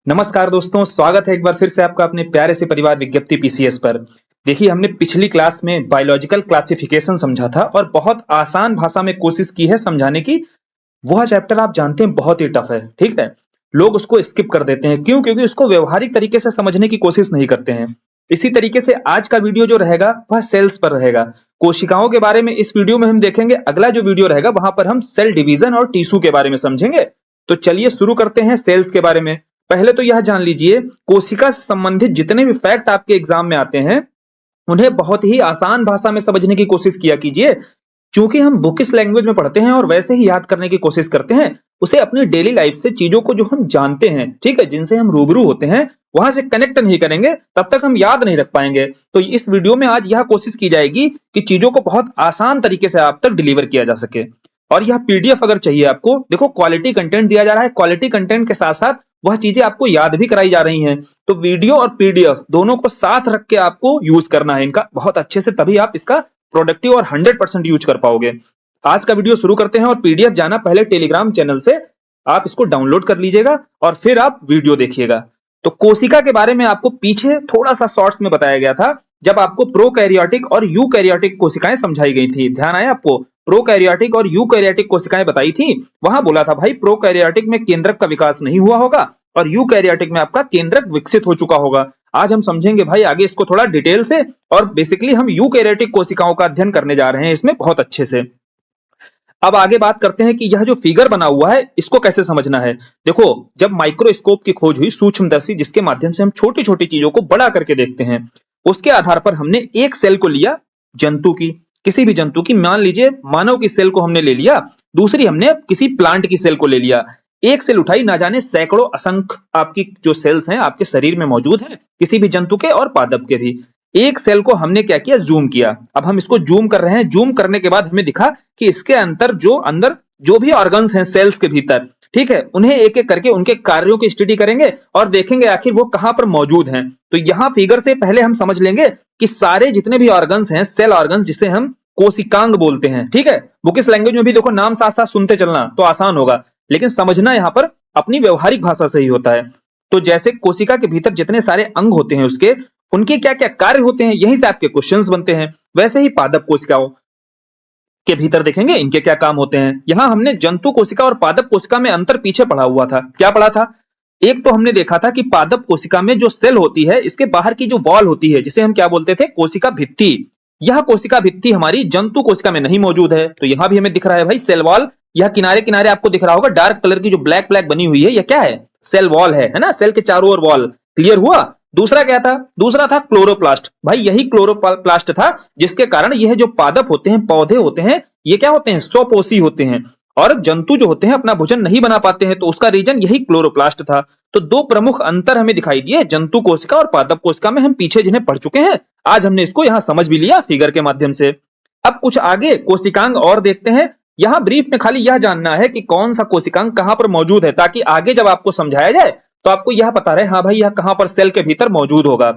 नमस्कार दोस्तों, स्वागत है एक बार फिर से आपका अपने प्यारे से परिवार विज्ञप्ति पीसीएस पर। देखिए, हमने पिछली क्लास में बायोलॉजिकल क्लासिफिकेशन समझा था और बहुत आसान भाषा में कोशिश की है समझाने की। वह चैप्टर आप जानते हैं बहुत ही टफ है, ठीक है। लोग उसको स्किप कर देते हैं, क्यों? क्योंकि उसको व्यवहारिक तरीके से समझने की कोशिश नहीं करते हैं। इसी तरीके से आज का वीडियो जो रहेगा वह सेल्स पर रहेगा। कोशिकाओं के बारे में इस वीडियो में हम देखेंगे। अगला जो वीडियो रहेगा वहां पर हम सेल डिवीजन और टिश्यू के बारे में समझेंगे। तो चलिए शुरू करते हैं सेल्स के बारे में। पहले तो यह जान लीजिए, कोशिका से संबंधित जितने भी फैक्ट आपके एग्जाम में आते हैं उन्हें बहुत ही आसान भाषा में समझने की कोशिश किया कीजिए। क्योंकि हम बुकिश लैंग्वेज में पढ़ते हैं और वैसे ही याद करने की कोशिश करते हैं, उसे अपनी डेली लाइफ से चीजों को जो हम जानते हैं, ठीक है, जिनसे हम रूबरू होते हैं, वहां से कनेक्ट नहीं करेंगे तब तक हम याद नहीं रख पाएंगे। तो इस वीडियो में आज यह कोशिश की जाएगी कि चीजों को बहुत आसान तरीके से आप तक डिलीवर किया जा सके। और यह पीडीएफ अगर चाहिए आपको, देखो क्वालिटी कंटेंट दिया जा रहा है, क्वालिटी कंटेंट के साथ साथ वह चीजें आपको याद भी कराई जा रही हैं। तो वीडियो और पीडीएफ दोनों को साथ रख के आपको यूज करना है इनका बहुत अच्छे से, तभी आप इसका प्रोडक्टिव और 100% यूज कर पाओगे। आज का वीडियो शुरू करते हैं। और पीडीएफ जाना पहले टेलीग्राम चैनल से आप इसको डाउनलोड कर लीजिएगा और फिर आप वीडियो देखिएगा। तो कोशिका के बारे में आपको पीछे थोड़ा सा शॉर्ट्स में बताया गया था, जब आपको प्रोकैरियोटिक और यूकैरियोटिक कोशिकाएं समझाई गई थी। ध्यान आया आपको? प्रोकैरियोटिक और यूकैरियोटिक कोशिकाएं बताई थी। वहां बोला था भाई प्रोकैरियोटिक में केंद्रक का विकास नहीं हुआ होगा और यूकैरियोटिक में आपका केंद्रक विकसित हो चुका होगा। आज हम समझेंगे भाई आगे इसको थोड़ा डिटेल से, और बेसिकली हम यूकैरियोटिक कोशिकाओं का अध्ययन करने जा रहे हैं इसमें बहुत अच्छे से। अब आगे बात करते हैं कि यह जो फिगर बना हुआ है इसको कैसे समझना है। देखो, जब माइक्रोस्कोप की खोज हुई, सूक्ष्मदर्शी जिसके माध्यम से हम छोटी छोटी चीजों को बड़ा करके देखते हैं, उसके आधार पर हमने एक सेल को लिया, जंतु की, किसी भी जंतु की, मान लीजिए मानव की सेल को हमने ले लिया, दूसरी हमने किसी प्लांट की सेल को ले लिया। एक सेल उठाई, ना जाने सैकड़ों असंख्य आपकी जो सेल्स हैं आपके शरीर में मौजूद हैं, किसी भी जंतु के और पादप के भी। एक सेल को हमने क्या किया? जूम किया। अब हम इसको जूम कर रहे हैं। जूम करने के बाद हमें दिखा कि इसके अंदर जो भी ऑर्गन्स हैं सेल्स के भीतर, ठीक है, उन्हें एक एक करके उनके कार्यों की स्टडी करेंगे और देखेंगे आखिर वो कहां पर मौजूद हैं। तो यहां फिगर से पहले हम समझ लेंगे कि सारे जितने भी ऑर्गन्स हैं, सेल ऑर्गन्स, जिसे हम कोशिकांग बोलते हैं, ठीक है। बुकिश लैंग्वेज में भी देखो नाम साथ साथ सुनते चलना तो आसान होगा, लेकिन समझना यहां पर अपनी व्यवहारिक भाषा से ही होता है। तो जैसे कोशिका के भीतर जितने सारे अंग होते हैं उसके, उनके क्या क्या कार्य होते हैं, यहीं से आपके क्वेश्चंस बनते हैं। वैसे ही पादप कोशिकाओं के भीतर देखेंगे इनके क्या काम होते हैं। यहां हमने जंतु कोशिका और पादप कोशिका में अंतर पीछे पढ़ा हुआ था। क्या पढ़ा था? एक तो हमने देखा था कि पादप कोशिका में जो सेल होती है, इसके बाहर की जो वॉल होती है, जिसे हम क्या बोलते थे? कोशिका भित्ति। यह कोशिका भित्ति हमारी जंतु कोशिका में नहीं मौजूद है। तो यहां भी हमें दिख रहा है भाई सेल वॉल। यह किनारे किनारे आपको दिख रहा होगा डार्क कलर की जो ब्लैक ब्लैक बनी हुई है, यह क्या है? सेल वॉल है ना? सेल के चारों ओर वॉल। क्लियर हुआ? दूसरा क्या था? दूसरा था क्लोरोप्लास्ट। भाई यही क्लोरोप्लास्ट था जिसके कारण यह जो पादप होते हैं, पौधे होते हैं, ये क्या होते हैं? स्वपोषी होते हैं। और जंतु जो होते हैं अपना भोजन नहीं बना पाते हैं, तो उसका रीजन यही क्लोरोप्लास्ट था। तो दो प्रमुख अंतर हमें दिखाई दिए जंतु कोशिका और पादप कोशिका में। हम पीछे जिन्हें पढ़ चुके हैं, आज हमने इसको यहां समझ भी लिया फिगर के माध्यम से। अब कुछ आगे कोशिकांग और देखते हैं। यहां ब्रीफ में खाली यह जानना है कि कौन सा कोशिकांग कहां पर मौजूद है, ताकि आगे जब आपको समझाया जाए तो आपको यह पता रहे, हाँ भाई यह कहां पर सेल के भीतर मौजूद होगा।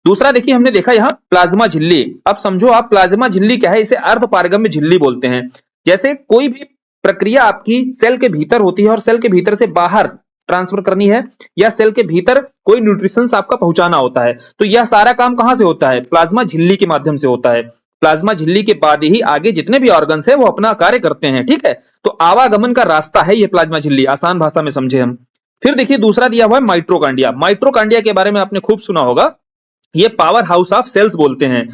दूसरा देखिए, हमने देखा यहां प्लाज्मा झिल्ली। अब समझो आप प्लाज्मा झिल्ली क्या है, इसे अर्धपारगम्य झिल्ली बोलते हैं। जैसे कोई भी प्रक्रिया आपकी सेल के भीतर होती है और सेल के भीतर से बाहर ट्रांसफर करनी है, या सेल के भीतर कोई न्यूट्रिशन आपका पहुंचाना होता है, तो यह सारा काम कहां से होता है? प्लाज्मा झिल्ली के माध्यम से होता है। प्लाज्मा झिल्ली के बाद ही आगे जितने भी ऑर्गन्स हैं वो अपना कार्य करते हैं, ठीक है। तो आवागमन का रास्ता है ये प्लाज्मा झिल्ली, आसान भाषा में समझे हम। फिर देखिए दूसरा दिया हुआ है माइटोकॉन्ड्रिया। माइटोकॉन्ड्रिया के बारे में आपने खूब सुना होगा, ये पावर हाउस ऑफ सेल्स बोलते हैं।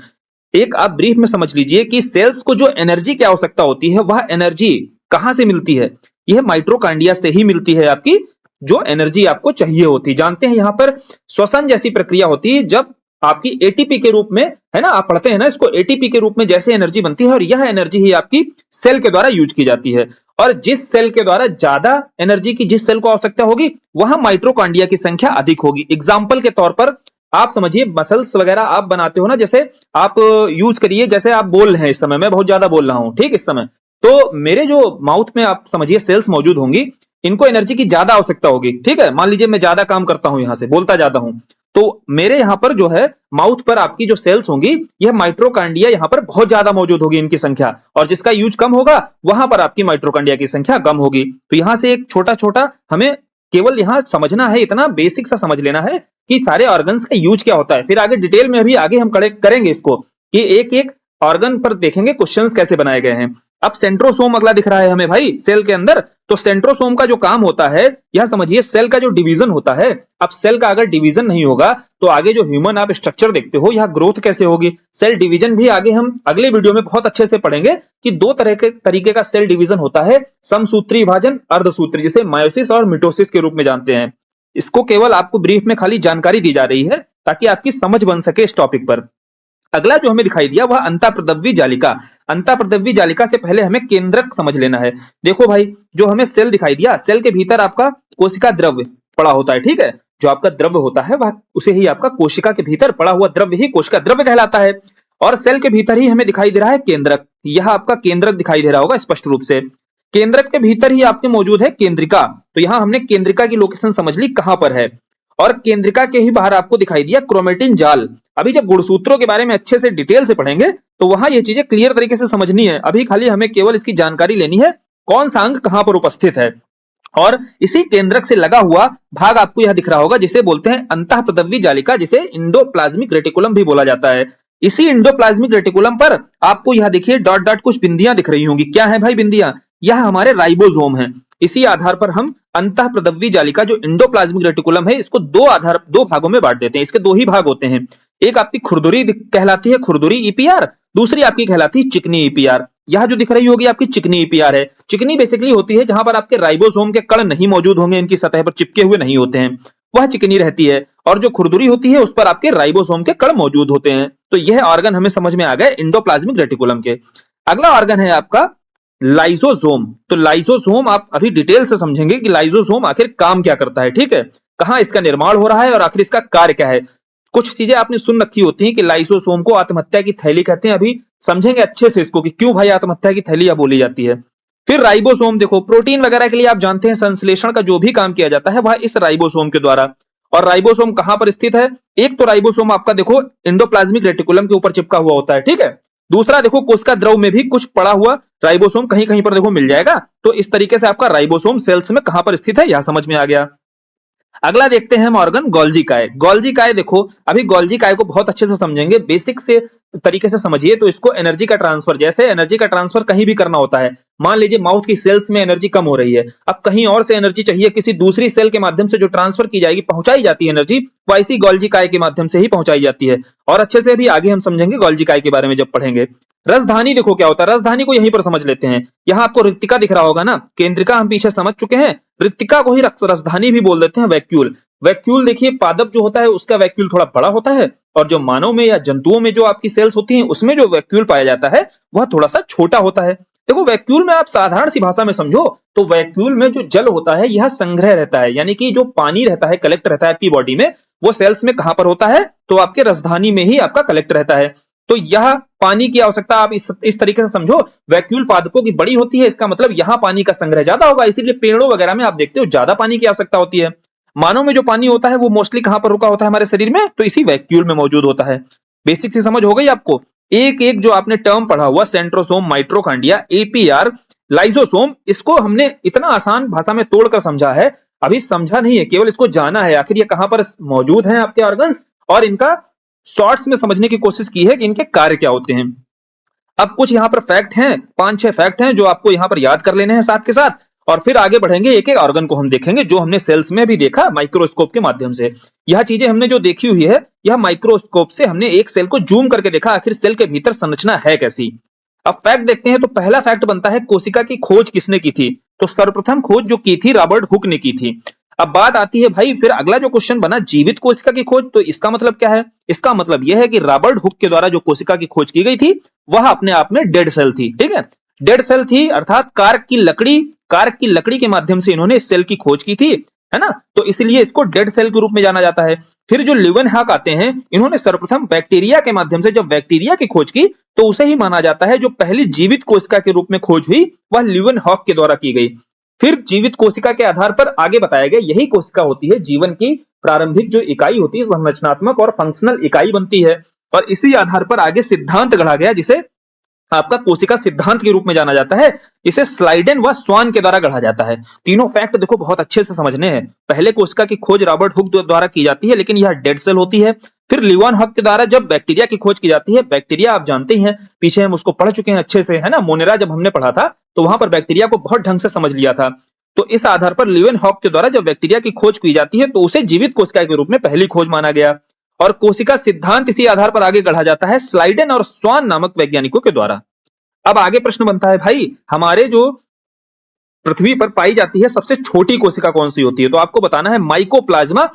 एक आप ब्रीफ में समझ लीजिए कि सेल्स को जो एनर्जी की आवश्यकता होती है, वह एनर्जी कहां से मिलती है? यह माइटोकॉन्ड्रिया से ही मिलती है। आपकी जो एनर्जी आपको चाहिए होती है, जानते हैं यहां पर श्वसन जैसी प्रक्रिया होती है, जब आपकी एटीपी के रूप में, है ना, आप पढ़ते हैं ना इसको, एटीपी के रूप में जैसे एनर्जी बनती है, और यह एनर्जी ही आपकी सेल के द्वारा यूज की जाती है। और जिस सेल के द्वारा ज्यादा एनर्जी की जिस सेल को आवश्यकता होगी, वहां माइटोकॉन्ड्रिया की संख्या अधिक होगी। एग्जाम्पल के तौर पर आप समझिए, मसल्स वगैरह आप बनाते हो ना, जैसे आप यूज करिए, जैसे आप बोल रहे हैं इस समय, मैं बहुत ज्यादा बोल रहा हूं, ठीक, इस समय तो मेरे जो माउथ में आप समझिए सेल्स मौजूद होंगी, इनको एनर्जी की ज्यादा आवश्यकता होगी, ठीक है। मान लीजिए मैं ज्यादा काम करता हूं, यहां से बोलता ज्यादा हूं, तो मेरे यहां पर जो है माउथ पर आपकी जो सेल्स होंगी, यह माइटोकॉन्ड्रिया यहां पर बहुत ज्यादा मौजूद होगी इनकी संख्या, और जिसका यूज कम होगा वहां पर आपकी माइटोकॉन्ड्रिया की संख्या कम होगी। तो यहां से एक छोटा छोटा हमें केवल यहाँ समझना है, इतना बेसिक सा समझ लेना है कि सारे ऑर्गन्स का यूज क्या होता है। फिर आगे डिटेल में अभी आगे हम करेंगे इसको कि एक एक ऑर्गन पर देखेंगे क्वेश्चंस कैसे बनाए गए हैं। अब सेंट्रोसोम अगला दिख रहा है हमें भाई सेल के अंदर। तो सेंट्रोसोम का जो काम होता है, यह समझिए सेल का जो डिवीजन होता है। अब सेल का अगर डिवीजन नहीं होगा तो आगे जो ह्यूमन आप स्ट्रक्चर देखते हो, यह ग्रोथ कैसे होगी। सेल डिवीजन भी आगे हम अगले वीडियो में बहुत अच्छे से पढ़ेंगे कि दो तरीके का सेल डिवीजन होता है, समसूत्री विभाजन, अर्धसूत्री, जिसे मायोसिस और मिटोसिस के रूप में जानते हैं। इसको केवल आपको ब्रीफ में खाली जानकारी दी जा रही है ताकि आपकी समझ बन सके इस टॉपिक पर। अगला जो हमें दिखाई दिया वह अंतःप्रदव्य जालिका। अंतःप्रदव्य जालिका से पहले हमें केंद्रक समझ लेना है। देखो भाई, जो हमें सेल दिखाई दिया, सेल के भीतर आपका कोशिका द्रव्य पड़ा होता है, ठीक है। जो आपका द्रव्य होता है वह उसे ही आपका कोशिका के भीतर पड़ा हुआ द्रव्य ही कोशिका द्रव्य कहलाता है। और सेल के भीतर ही हमें दिखाई दे रहा है केंद्रक। यह आपका केंद्रक दिखाई दे रहा होगा स्पष्ट रूप से। केंद्रक के भीतर ही आपके मौजूद है केंद्रिका। तो यहां हमने केंद्रिका की लोकेशन समझ ली कहां पर है। और केंद्रिका के ही बाहर आपको दिखाई दिया क्रोमेटिन जाल। अभी जब गुणसूत्रों के बारे में अच्छे से डिटेल से पढ़ेंगे तो वहां ये चीजें क्लियर तरीके से समझनी है। अभी खाली हमें केवल इसकी जानकारी लेनी है, कौन सा अंग कहां पर उपस्थित है। और इसी केंद्रक से लगा हुआ भाग आपको यह दिख रहा होगा जिसे बोलते हैं अंतःप्रदव्य जालिका, जिसे इंडोप्लाज्मिक रेटिकुलम भी बोला जाता है। इसी इंडोप्लाज्मिक रेटिकुलम पर आपको यह देखिए डॉट डॉट कुछ बिंदियां दिख रही होंगी। क्या है भाई बिंदियां? यह हमारे राइबोसोम है। इसी आधार पर हम अंतःप्रदव्य जालिका जो इंडोप्लाज्मिक रेटिकुलम है, इसको दो भागों में बांट देते हैं। इसके दो ही भाग होते हैं। एक आपकी खुरदुरी कहलाती है, खुरदुरी ईपीआर। दूसरी आपकी कहलाती है चिकनी ईपीआर। यह जो दिख रही होगी आपकी चिकनी ईपीआर है। चिकनी बेसिकली होती है जहां पर आपके राइबोसोम के कण नहीं मौजूद होंगे, इनकी सतह पर चिपके हुए नहीं होते हैं, वह चिकनी रहती है। और जो खुरदुरी होती है उस पर आपके राइबोसोम के कण मौजूद होते हैं। तो यह ऑर्गन हमें समझ में आ गए इंडोप्लाज्मिक रेटिकुलम के। अगला ऑर्गन है आपका लाइसोसोम। तो लाइसोसोम आप अभी डिटेल से समझेंगे कि लाइसोसोम आखिर काम क्या करता है, ठीक है। कहां इसका निर्माण हो रहा है और आखिर इसका कार्य क्या है। कुछ चीजें आपने सुन रखी होती हैं कि लाइसोसोम को आत्महत्या की थैली कहते हैं। अभी समझेंगे अच्छे से इसको कि क्यों भाई आत्महत्या की थैली बोली जाती है। फिर राइबोसोम, देखो प्रोटीन वगैरह के लिए आप जानते हैं संश्लेषण का जो भी काम किया जाता है वह इस राइबोसोम के द्वारा। और राइबोसोम कहां पर स्थित है? एक तो राइबोसोम आपका देखो इंडोप्लाज्मिक रेटिकुलम के ऊपर चिपका हुआ होता है, ठीक है। दूसरा देखो कोशिका द्रव में भी कुछ पड़ा हुआ राइबोसोम कहीं कहीं पर देखो मिल जाएगा। तो इस तरीके से आपका राइबोसोम सेल्स में कहां पर स्थित है यह समझ में आ गया। अगला देखते हैं हम ऑर्गन गोल्जी काय। गोल्जी काय देखो, अभी गोल्जी काय को बहुत अच्छे से समझेंगे, बेसिक से तरीके से समझिए। तो इसको एनर्जी का ट्रांसफर, जैसे एनर्जी का ट्रांसफर कहीं भी करना होता है, मान लीजिए माउथ की सेल्स में एनर्जी कम हो रही है, अब कहीं और से एनर्जी चाहिए, किसी दूसरी सेल के माध्यम से जो ट्रांसफर की जाएगी, पहुंचाई जाती है एनर्जी, वैसी गोल्जी काय के माध्यम से ही पहुंचाई जाती है। और अच्छे से भी आगे हम समझेंगे गोल्जी काय के बारे में जब पढ़ेंगे। रसधानी देखो क्या होता है, रसधानी को यहीं पर समझ लेते हैं। यहाँ आपको रिक्तिका दिख रहा होगा ना, केंद्रिका हम पीछे समझ चुके हैं, रिक्तिका को ही रसधानी भी बोल देते हैं। वैक्यूल, वैक्यूल देखिए पादप जो होता है उसका वैक्यूल थोड़ा बड़ा होता है, और जो मानव में या जंतुओं में जो आपकी सेल्स होती हैं उसमें जो वैक्यूल पाया जाता है वह थोड़ा सा छोटा होता है। देखो वैक्यूल में आप साधारण सी भाषा में समझो तो वैक्यूल में जो जल होता है यह संग्रह रहता है, यानी कि जो पानी रहता है, कलेक्ट रहता है आपकी बॉडी में, वो सेल्स में कहां पर होता है? तो आपके रसधानी में ही आपका कलेक्ट रहता है। तो यह पानी की आवश्यकता आप इस तरीके से समझो, वैक्यूल पादपों की बड़ी होती है, इसका मतलब यहां पानी का संग्रह ज्यादा होगा, इसीलिए पेड़ों वगैरह में आप देखते हो ज्यादा पानी की आवश्यकता होती है। मानव में जो पानी होता है वो मोस्टली कहां पर रुका होता है हमारे शरीर में? तो इसी वैक्यूल में मौजूद होता है। बेसिक सी समझ हो गई आपको। एक एक जो आपने टर्म पढ़ा हुआ, सेंट्रोसोम, माइटोकॉन्ड्रिया, एपीआर, लाइसोसोम, इसको हमने इतना आसान भाषा में तोड़कर समझा है। अभी समझा नहीं है, केवल इसको जाना है आखिर ये कहां पर मौजूद है आपके ऑर्गन्स, और इनका शॉर्ट्स में समझने की कोशिश की है कि इनके कार्य क्या होते हैं। अब कुछ यहाँ पर फैक्ट हैं, 5-6 फैक्ट हैं जो आपको यहाँ पर याद कर लेने हैं साथ के साथ, और फिर आगे बढ़ेंगे, एक एक ऑर्गन को हम देखेंगे जो हमने सेल्स में भी देखा माइक्रोस्कोप के माध्यम से। यह चीजें हमने जो देखी हुई है यह माइक्रोस्कोप से हमने एक सेल को जूम करके देखा, आखिर सेल के भीतर संरचना है कैसी। अब फैक्ट देखते हैं। तो पहला फैक्ट बनता है कोशिका की खोज किसने की थी? तो सर्वप्रथम खोज जो की थी रॉबर्ट हुक ने की थी। अब बात आती है भाई, फिर अगला जो क्वेश्चन बना जीवित कोशिका की खोज, तो इसका मतलब क्या है? इसका मतलब यह है कि रॉबर्ट हुक के द्वारा जो कोशिका की खोज की गई थी वह अपने आप में डेड सेल थी, ठीक है। डेड सेल थी अर्थात कार्क की लकड़ी के माध्यम से इन्होंने इस सेल की खोज की थी, है ना। तो इसलिए इसको डेड सेल के रूप में जाना जाता है। फिर जो ल्यूवेनहॉक आते हैं, इन्होंने सर्वप्रथम बैक्टीरिया के माध्यम से जब बैक्टीरिया की खोज की तो उसे ही माना जाता है जो पहली जीवित कोशिका के रूप में खोज हुई वह ल्यूवेनहॉक के द्वारा की गई। फिर जीवित कोशिका के आधार पर आगे बताया गया यही कोशिका होती है जीवन की प्रारंभिक जो इकाई होती है, संरचनात्मक और फंक्शनल इकाई बनती है। और इसी आधार पर आगे सिद्धांत गढ़ा गया जिसे आपका कोशिका सिद्धांत के रूप में जाना जाता है। इसे स्लाइडेन व स्वान के द्वारा गढ़ा जाता है। तीनों फैक्ट देखो बहुत अच्छे से समझने हैं। पहले कोशिका की खोज रॉबर्ट हुक द्वारा की जाती है, लेकिन यह डेड सेल होती है। फिर लिवन हक के द्वारा जब बैक्टीरिया की खोज की जाती है, बैक्टीरिया आप जानते ही हैं, पीछे हम उसको पढ़ चुके हैं अच्छे से, है ना। मोनेरा जब हमने पढ़ा था तो वहां पर बैक्टीरिया को बहुत ढंग से समझ लिया था। तो इस आधार पर लिवन हॉक के द्वारा जब बैक्टीरिया की खोज की जाती है तो उसे जीवित कोशिका के रूप में पहली खोज माना गया, और कोशिका सिद्धांत इसी आधार पर आगे गढ़ा जाता है स्लाइडेन और स्वान नामक वैज्ञानिकों के द्वारा। अब आगे प्रश्न बनता है भाई, हमारे जो पृथ्वी पर पाई जाती है सबसे छोटी कोशिका कौन सी होती है? तो आपको बताना है माइकोप्लाज्मा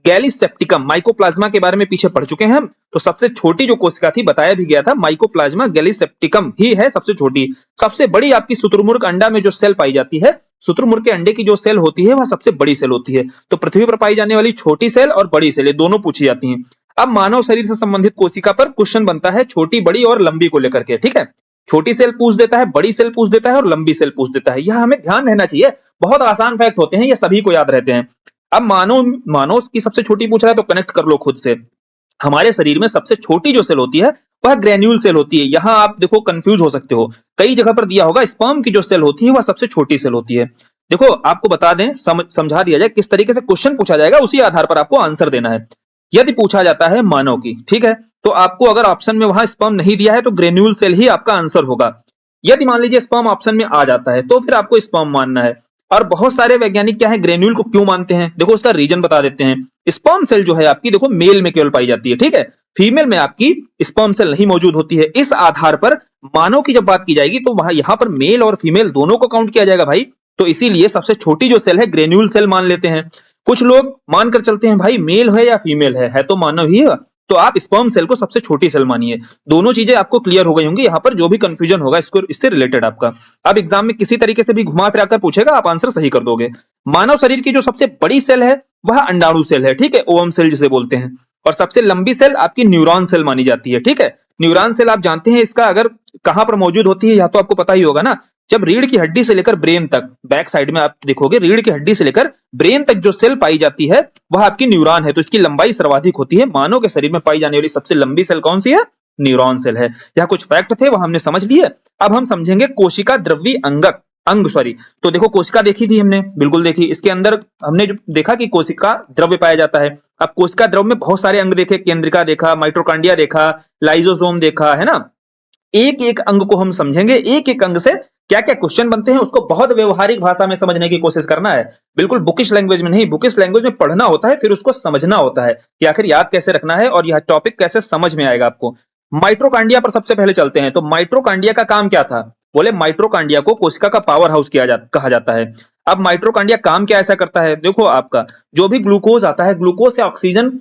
गैलीसेप्टिकम। माइकोप्लाज्मा के बारे में पीछे पढ़ चुके हैं हम। तो सबसे छोटी जो कोशिका थी, बताया भी गया था, माइकोप्लाज्मा गैलीसेप्टिकम ही है सबसे छोटी। सबसे बड़ी आपकी शुतुरमुर्ग अंडा में जो सेल पाई जाती है, शुतुरमुर्ग के अंडे की जो सेल होती है वह सबसे बड़ी सेल होती है। तो पृथ्वी पर पाई जाने वाली छोटी सेल और बड़ी सेल, ये दोनों पूछी जाती हैं। अब मानव शरीर से संबंधित कोशिका पर क्वेश्चन बनता है छोटी, बड़ी और लंबी को लेकर के, ठीक है। छोटी सेल पूछ देता है, बड़ी सेल पूछ देता है और लंबी सेल पूछ देता है। यह हमें ध्यान रहना चाहिए, बहुत आसान फैक्ट होते हैं, ये सभी को याद रहते हैं। अब मानव की सबसे छोटी पूछ रहा है तो कनेक्ट कर लो खुद से। हमारे शरीर में सबसे छोटी जो सेल होती है वह ग्रेन्यूल सेल होती है। यहां आप देखो कंफ्यूज हो सकते हो, कई जगह पर दिया होगा स्पर्म की जो सेल होती है वह सबसे छोटी सेल होती है। देखो आपको बता दें, समझा दिया जाए किस तरीके से क्वेश्चन पूछा जाएगा, उसी आधार पर आपको आंसर देना है। यदि पूछा जाता है मानव की, ठीक है, तो आपको अगर ऑप्शन में वहां स्पर्म नहीं दिया है तो ग्रेन्यूल सेल ही आपका आंसर होगा। यदि मान लीजिए स्पर्म ऑप्शन में आ जाता है तो फिर आपको स्पर्म मानना है। और बहुत सारे वैज्ञानिक क्या है, ग्रेन्यूल को क्यों मानते हैं, देखो उसका रीजन बता देते हैं। स्पर्म सेल जो है आपकी, देखो मेल में केवल पाई जाती है, ठीक है, फीमेल में आपकी स्पर्म सेल नहीं मौजूद होती है। इस आधार पर मानव की जब बात की जाएगी तो वहां यहां पर मेल और फीमेल दोनों को काउंट किया जाएगा भाई। तो इसीलिए सबसे छोटी जो सेल है ग्रेन्यूल सेल मान लेते हैं। कुछ लोग मानकर चलते हैं भाई मेल है या फीमेल है तो मानव ही है, तो आप स्पर्म सेल को सबसे छोटी सेल मानिए। दोनों चीजें आपको क्लियर हो गई होंगी, यहाँ पर जो भी कंफ्यूजन होगा इसको इससे रिलेटेड आपका अब एग्जाम में किसी तरीके से भी घुमा फिरा कर पूछेगा, आप आंसर सही कर दोगे। मानव शरीर की जो सबसे बड़ी सेल है वह अंडाणु सेल है, ठीक है, ओवम सेल जिसे बोलते हैं। और सबसे लंबी सेल आपकी न्यूरॉन सेल मानी जाती है, ठीक है। न्यूरॉन सेल आप जानते हैं इसका अगर कहां पर मौजूद होती है, या तो आपको पता ही होगा ना, जब रीढ़ की हड्डी से लेकर ब्रेन तक, बैक साइड में आप देखोगे रीढ़ की हड्डी से लेकर ब्रेन तक जो सेल पाई जाती है वह आपकी न्यूरॉन है, तो इसकी लंबाई सर्वाधिक होती है। मानव के शरीर में पाई जाने वाली सबसे लंबी सेल कौन सी है? न्यूरॉन सेल है। यह कुछ फैक्ट थे, वह हमने समझ लिए। अब हम समझेंगे कोशिका द्रव्य अंग सॉरी। तो देखो कोशिका देखी थी हमने, बिल्कुल देखी। इसके अंदर हमने जो देखा कि कोशिका द्रव्य पाया जाता है। अब कोशिका द्रव्य में बहुत सारे अंग देखे, केंद्रिका देखा, माइटोकॉन्ड्रिया देखा, लाइसोसोम देखा, है ना। एक एक अंग को हम समझेंगे, एक एक अंग से क्या क्या क्वेश्चन बनते हैं उसको बहुत व्यवहारिक भाषा में समझने की कोशिश करना है, बिल्कुल बुकिश लैंग्वेज में नहीं। बुकिश लैंग्वेज में पढ़ना होता है, फिर उसको समझना होता है कि आखिर याद कैसे रखना है और यह टॉपिक कैसे समझ में आएगा आपको। माइटोकॉन्ड्रिया पर सबसे पहले चलते हैं। तो माइटोकॉन्ड्रिया का काम क्या था? बोले माइटोकॉन्ड्रिया को कोशिका का पावर हाउस कहा जाता है। अब माइटोकॉन्ड्रिया काम क्या ऐसा करता है, देखो आपका जो भी ग्लूकोज आता है, ग्लूकोज से ऑक्सीजन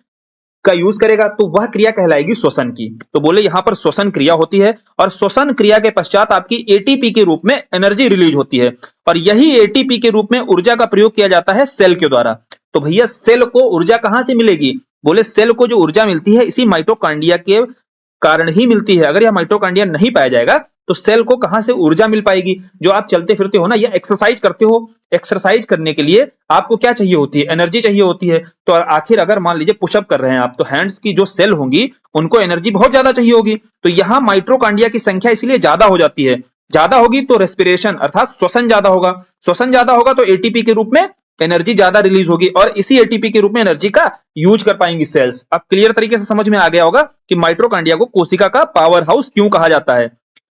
का यूज करेगा तो वह क्रिया कहलाएगी श्वसन की। तो बोले यहां पर श्वसन क्रिया होती है, और श्वसन क्रिया के पश्चात आपकी एटीपी के रूप में एनर्जी रिलीज होती है, और यही एटीपी के रूप में ऊर्जा का प्रयोग किया जाता है सेल के द्वारा। तो भैया सेल को ऊर्जा कहां से मिलेगी? बोले सेल को जो ऊर्जा मिलती है इसी माइटोकॉन्ड्रिया के कारण ही मिलती है। अगर यह माइटोकॉन्ड्रिया नहीं पाया जाएगा तो सेल को कहां से ऊर्जा मिल पाएगी? जो आप चलते फिरते हो ना या एक्सरसाइज करते हो, एक्सरसाइज करने के लिए आपको क्या चाहिए होती है? एनर्जी चाहिए होती है। तो आखिर अगर मान लीजिए पुशअप कर रहे हैं आप, तो हैंड्स की जो सेल होंगी उनको एनर्जी बहुत ज्यादा चाहिए होगी। तो यहां माइटोकॉन्ड्रिया की संख्या इसलिए ज्यादा हो जाती है। ज्यादा होगी तो रेस्पिरेशन अर्थात श्वसन ज्यादा होगा, श्वसन ज्यादा होगा तो एटीपी के रूप में एनर्जी ज्यादा रिलीज होगी, और इसी एटीपी के रूप में एनर्जी का यूज कर पाएंगी सेल्स। अब क्लियर तरीके से समझ में आ गया होगा कि माइटोकॉन्ड्रिया को कोशिका का पावर हाउस क्यों कहा जाता है।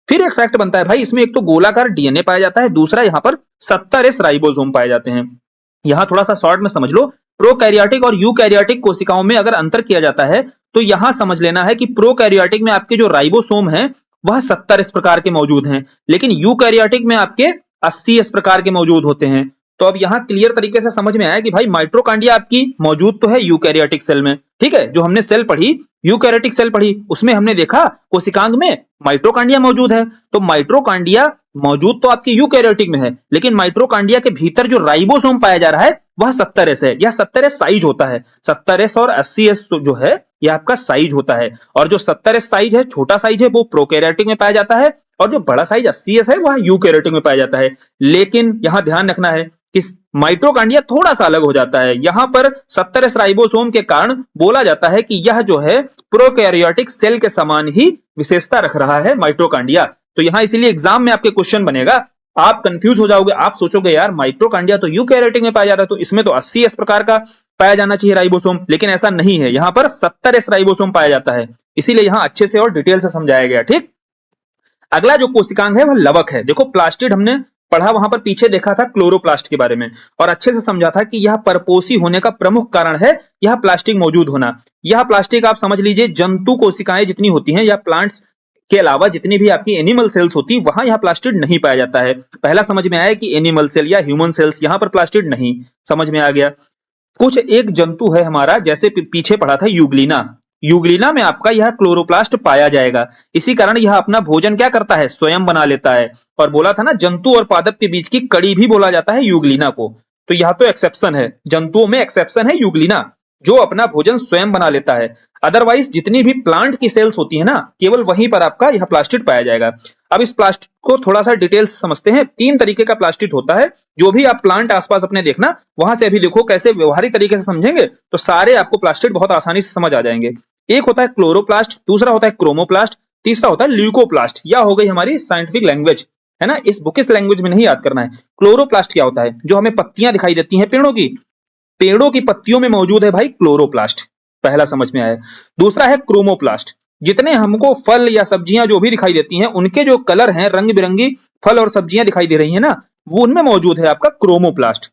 फिर एक फैक्ट बनता है भाई, इसमें एक तो गोलाकार डीएनए पाया जाता है, दूसरा यहाँ पर 70S राइबोसोम पाए जाते हैं। यहां थोड़ा सा शॉर्ट में समझ लो, प्रोकैरियोटिक और यूकैरियोटिक कोशिकाओं में अगर अंतर किया जाता है तो यहां समझ लेना है कि प्रोकैरियोटिक में आपके जो राइबोसोम हैं वह 70S प्रकार के मौजूद हैं, लेकिन यूकैरियोटिक में आपके 80S प्रकार के मौजूद होते हैं। तो अब यहां क्लियर तरीके से समझ में आया कि भाई माइटोकॉन्ड्रिया आपकी मौजूद तो है यूकैरियोटिक सेल में, ठीक है। जो हमने सेल पढ़ी, यूकैरियोटिक सेल पढ़ी, उसमें हमने देखा कोशिकांग में माइटोकॉन्ड्रिया मौजूद है। तो माइटोकॉन्ड्रिया मौजूद तो आपकी यूकैरियोटिक में है, लेकिन माइटोकॉन्ड्रिया के भीतर जो राइबोसोम पाया जा रहा है वह 70S है। यह 70S साइज होता है। 70S और 80S जो है यह आपका साइज होता है, और जो 70S साइज है, छोटा साइज है, वो प्रोकैरियोटिक में पाया जाता है, और जो बड़ा साइज 80S है वह यूकैरियोटिक में पाया जाता है। लेकिन यहां ध्यान रखना है कि माइटोकॉन्ड्रिया थोड़ा सा अलग हो जाता है। यहां पर 70S राइबोसोम के कारण बोला जाता है कि यह जो है प्रोकैरियोटिक सेल के समान ही विशेषता रख रहा है माइटोकॉन्ड्रिया। तो यहाँ इसीलिए एग्जाम में आपके क्वेश्चन बनेगा, आप कंफ्यूज हो जाओगे, आप सोचोगे यार माइटोकॉन्ड्रिया तो यूकैरियोटिक में पाया जाता है, तो इसमें तो 80s प्रकार का पाया जाना चाहिए राइबोसोम, लेकिन ऐसा नहीं है, यहाँ पर 70s राइबोसोम पाया जाता है, इसीलिए यहाँ अच्छे से और डिटेल से समझाया गया। ठीक, अगला जो कोशिकांग है वह लवक है। देखो प्लास्टिड हमने पढ़ा, वहां पर पीछे देखा था क्लोरोप्लास्ट के बारे में और अच्छे से समझा था कि यह परपोषी होने का प्रमुख कारण है यह प्लास्टिक मौजूद होना। यह प्लास्टिक आप समझ लीजिए जंतु कोशिकाएं जितनी होती हैं या प्लांट्स के अलावा जितनी भी आपकी एनिमल सेल्स होती, वहां यह प्लास्टिड नहीं पाया जाता है। पहला समझ में आया कि एनिमल सेल या ह्यूमन सेल्स, यहां पर प्लास्टिड नहीं, समझ में आ गया। कुछ एक जंतु है हमारा, जैसे पीछे पढ़ा था यूग्लिना, यूग्लिना में आपका यह क्लोरोप्लास्ट पाया जाएगा, इसी कारण यह अपना भोजन क्या करता है, स्वयं बना लेता है। और बोला था ना जंतु और पादप के बीच की कड़ी भी बोला जाता है यूग्लिना को, तो यह तो एक्सेप्शन है, जंतुओं में एक्सेप्शन है यूग्लिना, जो अपना भोजन स्वयं बना लेता है। अदरवाइज जितनी भी प्लांट की सेल्स होती है ना, केवल वहीं पर आपका यह प्लास्टिड पाया जाएगा। अब इस प्लास्टिड को थोड़ा सा डिटेल समझते हैं। 3 तरीके का प्लास्टिड होता है, जो भी आप प्लांट आसपास अपने देखना, वहां से अभी देखो कैसे व्यवहारिक तरीके से समझेंगे तो सारे आपको प्लास्टिड बहुत आसानी से समझ आ जाएंगे। एक होता है क्लोरोप्लास्ट, दूसरा होता है क्रोमोप्लास्ट, तीसरा होता है ल्यूकोप्लास्ट। यह हो गई हमारी साइंटिफिक लैंग्वेज, है ना, इस बुकिश लैंग्वेज में नहीं याद करना है। क्लोरोप्लास्ट क्या होता है, जो हमें पत्तियां दिखाई देती हैं पेड़ों की, पेड़ों की पत्तियों में मौजूद है भाई क्लोरोप्लास्ट, पहला समझ में आया। दूसरा है क्रोमोप्लास्ट, जितने हमको फल या सब्जियां जो भी दिखाई देती हैं, उनके जो कलर हैं, रंग बिरंगी फल और सब्जियां दिखाई दे रही है ना, वो उनमें मौजूद है आपका क्रोमोप्लास्ट।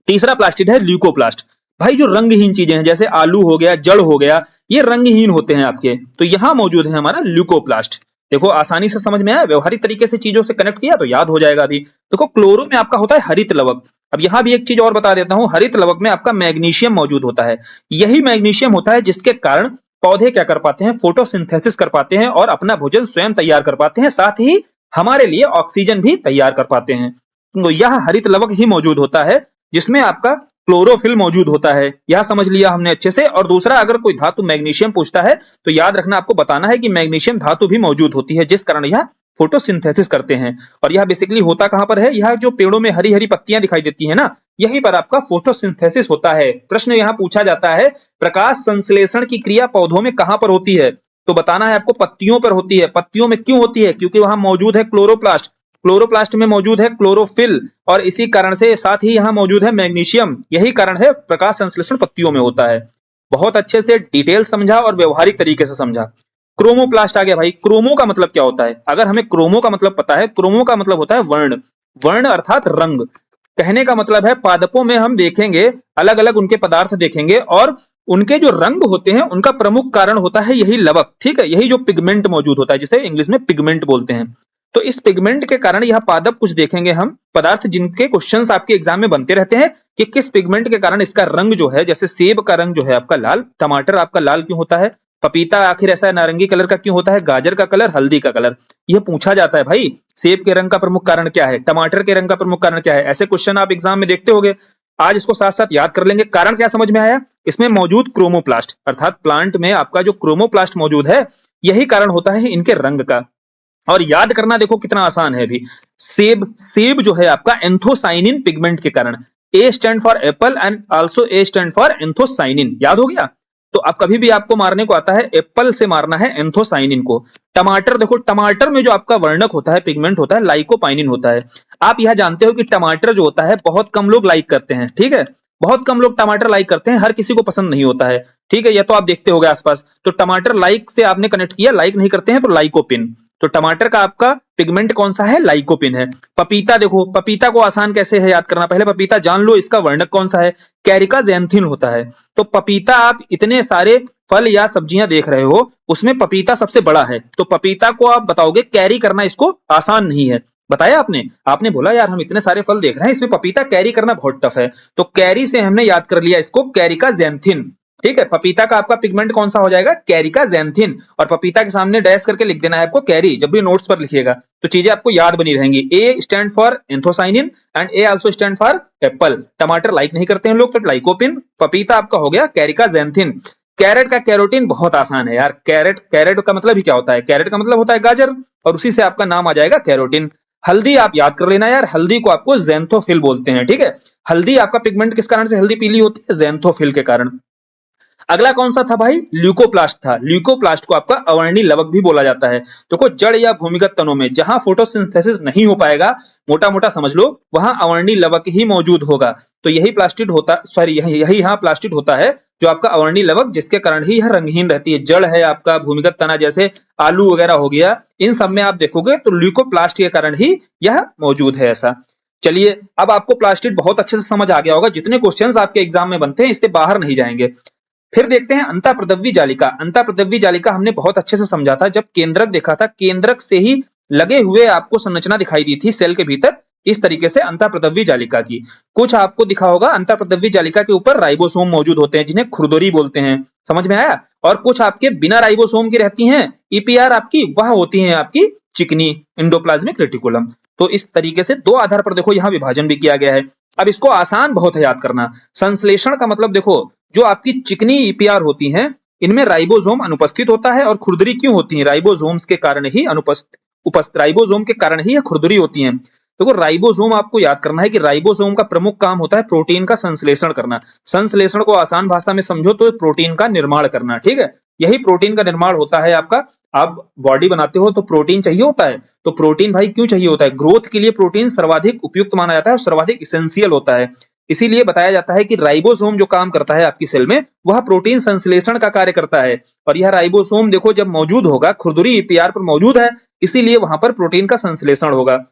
तीसरा प्लास्टिड है ल्यूकोप्लास्ट, भाई जो रंगहीन चीजें हैं जैसे आलू हो गया, जड़ हो गया, ये रंगहीन होते हैं आपके, तो यहां मौजूद है हमारा ल्यूकोप्लास्ट। देखो आसानी से समझ में आया, व्यवहारिक तरीके से चीजों से कनेक्ट किया तो याद हो जाएगा। अभी देखो क्लोरो में आपका होता है हरित लवक। अब यहां भी एक चीज और बता देता हूं, हरित लवक में आपका मैग्नीशियम मौजूद होता है। यही मैग्नीशियम होता है जिसके कारण पौधे क्या कर पाते हैं, फोटोसिंथेसिस कर पाते हैं और अपना भोजन स्वयं तैयार कर पाते हैं, साथ ही हमारे लिए ऑक्सीजन भी तैयार कर पाते हैं। तो यह हरित लवक ही मौजूद होता है जिसमें आपका क्लोरोफिल मौजूद होता है, यह समझ लिया हमने अच्छे से। और दूसरा, अगर कोई धातु मैग्नीशियम पूछता है तो याद रखना, आपको बताना है कि मैग्नीशियम धातु भी मौजूद होती है, जिस कारण यह फोटोसिंथेसिस करते हैं। और यह बेसिकली होता कहां पर है, यह जो पेड़ों में हरी हरी पत्तियां दिखाई देती है ना, यहीं पर आपका फोटोसिंथेसिस होता है। प्रश्न यहां पूछा जाता है, प्रकाश संश्लेषण की क्रिया पौधों में कहां पर होती है, तो बताना है आपको पत्तियों पर होती है। पत्तियों में क्यों होती है, क्योंकि वहां मौजूद है क्लोरोप्लास्ट, क्लोरोप्लास्ट में मौजूद है क्लोरोफिल, और इसी कारण से साथ ही यहां मौजूद है मैग्नीशियम, यही कारण है प्रकाश संश्लेषण पत्तियों में होता है। बहुत अच्छे से डिटेल समझा और व्यवहारिक तरीके से समझा। क्रोमोप्लास्ट आ गया भाई। क्रोमो का मतलब क्या होता है, अगर हमें क्रोमो का मतलब पता है, क्रोमो का मतलब होता है वर्ण, वर्ण अर्थात रंग। कहने का मतलब है पादपों में हम देखेंगे अलग अलग उनके पदार्थ देखेंगे और उनके जो रंग होते हैं उनका प्रमुख कारण होता है यही लवक, ठीक है, यही जो पिगमेंट मौजूद होता है, जिसे इंग्लिश में पिगमेंट बोलते हैं। तो इस पिगमेंट के कारण यह पादप कुछ देखेंगे हम पदार्थ, जिनके क्वेश्चंस आपके एग्जाम में बनते रहते हैं कि किस पिगमेंट के कारण इसका रंग जो है, जैसे सेब का रंग जो है आपका लाल, टमाटर आपका लाल क्यों होता है, पपीता आखिर ऐसा नारंगी कलर का क्यों होता है, गाजर का कलर, हल्दी का कलर, यह पूछा जाता है भाई। सेब के रंग का प्रमुख कारण क्या है, टमाटर के रंग का प्रमुख कारण क्या है, ऐसे क्वेश्चन आप एग्जाम में देखते होंगे। आज इसको साथ साथ याद कर लेंगे। कारण क्या समझ में आया, इसमें मौजूद क्रोमोप्लास्ट अर्थात प्लांट में आपका जो क्रोमोप्लास्ट मौजूद है, यही कारण होता है इनके रंग का। और याद करना देखो कितना आसान है। अभी सेब, सेब जो है आपका एंथोसाइनिन पिगमेंट के कारण, A stand for apple and also A stand for anthocyanin, याद हो गया। तो अब कभी भी आपको मारने को आता है एप्पल से मारना है एंथोसाइनिन को। टमाटर, देखो टमाटर में जो आपका वर्णक होता है, पिगमेंट होता है, लाइकोपाइनिन होता है। आप यह जानते हो कि टमाटर जो होता है बहुत कम लोग लाइक करते हैं, ठीक है, बहुत कम लोग टमाटर लाइक करते हैं, हर किसी को पसंद नहीं होता है, ठीक है, यह तो आप देखते होंगे आसपास। तो टमाटर लाइक से आपने कनेक्ट किया, लाइक नहीं करते हैं तो लाइकोपिन, तो टमाटर का आपका पिगमेंट कौन सा है, लाइकोपिन है। पपीता, देखो पपीता को आसान कैसे है याद करना, पहले पपीता जान लो, इसका वर्णक कौन सा है, कैरिका ज़ैंथिन होता है। तो पपीता, आप इतने सारे फल या सब्जियां देख रहे हो, उसमें पपीता सबसे बड़ा है, तो पपीता को आप बताओगे कैरी करना इसको आसान नहीं है, बताया आपने, आपने बोला यार हम इतने सारे फल देख रहे हैं, इसमें पपीता कैरी करना बहुत टफ है, तो कैरी से हमने याद कर लिया इसको कैरिका ज़ैंथिन, ठीक है। पपीता का आपका पिगमेंट कौन सा हो जाएगा, कैरिका ज़ैंथिन, और पपीता के सामने डैश करके लिख देना है आपको कैरी, जब भी नोट्स पर लिखिएगा तो चीजें आपको याद बनी रहेंगी। A stand for anthocyanin and A also stand for apple. टमाटर लाइक नहीं करते हैं लोग, तो लाइकोपिन। पपीता आपका हो गया कैरिका ज़ैंथिन। कैरेट का कैरोटीन बहुत आसान है यार, कैरेट, कैरेट का मतलब ही क्या होता है, कैरेट का मतलब होता है गाजर, और उसी से आपका नाम आ जाएगा कैरोटीन। हल्दी आप याद कर लेना यार, हल्दी को आपको ज़ैंथोफिल बोलते हैं, ठीक है। हल्दी आपका पिगमेंट किस कारण से हल्दी पीली होती है, ज़ैंथोफिल के कारण। अगला कौन सा था भाई? ल्यूकोप्लास्ट था। ल्यूकोप्लास्ट को आपका अवर्णी लवक भी बोला जाता है। देखो जड़ या भूमिगत तनों में जहां फोटोसिंथेसिस नहीं हो पाएगा, मोटा मोटा समझ लो, वहां अवर्णी लवक ही मौजूद होगा। तो यही प्लास्टिड होता, सॉरी यही यहाँ प्लास्टिड होता है जो आपका अवर्णी लवक, जिसके कारण ही यह रंगहीन रहती है। जड़ है आपका, भूमिगत तना जैसे आलू वगैरह हो गया, इन सब में आप देखोगे तो ल्यूकोप्लास्ट के कारण ही यह मौजूद है। ऐसा चलिए, अब आपको प्लास्टिड बहुत अच्छे से समझ आ गया होगा। जितने क्वेश्चंस आपके एग्जाम में बनते हैं इससे बाहर नहीं जाएंगे। फिर देखते हैं अंतःप्रदव्य जालिका। अंतःप्रदव्य जालिका हमने बहुत अच्छे से समझा था जब केंद्रक देखा था। केंद्रक से ही लगे हुए आपको संरचना दिखाई दी थी सेल के भीतर, इस तरीके से अंतःप्रदव्य जालिका की। कुछ आपको दिखा होगा अंतःप्रदव्य जालिका के ऊपर राइबोसोम मौजूद होते हैं जिन्हें खुरदुरी बोलते हैं, समझ में आया? और कुछ आपके बिना राइबोसोम की रहती हैं, ईपीआर आपकी, वह होती है आपकी चिकनी, इंडोप्लाज्मिक रेटिकुलम। तो इस तरीके से दो आधार पर देखो यहाँ विभाजन भी किया गया है। अब इसको आसान बहुत है याद करना। संश्लेषण का मतलब देखो, जो आपकी चिकनी ईपीआर होती हैं इनमें राइबोसोम अनुपस्थित होता है। और खुरदरी क्यों होती है? राइबोसोम्स के कारण ही राइबोसोम के कारण ही यह खुरदरी होती है। देखो राइबोसोम आपको याद करना है कि राइबोसोम का प्रमुख काम होता है प्रोटीन का संश्लेषण करना। संश्लेषण को आसान भाषा में समझो तो प्रोटीन का निर्माण करना, ठीक है? यही प्रोटीन का निर्माण होता है आपका। आप बॉडी बनाते हो तो प्रोटीन चाहिए होता है। तो प्रोटीन भाई क्यों चाहिए होता है? ग्रोथ के लिए प्रोटीन सर्वाधिक उपयुक्त माना जाता है और सर्वाधिक इसेंशियल होता है। इसीलिए बताया जाता है कि राइबोसोम जो काम करता है आपकी सेल में, वह प्रोटीन संश्लेषण का कार्य करता है। और यह राइबोसोम देखो जब मौजूद होगा, खुरदुरी ईपीआर पर मौजूद है, इसीलिए वहां पर प्रोटीन का संश्लेषण होगा।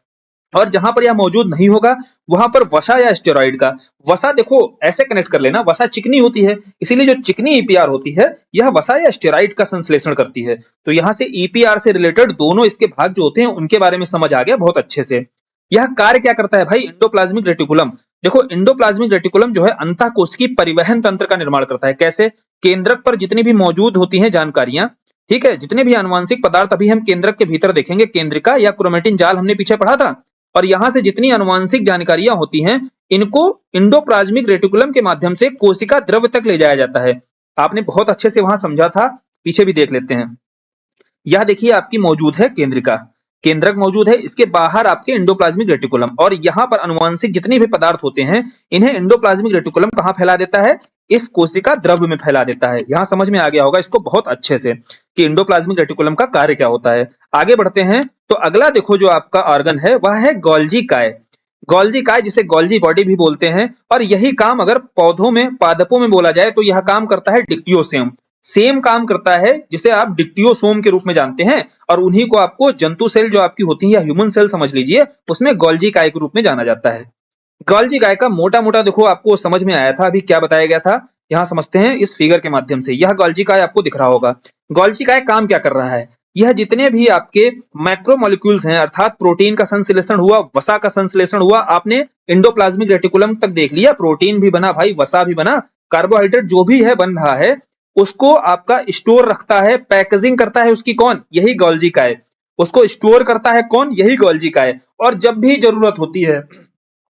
और जहां पर यह मौजूद नहीं होगा वहां पर वसा या स्टेरॉइड का, वसा देखो ऐसे कनेक्ट कर लेना, वसा चिकनी होती है, इसीलिए जो चिकनी ईपीआर होती है यह वसा या स्टेरॉइड का संश्लेषण करती है। तो यहां से ईपीआर से रिलेटेड दोनों इसके भाग जो होते हैं उनके बारे में समझ आ गया बहुत अच्छे से। यह कार्य क्या करता है भाई? Endoplasmic reticulum. देखो इंडोप्लाज्मिक रेटिकुलम जो है अंतःकोशिकीय परिवहन तंत्र का निर्माण करता है। कैसे? केंद्रक पर जितनी भी मौजूद होती हैं जानकारियां, ठीक है, जितने भी आनुवांशिक पदार्थ अभी हम केंद्रक के भीतर देखेंगे, केंद्रिका या क्रोमेटिन जाल हमने पीछे पढ़ा था, और यहां से जितनी आनुवांशिक जानकारियां होती हैं इनको इंडोप्लाज्मिक रेटिकुलम के माध्यम से कोशिका द्रव्य तक ले जाया जाता है। आपने बहुत अच्छे से वहां समझा था, पीछे भी देख लेते हैं। यह देखिए आपकी मौजूद है केंद्रिका, केंद्रक मौजूद है, इसके बाहर आपके इंडोप्लाज्मिक रेटिकुलम, और यहाँ पर अनुवांशिक जितने भी पदार्थ होते हैं इन्हें इंडोप्लाज्मिक रेटिकुलम कहाँ फैला देता है? इस कोशिका द्रव्य में फैला देता है। यहां समझ में आ गया होगा इसको बहुत अच्छे से कि इंडोप्लाज्मिक रेटिकुलम का कार्य क्या होता है। आगे बढ़ते हैं तो अगला देखो जो आपका ऑर्गन है वह है गोल्जी काय। गोल्जी काय जिसे गोल्जी बॉडी भी बोलते हैं, और यही काम अगर पौधों में, पादपों में बोला जाए तो यह काम करता है डिक्टियोसेम। सेम काम करता है जिसे आप डिक्टियोसोम के रूप में जानते हैं, और उन्हीं को आपको जंतु सेल जो आपकी होती है या ह्यूमन सेल समझ लीजिए, उसमें गोल्जी काय के रूप में जाना जाता है। गोल्जी काय का मोटा मोटा देखो आपको समझ में आया था, अभी क्या बताया गया था यहां समझते हैं इस फिगर के माध्यम से। यह गोल्जी काय आपको दिख रहा होगा। गोल्जी काय काम क्या कर रहा है? यह जितने भी आपके मैक्रोमोलिक्यूल्स हैं, अर्थात प्रोटीन का संश्लेषण हुआ, वसा का संश्लेषण हुआ, आपने इंडोप्लाज्मिक रेटिकुलम तक देख लिया, प्रोटीन भी बना भाई, वसा भी बना, कार्बोहाइड्रेट जो भी है बन रहा है, उसको आपका स्टोर रखता है, पैकेजिंग करता है उसकी कौन? यही गोल्जी काय। उसको स्टोर करता है कौन? यही गोल्जी काय। और जब भी जरूरत होती है,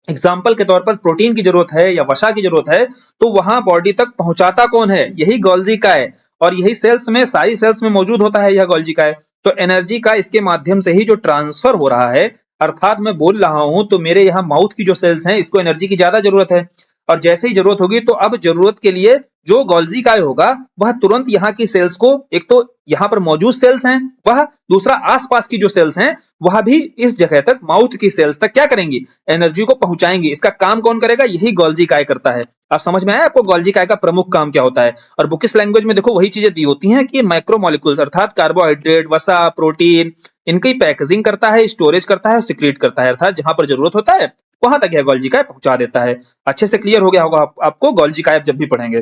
एग्जाम्पल के तौर पर प्रोटीन की जरूरत है या वसा की जरूरत है, तो वहां बॉडी तक पहुंचाता कौन है? यही गोल्जी काय। और यही सेल्स में, सारी सेल्स में मौजूद होता है यह गोल्जी काय। तो एनर्जी का इसके माध्यम से ही जो ट्रांसफर हो रहा है, अर्थात मैं बोल रहा हूं तो मेरे यहाँ माउथ की जो सेल्स हैं इसको एनर्जी की ज्यादा जरूरत है, और जैसे ही जरूरत होगी तो अब जरूरत के लिए जो गोल्जी काय होगा वह तुरंत यहाँ की सेल्स को, एक तो यहाँ पर मौजूद सेल्स हैं वह, दूसरा आसपास की जो सेल्स हैं वह भी इस जगह तक, माउथ की सेल्स तक क्या करेंगी? एनर्जी को पहुंचाएंगी। इसका काम कौन करेगा? यही गोल्जी काय करता है। आप समझ में आया आपको गोल्जी काय का प्रमुख काम क्या होता है? और बुकिश लैंग्वेज में देखो वही चीजें दी होती हैं कि मैक्रोमोलिक्यूल्स अर्थात कार्बोहाइड्रेट, वसा, प्रोटीन, इनकी पैकेजिंग करता है, स्टोरेज करता है, सिक्रीट करता है, अर्थात जहां पर जरूरत होता है वहां तक यह गोल्जी काय पहुंचा देता है। अच्छे से क्लियर हो गया होगा आपको गोल्जी काय जब भी पढ़ेंगे।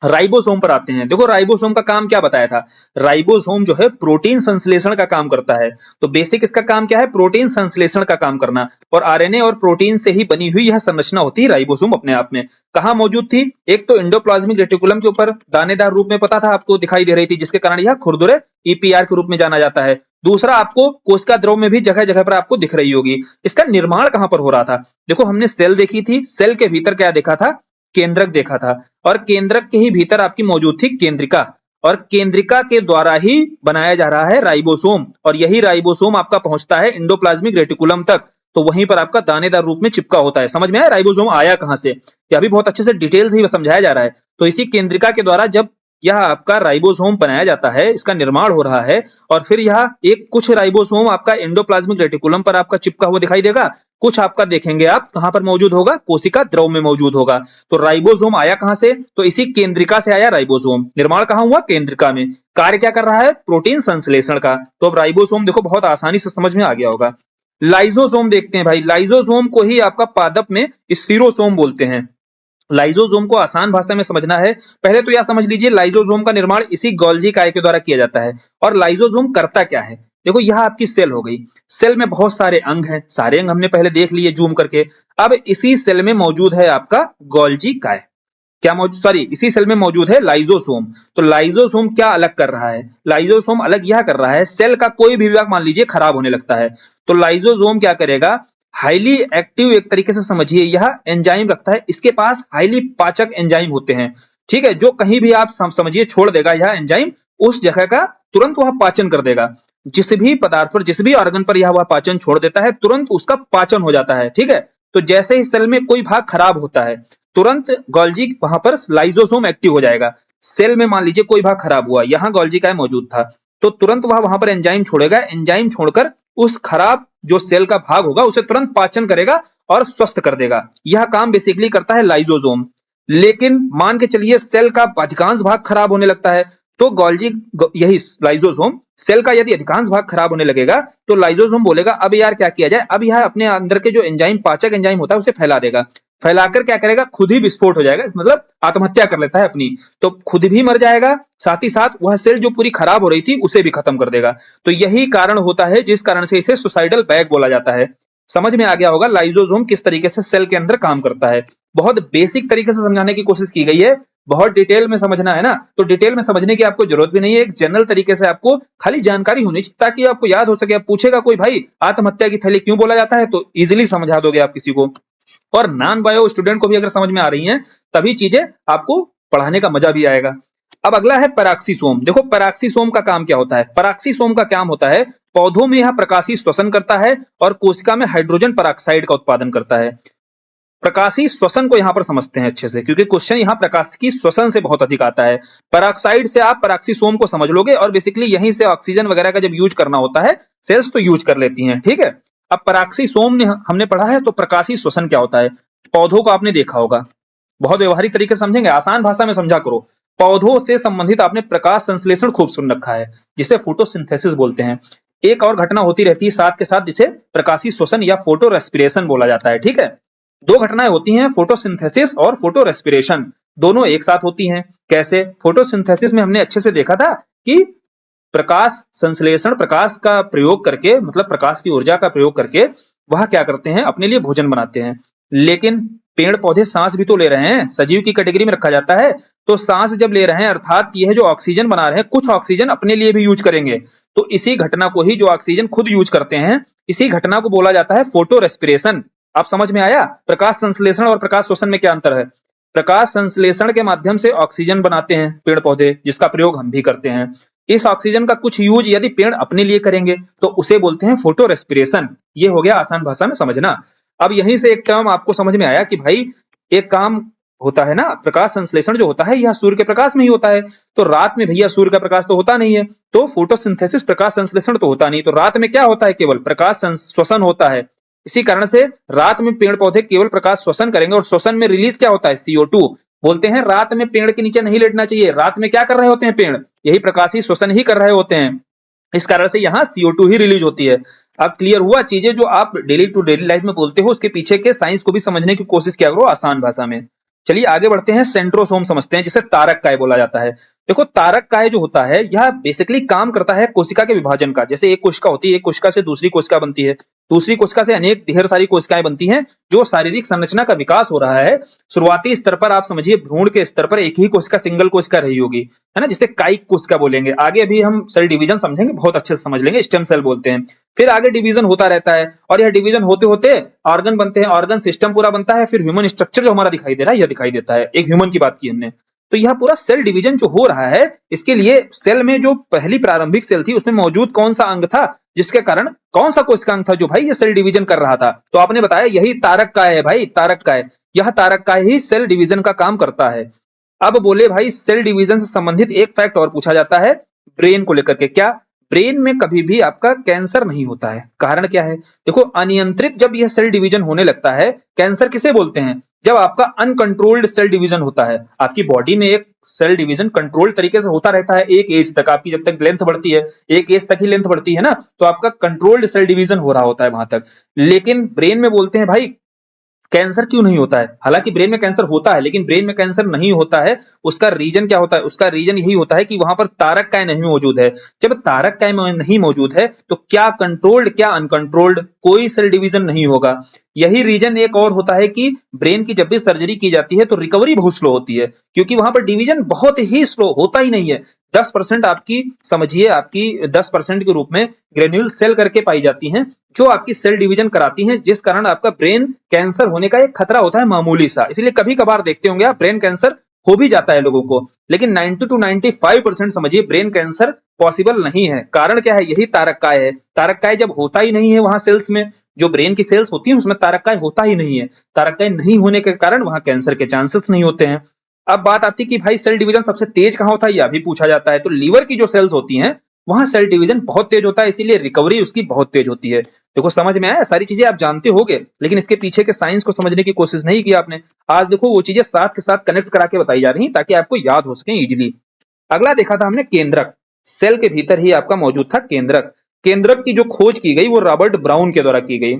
राइबोसोम पर आते हैं। देखो राइबोसोम का काम क्या बताया था? राइबोसोम जो है प्रोटीन संश्लेषण का काम करता है। तो बेसिक इसका काम क्या है? प्रोटीन संश्लेषण का काम करना। और आरएनए और प्रोटीन से ही बनी हुई यह संरचना होती है राइबोसोम अपने आप में। कहां मौजूद थी? एक तो इंडोप्लाज्मिक रेटिकुलम के ऊपर दानेदार रूप में पता था आपको, दिखाई दे रही थी, जिसके कारण यह खुरदुरे ईपीआर के रूप में जाना जाता है। दूसरा आपको कोशिका द्रव में भी जगह जगह पर आपको दिख रही होगी। इसका निर्माण कहां पर हो रहा था? देखो हमने सेल देखी थी, सेल के भीतर क्या देखा था? केंद्रक देखा था, और केंद्रक के ही भीतर आपकी मौजूद थी केंद्रिका, और केंद्रिका के द्वारा ही बनाया जा रहा है राइबोसोम, और यही राइबोसोम आपका पहुंचता है इंडोप्लाज्मिक रेटिकुलम तक। तो वहीं पर आपका दानेदार रूप में चिपका होता है। समझ में आया राइबोसोम आया कहां से? यह भी बहुत अच्छे से डिटेल्स ही समझाया जा रहा है। तो इसी केंद्रिका के द्वारा जब यह आपका राइबोसोम बनाया जाता है, इसका निर्माण हो रहा है और फिर यह एक कुछ राइबोसोम आपका एंडोप्लाज्मिक रेटिकुलम पर आपका चिपका हुआ दिखाई देगा, कुछ आपका देखेंगे आप कहां पर मौजूद होगा, कोशिका द्रव में मौजूद होगा। तो राइबोसोम आया कहां से, तो इसी केंद्रिका से आया राइबोसोम। निर्माण कहां हुआ, केंद्रिका में। कार्य क्या कर रहा है, प्रोटीन संश्लेषण का। तो अब राइबोसोम देखो बहुत आसानी से समझ में आ गया होगा। लाइजोसोम देखते हैं भाई, लाइजोसोम को ही आपका पादप में स्फीरोसोम बोलते हैं। लाइजोसोम को आसान भाषा में समझना है, पहले तो यह समझ लीजिए लाइजोसोम का निर्माण इसी गोल्जी काय के द्वारा किया जाता है। और लाइजोसोम करता क्या है, देखो यह आपकी सेल हो गई, सेल में बहुत सारे अंग हैं, सारे अंग हमने पहले देख लिए जूम करके। अब इसी सेल में मौजूद है आपका गोल्जी काय, क्या मौजूद, सॉरी इसी सेल में मौजूद है लाइजोसोम। तो लाइजोसोम क्या अलग कर रहा है, लाइजोसोम अलग यह कर रहा है, सेल का कोई भी विभाग मान लीजिए खराब होने लगता है तो लाइजोसोम क्या करेगा, हाईली एक्टिव, एक तरीके से समझिए यह एंजाइम रखता है, इसके पास हाईली पाचक एंजाइम होते हैं, ठीक है, जो कहीं भी आप समझिए छोड़ देगा यह एंजाइम, उस जगह का तुरंत वह पाचन कर देगा। जिस भी पदार्थ पर, जिस भी ऑर्गन पर यह वह पाचन छोड़ देता है, तुरंत उसका पाचन हो जाता है, ठीक है। तो जैसे ही सेल में कोई भाग खराब होता है, तुरंत गोल्जी वहां पर लाइजोसोम एक्टिव हो जाएगा। सेल में मान लीजिए कोई भाग खराब हुआ, यहां गोल्जी काय मौजूद था, तो तुरंत वह वहां पर एंजाइम छोड़ेगा, एंजाइम छोड़कर उस खराब जो सेल का भाग होगा उसे तुरंत पाचन करेगा और स्वस्थ कर देगा। यह काम बेसिकली करता है लाइजोसोम। लेकिन मान के चलिए सेल का अधिकांश भाग खराब होने लगता है, तो गोल्जी, यही लाइजोसोम, सेल का यदि अधिकांश भाग खराब होने लगेगा तो लाइजोसोम बोलेगा अब यार क्या किया जाए, अब यह अपने अंदर के जो एंजाइम, पाचक एंजाइम होता है उसे फैला देगा, फैलाकर क्या करेगा, खुद ही विस्फोट हो जाएगा, मतलब आत्महत्या कर लेता है अपनी। तो खुद भी मर जाएगा, साथ ही साथ वह सेल जो पूरी खराब हो रही थी उसे भी खत्म कर देगा। तो यही कारण होता है जिस कारण से इसे सुसाइडल बैग बोला जाता है। समझ में आ गया होगा लाइजोसोम किस तरीके से सेल के अंदर काम करता है। बहुत बेसिक तरीके से समझाने की कोशिश की गई है, बहुत डिटेल में समझना है ना तो डिटेल में समझने की आपको जरूरत भी नहीं है, एक जनरल तरीके से आपको खाली जानकारी होनी चाहिए ताकि आपको याद हो सके। आप पूछेगा कोई भाई आत्महत्या की थैली क्यों बोला जाता है, तो इजिली समझा दोगे आप किसी को। और नॉन बायो स्टूडेंट को भी अगर समझ में आ रही हैं तभी चीजें आपको पढ़ाने का मजा भी आएगा। अब अगला है पैराक्सीसोम। देखो पैराक्सीसोम का काम क्या होता है, पैराक्सीसोम का काम होता है पौधों में यह प्रकाशी श्वसन करता है और कोशिका में हाइड्रोजन पेरोक्साइड का उत्पादन करता है। प्रकाशी श्वसन को यहां पर समझते हैं अच्छे से, क्योंकि क्वेश्चन यहां प्रकाश की श्वसन से बहुत अधिक आता है। पेरोक्साइड से आप पैराक्सीसोम को समझ लोगे और बेसिकली यहीं से ऑक्सीजन वगैरह का जब यूज करना होता है सेल्स तो यूज कर लेती हैं, ठीक है। अब पैराक्सीसोम ने हमने पढ़ा है, तो प्रकाशी श्वसन क्या होता है, पौधों को आपने देखा होगा, बहुत व्यवहारिक तरीके से समझेंगे, आसान भाषा में समझा करो। पौधों से संबंधित आपने प्रकाश संश्लेषण खूब सुन रखा है जिसे फोटोसिंथेसिस बोलते हैं। एक और घटना होती रहती है साथ के साथ जिसे प्रकाशी श्वसन या फोटो रेस्पिरेशन बोला जाता है, ठीक है। दो घटनाएं होती हैं, फोटोसिंथेसिस और फोटो रेस्पिरेशन, दोनों एक साथ होती हैं। कैसे, फोटोसिंथेसिस में हमने अच्छे से देखा था कि प्रकाश संश्लेषण, प्रकाश का प्रयोग करके, मतलब प्रकाश की ऊर्जा का प्रयोग करके वह क्या करते हैं, अपने लिए भोजन बनाते हैं। लेकिन पेड़ पौधे सांस भी तो ले रहे हैं, सजीव की कैटेगरी में रखा जाता है, तो सांस जब ले रहे हैं अर्थात यह जो ऑक्सीजन बना रहे हैं, कुछ ऑक्सीजन अपने लिए भी यूज करेंगे। तो इसी घटना को ही, जो ऑक्सीजन खुद यूज करते हैं, इसी घटना को बोला जाता है फोटो रेस्पिरेशन। आप समझ में आया, प्रकाश संश्लेषण और प्रकाश श्वसन में क्या अंतर है। प्रकाश संश्लेषण के माध्यम से ऑक्सीजन बनाते हैं पेड़ पौधे, जिसका प्रयोग हम भी करते हैं। इस ऑक्सीजन का कुछ यूज यदि पेड़ अपने लिए करेंगे तो उसे बोलते हैं फोटो रेस्पिरेशन। ये हो गया आसान भाषा में समझना। अब यहीं से एक काम आपको समझ में आया कि भाई एक काम होता है ना, प्रकाश संश्लेषण जो होता है यह सूर्य के प्रकाश में ही होता है, तो रात में भैया सूर्य का प्रकाश तो होता नहीं है, तो फोटोसिंथेसिस प्रकाश संश्लेषण तो होता नहीं, तो रात में क्या होता है, केवल प्रकाश श्वसन होता है। इसी कारण से रात में पेड़ पौधे केवल प्रकाश श्वसन करेंगे और श्वसन में रिलीज क्या होता है, CO2। बोलते हैं रात में पेड़ के नीचे नहीं लेटना चाहिए, रात में क्या कर रहे होते हैं पेड़, यही प्रकाशी श्वसन ही कर रहे होते हैं, इस कारण से यहाँ CO2 ही रिलीज होती है। अब क्लियर हुआ, चीजें जो आप डेली टू डेली लाइफ में बोलते हो उसके पीछे के साइंस को भी समझने की कोशिश किया करो आसान भाषा में। चलिए आगे बढ़ते हैं, सेंट्रोसोम समझते हैं जिसे तारक काय बोला जाता है। देखो तारक काय जो होता है यह बेसिकली काम करता है कोशिका के विभाजन का। जैसे एक कोशिका होती है, एक कोशिका से दूसरी कोशिका बनती है, दूसरी कोशिका से अनेक ढेर सारी कोशिकाएं बनती हैं, जो शारीरिक संरचना का विकास हो रहा है। शुरुआती स्तर पर आप समझिए भ्रूण के स्तर पर एक ही कोशिका सिंगल कोशिका रही होगी, है ना, जिसे कायिक कोशिका बोलेंगे। आगे भी हम सेल डिवीजन समझेंगे, बहुत अच्छे से समझ लेंगे, स्टेम सेल बोलते हैं। फिर आगे डिवीजन होता रहता है और यह डिवीजन होते होते ऑर्गन बनते हैं, ऑर्गन सिस्टम पूरा बनता है, फिर ह्यूमन स्ट्रक्चर जो हमारा दिखाई दे रहा है यह दिखाई देता है। एक ह्यूमन की बात की हमने, तो यह पूरा सेल डिवीजन जो हो रहा है, इसके लिए सेल में जो पहली प्रारंभिक सेल थी उसमें मौजूद कौन सा अंग था, जिसके कारण कौन सा कोशिका अंग था जो भाई ये सेल डिवीजन कर रहा था, तो आपने बताया यही तारक काय है भाई, तारक काय। यह तारक काय ही सेल डिवीजन का काम करता है। अब बोले भाई सेल डिवीजन से संबंधित एक फैक्ट और पूछा जाता है ब्रेन को लेकर के, क्या ब्रेन में कभी भी आपका कैंसर नहीं होता है? कारण क्या है? देखो, अनियंत्रित जब यह सेल डिवीजन होने लगता है, कैंसर किसे बोलते हैं? जब आपका अनकंट्रोल्ड सेल डिवीजन होता है। आपकी बॉडी में एक सेल डिवीजन कंट्रोल्ड तरीके से होता रहता है एक एज तक, आपकी जब तक लेंथ बढ़ती है, एक एज तक ही लेंथ बढ़ती है ना, तो आपका कंट्रोल्ड सेल डिवीजन हो रहा होता है वहां तक। लेकिन ब्रेन में बोलते हैं भाई कैंसर क्यों नहीं होता है? हालांकि ब्रेन में कैंसर होता है, लेकिन ब्रेन में कैंसर नहीं होता है। उसका रीजन क्या होता है? उसका रीजन यही होता है कि वहां पर तारक काय नहीं मौजूद है। जब तारक काय नहीं मौजूद है तो क्या कंट्रोल्ड क्या अनकंट्रोल्ड, कोई सेल डिवीजन नहीं होगा। यही रीजन एक और होता है कि ब्रेन की जब भी सर्जरी की जाती है तो रिकवरी बहुत स्लो होती है, क्योंकि वहां पर डिवीजन बहुत ही स्लो होता ही नहीं है। 10% आपकी समझिए, आपकी 10% के रूप में ग्रेन्यूल सेल करके पाई जाती हैं, जो आपकी सेल डिवीजन कराती हैं, जिस कारण आपका ब्रेन कैंसर होने का एक खतरा होता है मामूली सा। इसलिए कभी कभार देखते होंगे आप ब्रेन कैंसर हो भी जाता है लोगों को, लेकिन 90 to 95% समझिए ब्रेन कैंसर पॉसिबल नहीं है। कारण क्या है? यही तारक काय है। तारक काय जब होता ही नहीं है वहां सेल्स में, जो ब्रेन की सेल्स होती है उसमें तारक काय होता ही नहीं है। तारक काय नहीं होने के कारण वहां कैंसर के चांसेस नहीं होते हैं। अब बात आती कि भाई सेल डिवीजन सबसे तेज कहां होता है, यह भी पूछा जाता है। तो लीवर की जो सेल्स होती हैं वहां सेल डिवीजन बहुत तेज होता है, इसीलिए रिकवरी उसकी बहुत तेज होती है। देखो समझ में आया, सारी चीजें आप जानते होगे, लेकिन इसके पीछे के साइंस को समझने की कोशिश नहीं की आपने। आज देखो वो चीजें साथ के साथ कनेक्ट करा के बताई जा रही ताकि आपको याद हो सके इजिली। अगला देखा था हमने केंद्रक। सेल के भीतर ही आपका मौजूद था केंद्रक। केंद्रक की जो खोज की गई वो रॉबर्ट ब्राउन के द्वारा की गई।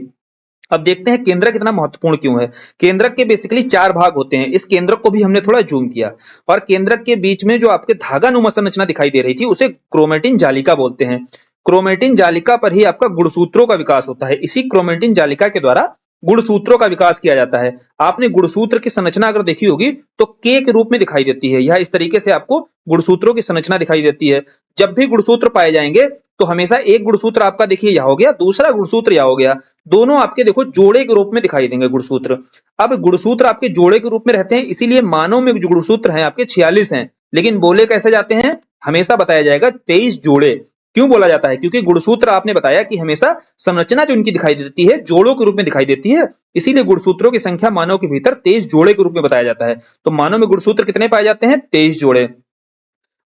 अब देखते हैं केंद्रक इतना महत्वपूर्ण क्यों है। केंद्रक के बेसिकली 4 भाग होते हैं। इस केंद्रक को भी हमने थोड़ा जूम किया, और केंद्रक के बीच में जो आपके धागा नुमा संरचना दिखाई दे रही थी उसे क्रोमेटिन जालिका बोलते हैं। क्रोमेटिन जालिका पर ही आपका गुणसूत्रों का विकास होता है। इसी क्रोमेटिन जालिका के द्वारा गुणसूत्रों का विकास किया जाता है। आपने गुणसूत्र की संरचना अगर देखी होगी तो के रूप में दिखाई देती है। यह इस तरीके से आपको गुणसूत्रों की संरचना दिखाई देती है। जब भी गुणसूत्र पाए जाएंगे तो हमेशा एक गुणसूत्र आपका देखिए यह हो गया, दूसरा गुणसूत्र यह हो गया, दोनों आपके देखो जोड़े के रूप में दिखाई देंगे गुणसूत्र। अब गुणसूत्र आपके जोड़े के रूप में रहते हैं, इसीलिए मानव में जो गुणसूत्र हैं आपके 46 हैं, लेकिन बोले कैसे जाते हैं? हमेशा बताया जाएगा 23 जोड़े। क्यों बोला जाता है? क्योंकि गुणसूत्र आपने बताया कि हमेशा संरचना जो इनकी दिखाई देती है जोड़ों के रूप में दिखाई देती है, इसीलिए गुणसूत्रों की संख्या मानव के भीतर 23 जोड़े के रूप में बताया जाता है। तो मानव में गुणसूत्र कितने पाए जाते हैं? 23 जोड़े।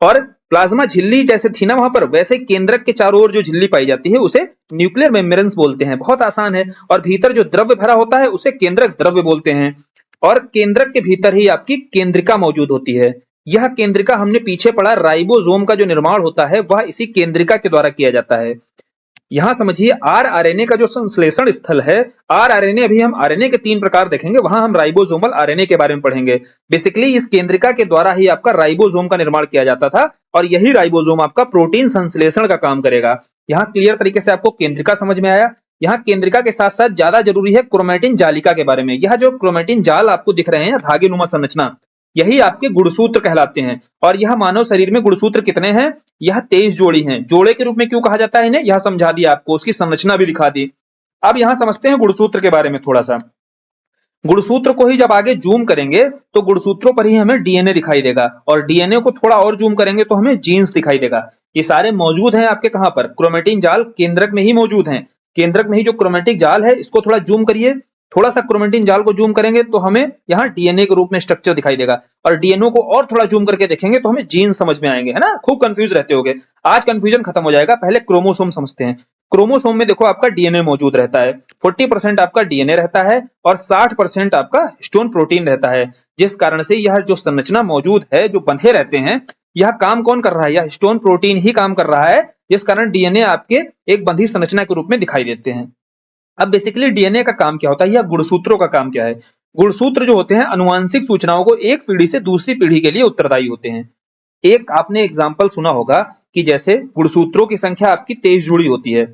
और प्लाज्मा झिल्ली जैसे थी ना वहां पर, वैसे केंद्रक के चारों ओर जो झिल्ली पाई जाती है उसे न्यूक्लियर मेम्ब्रेन्स बोलते हैं। बहुत आसान है। और भीतर जो द्रव्य भरा होता है उसे केंद्रक द्रव्य बोलते हैं। और केंद्रक के भीतर ही आपकी केंद्रिका मौजूद होती है। यह केंद्रिका हमने पीछे पढ़ा, राइबोसोम का जो निर्माण होता है वह इसी केंद्रिका के द्वारा किया जाता है। यहां समझिए आरआरएनए का जो संश्लेषण स्थल है, आरआरएनए अभी हम आरएनए के 3 प्रकार देखेंगे, वहां हम राइबोसोमल आरएनए के बारे में पढ़ेंगे। बेसिकली इस केंद्रिका के द्वारा ही आपका राइबोसोम का निर्माण किया जाता था, और यही राइबोसोम आपका प्रोटीन संश्लेषण का काम करेगा। यहाँ क्लियर तरीके से आपको केंद्रिका समझ में आया। यहाँ केंद्रिका के साथ साथ ज्यादा जरूरी है क्रोमेटिन जालिका के बारे में। यह जो क्रोमेटिन जाल आपको दिख रहे हैं धागे नुमा संरचना, यही आपके गुणसूत्र कहलाते हैं। और यह मानव शरीर में गुणसूत्र कितने हैं? यह 23 जोड़ी हैं। जोड़े के रूप में क्यों कहा जाता है इन्हें, यह समझा दिया आपको, उसकी संरचना भी दिखा दी। अब यहां समझते हैं गुणसूत्र के बारे में थोड़ा सा। गुणसूत्र को ही जब आगे जूम करेंगे तो गुणसूत्रों पर ही हमें डीएनए दिखाई देगा, और डीएनए को थोड़ा और जूम करेंगे तो हमें जीन्स दिखाई देगा। ये सारे मौजूद हैं आपके कहां पर? क्रोमेटिन जाल केंद्रक में ही मौजूद हैं। केंद्रक में ही जो क्रोमेटिक जाल है इसको थोड़ा जूम करिए, थोड़ा सा क्रोमेटिन जाल को जूम करेंगे तो हमें यहाँ डीएनए के रूप में स्ट्रक्चर दिखाई देगा, और डीएनए को और थोड़ा जूम करके देखेंगे तो हमें जीन समझ में आएंगे, है ना। खूब कंफ्यूज रहते होगे, आज कंफ्यूजन खत्म हो जाएगा। पहले क्रोमोसोम समझते हैं। क्रोमोसोम में देखो आपका डीएनए मौजूद रहता है। 40% आपका डीएनए रहता है और 60% आपका हिस्टोन प्रोटीन रहता है, जिस कारण से यह जो संरचना मौजूद है, जो बंधे रहते हैं, यह काम कौन कर रहा है? यह हिस्टोन प्रोटीन ही काम कर रहा है, जिस कारण डीएनए आपके एक बंधी संरचना के रूप में दिखाई देते हैं। अब बेसिकली डीएनए का काम क्या होता है या गुणसूत्रों का काम क्या है? गुणसूत्र जो होते हैं अनुवांशिक सूचनाओं को एक पीढ़ी से दूसरी पीढ़ी के लिए उत्तरदायी होते हैं। एक आपने एग्जाम्पल सुना होगा कि जैसे गुणसूत्रों की संख्या आपकी 23 जुड़ी होती है,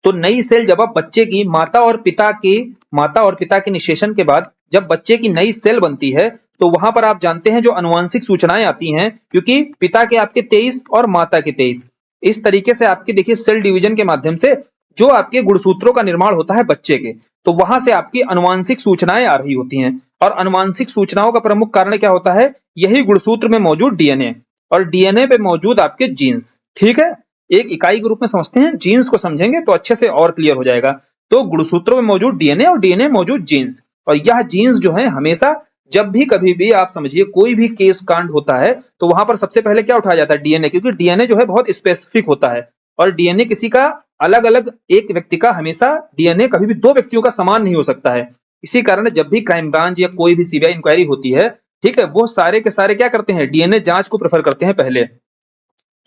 तो नई सेल जब आप बच्चे की माता और पिता के निषेचन के बाद जब बच्चे की नई सेल बनती है तो वहां पर आप जानते हैं जो अनुवांशिक सूचनाएं आती हैं, क्योंकि पिता के आपके 23 और माता के 23, इस तरीके से आपके देखिए सेल डिवीजन के माध्यम से जो आपके गुणसूत्रों का निर्माण होता है बच्चे के, तो वहां से आपकी अनुवांशिक सूचनाएं आ रही होती हैं। और अनुवांशिक सूचनाओं का प्रमुख कारण क्या होता है? यही गुणसूत्र में मौजूद डीएनए, और डीएनए पे मौजूद आपके जीन्स। ठीक है, एक इकाई के रूप में समझते हैं, जीन्स को समझेंगे तो अच्छे से और क्लियर हो जाएगा। तो गुणसूत्रों में मौजूद डीएनए और डीएनए मौजूद जीन्स, और यह जीन्स जो है हमेशा जब भी कभी भी आप समझिए कोई भी केस कांड होता है तो वहां पर सबसे पहले क्या उठाया जाता है? डीएनए, क्योंकि डीएनए जो है बहुत स्पेसिफिक होता है और डीएनए किसी का अलग अलग, एक व्यक्ति का हमेशा डीएनए कभी भी दो व्यक्तियों का समान नहीं हो सकता है। इसी कारण जब भी क्राइम ब्रांच या कोई भी सीबीआई इंक्वायरी होती है, ठीक है, वो सारे के सारे क्या करते हैं? डीएनए जांच को प्रेफर करते हैं पहले।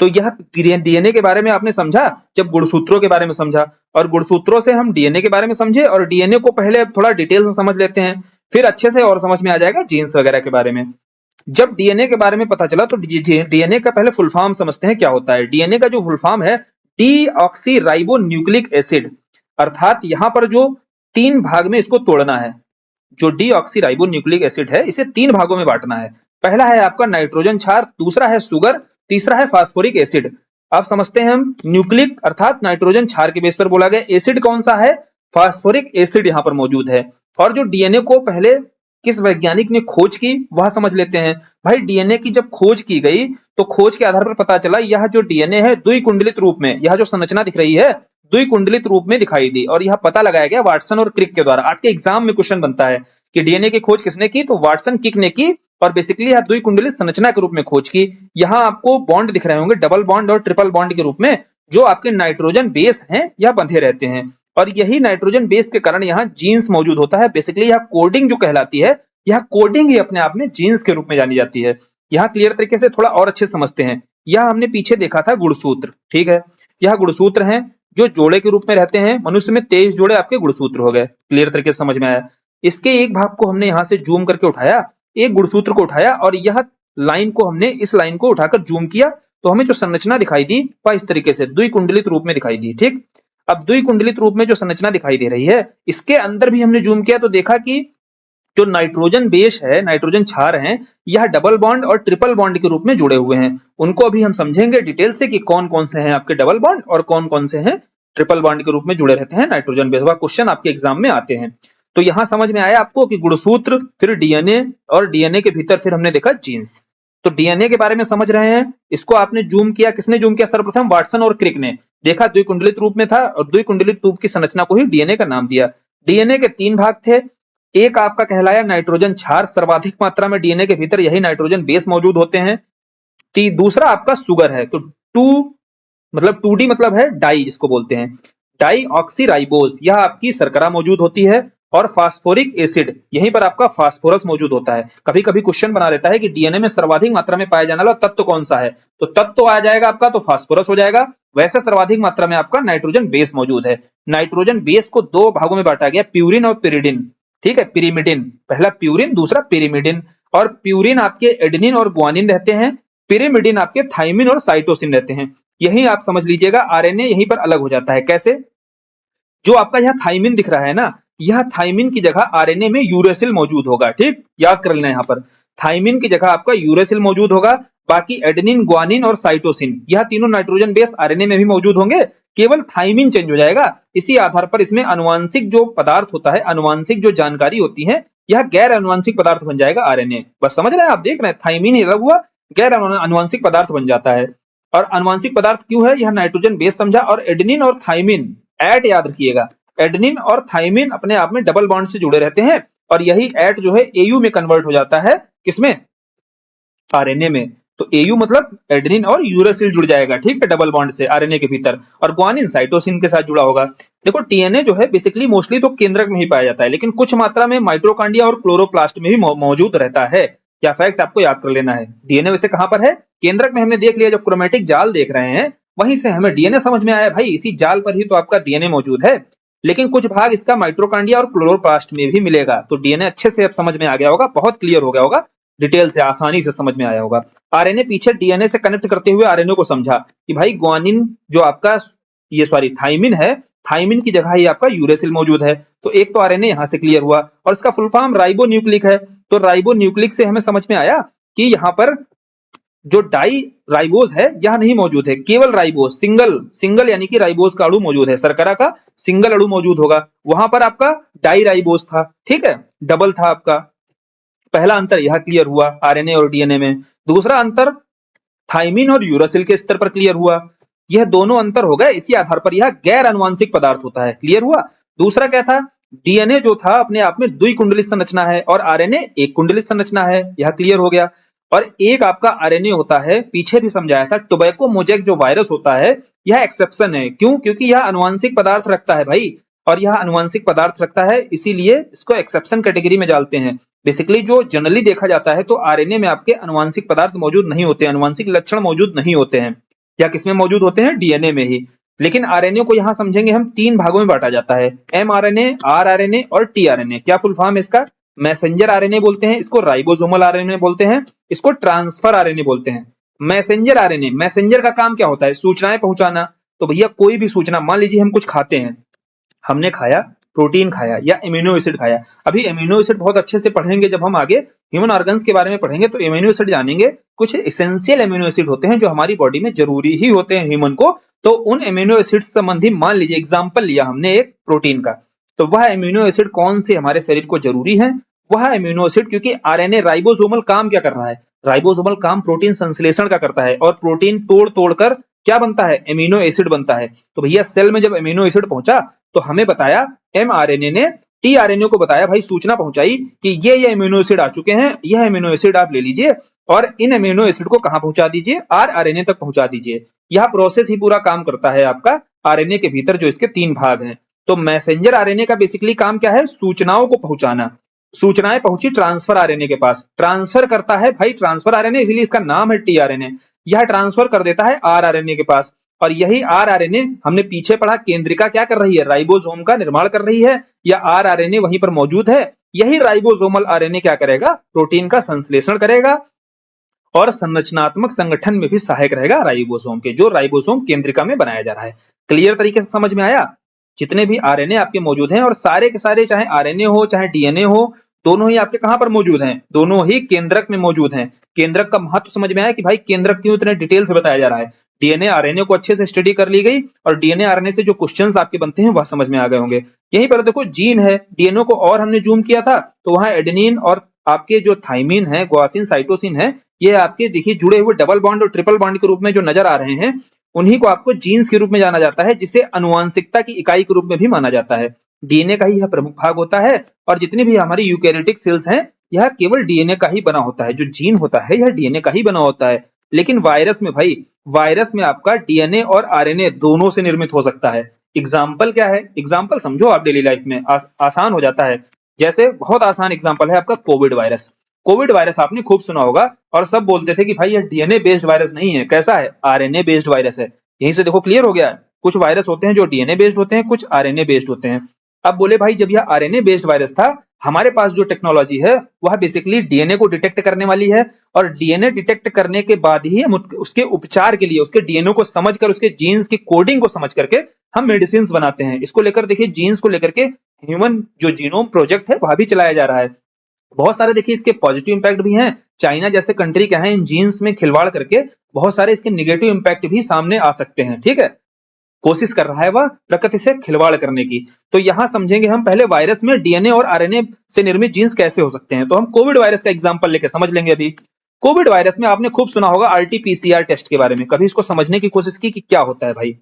तो यह डीएनए के बारे में आपने समझा, जब गुणसूत्रों के बारे में समझा, और गुणसूत्रों से हम डीएनए के बारे में समझे, और डीएनए को पहले अब थोड़ा डिटेल से समझ लेते हैं, फिर अच्छे से और समझ में आ जाएगा जीन्स वगैरह के बारे में। जब डीएनए के बारे में पता चला तो डीएनए का पहले फुल फॉर्म समझते हैं क्या होता है। डीएनए का जो फुल फॉर्म है डीऑक्सी राइबो न्यूक्लिक एसिड, अर्थात यहां पर जो 3 भाग में इसको तोड़ना है। जो डीऑक्सी राइबो न्यूक्लिक एसिड है इसे 3 भागों में बांटना है। पहला है आपका नाइट्रोजन क्षार, दूसरा है सुगर, तीसरा है फास्फोरिक एसिड। आप समझते हैं हम न्यूक्लिक अर्थात नाइट्रोजन क्षार के बेस पर बोला गया, एसिड कौन सा है? फास्फोरिक एसिड यहां पर मौजूद है। और जो डीएनए को पहले किस वैज्ञानिक ने खोज की वह समझ लेते हैं। भाई डीएनए की जब खोज की गई तो खोज के आधार पर पता चला यह जो डीएनए है द्विकुंडलित रूप में, यह जो संरचना दिख रही है द्विकुंडलित रूप में दिखाई दी, और यह पता लगाया गया वाटसन और क्रिक के द्वारा। आपके एग्जाम में क्वेश्चन बनता है कि डीएनए की खोज किसने की, तो वाटसन क्रिक ने की, और बेसिकली यह द्विकुंडलित संरचना के रूप में खोज की। यहाँ आपको बॉन्ड दिख रहे होंगे, डबल बॉन्ड और ट्रिपल बॉन्ड के रूप में, जो आपके नाइट्रोजन बेस हैं यह बंधे रहते हैं, और यही नाइट्रोजन बेस के कारण यहाँ जीन्स मौजूद होता है। बेसिकली यह कोडिंग जो कहलाती है, यह कोडिंग ही अपने आप में जीन्स के रूप में जानी जाती है। यहाँ क्लियर तरीके से थोड़ा और अच्छे समझते हैं। यह हमने पीछे देखा था गुणसूत्र, ठीक है, यह गुणसूत्र हैं जो जोड़े के रूप में रहते हैं। मनुष्य में 23 जोड़े आपके गुणसूत्र हो गए, क्लियर तरीके से समझ में आया। इसके एक भाग को हमने यहाँ से जूम करके उठाया, एक गुणसूत्र को उठाया, और यह लाइन को हमने इस लाइन को उठाकर जूम किया, तो हमें जो संरचना दिखाई दी वह इस तरीके से द्विकुंडलित रूप में दिखाई दी। ठीक, अब द्विकुंडलित रूप में जो संरचना दिखाई दे रही है, इसके अंदर भी हमने जूम किया तो देखा कि जो नाइट्रोजन बेस है, नाइट्रोजन क्षार हैं, यह डबल बॉन्ड और ट्रिपल बॉन्ड के रूप में जुड़े हुए हैं। उनको अभी हम समझेंगे डिटेल से कि कौन कौन से हैं आपके डबल बॉन्ड और कौन कौन से हैं ट्रिपल बॉन्ड के रूप में जुड़े रहते हैं नाइट्रोजन बेस। वह क्वेश्चन आपके एग्जाम में आते हैं। तो यहां समझ में आया आपको कि गुणसूत्र, फिर डीएनए, और डीएनए के भीतर फिर हमने देखा जीन्स। तो डीएनए के बारे में समझ रहे हैं, इसको आपने जूम किया, किसने जूम किया? सर्वप्रथम वाटसन और क्रिक ने। देखा द्विकुंडलित रूप में था, और द्विकुंडलित रूप की संरचना को ही डीएनए का नाम दिया। डीएनए के 3 भाग थे, एक आपका कहलाया नाइट्रोजन क्षार, सर्वाधिक मात्रा में डीएनए के भीतर यही नाइट्रोजन बेस मौजूद होते हैं। दूसरा आपका सुगर है, तो टू डी मतलब है डाई, जिसको बोलते हैं डाई ऑक्सी राइबोज, यह आपकी शर्करा मौजूद होती है। और फास्फोरिक एसिड, यहीं पर आपका फास्फोरस मौजूद होता है। कभी कभी क्वेश्चन बना देता है कि डीएनए में सर्वाधिक मात्रा में पाया जाने वाला तत्व कौन सा है, तो तत्व आ जाएगा आपका तो फास्फोरस हो जाएगा। वैसे सर्वाधिक मात्रा में आपका नाइट्रोजन बेस मौजूद है। नाइट्रोजन बेस को 2 भागों में बांटा गया, प्यूरिन और पिरिडिन। ठीक है, पिरिमिडिन, पहला प्यूरिन, दूसरा पिरिमिडिन। और प्यूरिन आपके एडेनिन और ग्वानिन रहते हैं, पिरिमिडिन आपके थाइमिन और साइटोसिन रहते हैं। यही आप समझ लीजिएगा, आरएनए यहीं पर अलग हो जाता है। कैसे? जो आपका यहाँ थाइमिन दिख रहा है ना, यह थाइमिन की जगह आरएनए में यूरेसिल मौजूद होगा। ठीक, याद कर लेना, यहाँ पर थाइमिन की जगह आपका यूरेसिल मौजूद होगा। बाकी एडेनिन, ग्वानिन और साइटोसिन, यह तीनों नाइट्रोजन बेस आरएनए में भी मौजूद होंगे, केवल थाइमिन चेंज हो जाएगा। इसी आधार पर इसमें अनुवांशिक जो पदार्थ होता है, अनुवांशिक जो जानकारी होती है, यह गैर अनुवांशिक पदार्थ बन जाएगा आरएनए। बस समझ रहे हैं, आप देख रहे हैं थाइमिन ही अलग हुआ, गैर अनुवांशिक पदार्थ बन जाता है। और अनुवांशिक पदार्थ क्यों है? यह नाइट्रोजन बेस समझा। और एडेनिन और थाइमिन, एट याद रखिएगा, एडेनिन और थाइमिन अपने आप में डबल बॉन्ड से जुड़े रहते हैं, और यही एट जो है एयू में कन्वर्ट हो जाता है, किसमें? आरएनए में। तो एयू मतलब एडेनिन और यूरेसिल जुड़ जाएगा, ठीक है, डबल बॉन्ड से आरएनए के भीतर, और ग्वानिन साइटोसिन के साथ जुड़ा होगा। देखो डीएनए जो है बेसिकली मोस्टली तो केंद्रक में ही पाया जाता है, लेकिन कुछ मात्रा में माइटोकॉन्ड्रिया और क्लोरोप्लास्ट में भी मौजूद रहता है। क्या फैक्ट आपको याद कर लेना है। डीएनए वैसे कहां पर है? केंद्रक में हमने देख लिया, जो क्रोमेटिक जाल देख रहे हैं वहीं से हमें डीएनए समझ में आया, भाई इसी जाल पर ही तो आपका डीएनए मौजूद है। लेकिन कुछ भाग इसका माइटोकॉन्ड्रिया और क्लोरोप्लास्ट में भी मिलेगा। तो डीएनए अच्छे से अब समझ में आ गया होगा, बहुत क्लियर हो गया होगा, डिटेल से आसानी से समझ में आया होगा। आरएनए पीछे डीएनए से कनेक्ट करते हुए आरएनए को समझा कि भाई ग्वानिन जो आपका थाइमिन है, थाइमिन की जगह ही आपका यूरेसिल मौजूद है। तो एक तो आरएनए यहां से क्लियर हुआ, और इसका फुल फॉर्म राइबो न्यूक्लिक है। तो राइबो न्यूक्लिक से हमें समझ में आया कि यहाँ पर जो डाई राइबोज है यह नहीं मौजूद है, केवल राइबोज, सिंगल यानी कि राइबोज का अणु मौजूद है, शर्करा का सिंगल अणु मौजूद होगा। वहां पर आपका डाई राइबोज था, ठीक है, डबल था आपका। पहला अंतर यह क्लियर हुआ आरएनए और डीएनए में। दूसरा अंतर थाइमिन और यूरासिल के स्तर पर क्लियर हुआ। यह दोनों अंतर हो गए, इसी आधार पर यह गैर अनुवांशिक पदार्थ होता है। क्लियर हुआ। दूसरा क्या था? डीएनए जो था अपने आप में द्विकुंडलित संरचना है और आरएनए एक कुंडलित संरचना है, यह क्लियर हो गया। और एक आपका आरएनए होता है, पीछे भी समझाया था, टोबैको मोज़ेक जो वायरस होता है यह एक्सेप्शन है। क्यों? क्योंकि यह अनुवांशिक पदार्थ रखता है भाई, और यह अनुवांशिक पदार्थ रखता है, इसीलिए इसको एक्सेप्शन कैटेगरी में डालते हैं। बेसिकली जो जनरली देखा जाता है तो आरएनए में आपके अनुवांशिक पदार्थ मौजूद नहीं होते, अनुवांशिक लक्षण मौजूद नहीं होते हैं। या किसमें मौजूद होते हैं? डीएनए में ही। लेकिन आरएनए को यहां समझेंगे हम तीन भागों में बांटा जाता है, एमआरएनए, आरआरएनए और टीआरएनए। क्या फुल फॉर्म है इसका? मैसेंजर आरएनए बोलते हैं इसको, राइबोसोमल आरएनए बोलते हैं इसको, ट्रांसफर आरएनए बोलते हैं। मैसेंजर आरएनए, मैसेंजर का काम क्या होता है? सूचनाएं पहुंचाना। तो भैया कोई भी सूचना, मान लीजिए हम कुछ खाते हैं, हमने खाया, प्रोटीन खाया या एमिनो एसिड खाया। अभी एमिनो एसिड बहुत अच्छे से पढ़ेंगे, जब हम आगे ह्यूमन ऑर्गन्स के बारे में पढ़ेंगे तो एमिनो एसिड जानेंगे। कुछ एसेंशियल एमिनो एसिड होते हैं जो हमारी बॉडी में जरूरी ही होते हैं ह्यूमन को। तो उन एमिनो एसिड संबंधी मान लीजिए एग्जाम्पल लिया हमने एक प्रोटीन का, तो वह एमिनो एसिड कौन से हमारे शरीर को जरूरी है? वह एमिनो एसिड, क्योंकि आरएनए राइबोसोमल काम क्या कर रहा है? राइबोसोमल काम प्रोटीन संश्लेषण का करता है, और प्रोटीन तोड़ तोड़कर क्या बनता है? एमिनो एसिड बनता है। तो भैया सेल में जब एमिनो एसिड पहुंचा तो हमें बताया, एमआरएनए ने टीआरएनए को बताया, भाई सूचना पहुंचाई कि ये एमिनो एसिड आ चुके हैं, यह एमिनो एसिड आप ले लीजिए और इन एमिनो एसिड को कहां पहुंचा दीजिए? आरआरएनए तक पहुंचा दीजिए। यह प्रोसेस ही पूरा काम करता है आपका आरएनए के भीतर, जो इसके तीन भाग हैं। तो मैसेंजर आरएनए का बेसिकली काम क्या है? सूचनाओं को पहुंचाना। सूचनाएं पहुंची ट्रांसफर आरएनए के पास, ट्रांसफर करता है भाई ट्रांसफर आरएनए, इसलिए इसका नाम है टीआरएनए। यह ट्रांसफर कर देता है आरआरएनए के पास, और यही आरआरएनए हमने पीछे पढ़ा, केंद्रिका क्या कर रही है? राइबोसोम का निर्माण कर रही है, या आरआरएनए वहीं पर मौजूद है। यही राइबोसोमल आरएनए क्या करेगा? प्रोटीन का संश्लेषण करेगा और संरचनात्मक संगठन में भी सहायक रहेगा राइबोसोम के, जो राइबोसोम केंद्रिका में बनाया जा रहा है। क्लियर तरीके से समझ में आया? जितने भी आरएनए आपके मौजूद हैं, और सारे के सारे चाहे आरएनए हो चाहे डीएनए हो, दोनों ही आपके कहां पर मौजूद हैं? दोनों ही केंद्रक में मौजूद हैं। केंद्रक का महत्व समझ में आया कि भाई केंद्रक क्यों इतने डिटेल से बताया जा रहा है। डीएनए आरएनए को अच्छे से स्टडी कर ली गई, और डीएनए आरएनए से जो क्वेश्चंस आपके बनते हैं वह समझ में आ गए होंगे। यहीं पर देखो जीन है, डीएनए को और हमने जूम किया था तो वहां एडेनिन और आपके जो थाइमिन है, ग्वासिन, साइटोसिन है, ये आपके देखिए जुड़े हुए डबल बॉन्ड और ट्रिपल बॉन्ड के रूप में जो नजर आ रहे हैं, उन्हीं को आपको जीन्स के रूप में जाना जाता है, जिसे अनुवांशिकता की इकाई के रूप में भी माना जाता है। डीएनए का ही यह प्रमुख भाग होता है, और जितनी भी हमारी यूकैरियोटिक सेल्स हैं, यह केवल डीएनए का ही बना होता है। जो जीन होता है यह डीएनए का ही बना होता है। लेकिन वायरस में भाई, वायरस में आपका डीएनए और आरएनए दोनों से निर्मित हो सकता है। एग्जाम्पल क्या है? एग्जाम्पल समझो आप डेली लाइफ में, आसान हो जाता है। जैसे बहुत आसान एग्जाम्पल है आपका कोविड वायरस। कोविड वायरस आपने खूब सुना होगा, और सब बोलते थे कि भाई यह डीएनए बेस्ड वायरस नहीं है, कैसा है? आरएनए बेस्ड वायरस है। यहीं से देखो क्लियर हो गया है। कुछ वायरस होते हैं जो डीएनए बेस्ड होते हैं, कुछ आरएनए बेस्ड होते हैं। अब बोले भाई जब यह आरएनए बेस्ड वायरस था, हमारे पास जो टेक्नोलॉजी है वह बेसिकली डीएनए को डिटेक्ट करने वाली है, और डीएनए डिटेक्ट करने के बाद ही हम उसके उपचार के लिए, उसके डीएनए को समझकर, उसके जीन्स की कोडिंग को समझ करके हम मेडिसिन बनाते हैं। इसको लेकर देखिए, जीन्स को लेकर के ह्यूमन जो जीनोम प्रोजेक्ट है वह भी चलाया जा रहा है। बहुत सारे देखिए इसके पॉजिटिव इंपैक्ट भी हैं। चाइना जैसे कंट्री क्या है, इन जीन्स में खिलवाड़ करके बहुत सारे इसके निगेटिव इंपैक्ट भी सामने आ सकते हैं। ठीक है, कोशिश कर रहा है वह प्रकृति से खिलवाड़ करने की। तो यहां समझेंगे हम पहले वायरस में डीएनए और आरएनए से निर्मित जीन्स कैसे हो सकते हैं। तो हम कोविड वायरस का एग्जांपल लेके समझ लेंगे। अभी कोविड वायरस में आपने खूब सुना होगा आरटीपीसीआर टेस्ट के बारे में, कभी इसको समझने की कोशिश की कि क्या होता है भाई?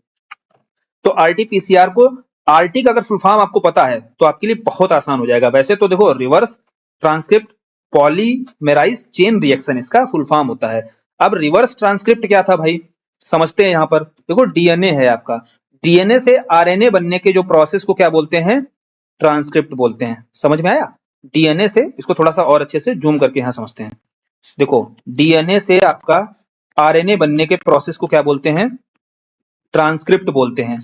तो आरटीपीसीआर को, आरटी का अगर फुल फॉर्म आपको पता है तो आपके लिए बहुत आसान हो जाएगा। वैसे तो देखो, reverse transcript polymerise chain reaction इसका फुल फॉर्म होता है। अब रिवर्स ट्रांसक्रिप्ट क्या था भाई, समझते हैं। यहां पर देखो डीएनए है आपका, डीएनए से आरएनए बनने के जो प्रोसेस को क्या बोलते हैं? ट्रांसक्रिप्ट बोलते हैं। समझ में आया? डीएनए से, इसको थोड़ा सा और अच्छे से जूम करके यहां समझते हैं। देखो डीएनए से आपका आरएनए बनने के प्रोसेस को क्या बोलते हैं? ट्रांसक्रिप्ट बोलते हैं।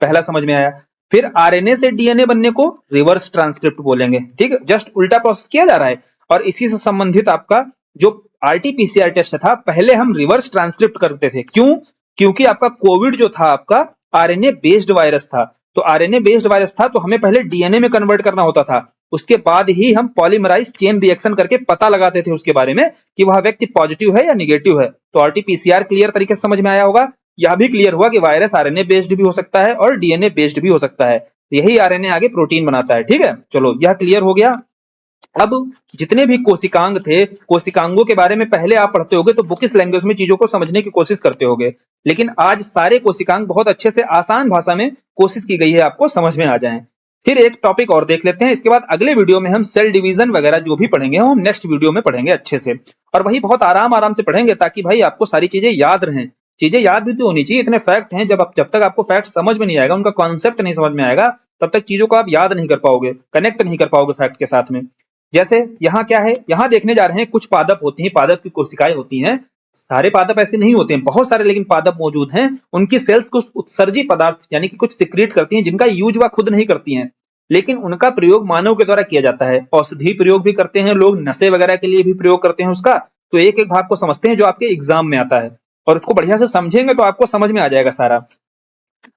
पहला समझ में आया। फिर आरएनए से डीएनए बनने को रिवर्स ट्रांसक्रिप्ट बोलेंगे। ठीक है, जस्ट उल्टा प्रोसेस किया जा रहा है। और इसी से संबंधित आपका जो आरटीपीसीआर टेस्ट था, पहले हम रिवर्स ट्रांसक्रिप्ट करते थे। क्यों? क्योंकि आपका कोविड जो था आपका आरएनए बेस्ड वायरस था। तो आरएनए बेस्ड वायरस था तो हमें पहले डीएनए में कन्वर्ट करना होता था, उसके बाद ही हम पॉलीमराइज चेन रिएक्शन करके पता लगाते थे उसके बारे में कि वह व्यक्ति पॉजिटिव है या निगेटिव है। तो आरटीपीसीआर क्लियर तरीके से समझ में आया होगा। यह भी क्लियर हुआ कि वायरस आरएनए बेस्ड भी हो सकता है और डीएनए बेस्ड भी हो सकता है। यही आरएनए आगे प्रोटीन बनाता है। ठीक है, चलो यह क्लियर हो गया। अब जितने भी कोशिकांग थे, कोशिकांगों के बारे में पहले आप पढ़ते होगे तो बुकिश लैंग्वेज में चीजों को समझने की कोशिश करते होगे, लेकिन आज सारे कोशिकांग बहुत अच्छे से आसान भाषा में कोशिश की गई है आपको समझ में आ जाएं। फिर एक टॉपिक और देख लेते हैं, इसके बाद अगले वीडियो में हम सेल डिवीजन वगैरह जो भी पढ़ेंगे हम नेक्स्ट वीडियो में पढ़ेंगे अच्छे से, और वही बहुत आराम आराम से पढ़ेंगे ताकि भाई आपको सारी चीजें याद रहें। चीजें याद भी तो होनी चाहिए, इतने फैक्ट हैं, जब तक आपको फैक्ट समझ में नहीं आएगा, उनका कॉन्सेप्ट नहीं समझ में आएगा, तब तक चीजों को आप याद नहीं कर पाओगे, कनेक्ट नहीं कर पाओगे फैक्ट के साथ में। जैसे यहाँ क्या है, यहाँ देखने जा रहे हैं कुछ पादप होती हैं, पादप की कोशिकाएं होती हैं, सारे पादप ऐसे नहीं होते हैं, बहुत सारे लेकिन पादप मौजूद हैं, उनकी सेल्स कुछ उत्सर्जी पदार्थ यानी कि कुछ सिक्रीट करती हैं, जिनका यूज वह खुद नहीं करती हैं, लेकिन उनका प्रयोग मानव के द्वारा किया जाता है। औषधि प्रयोग भी करते हैं लोग, नशे वगैरह के लिए भी प्रयोग करते हैं उसका। तो एक एक भाग को समझते हैं जो आपके एग्जाम में आता है, और उसको बढ़िया से समझेंगे तो आपको समझ में आ जाएगा सारा।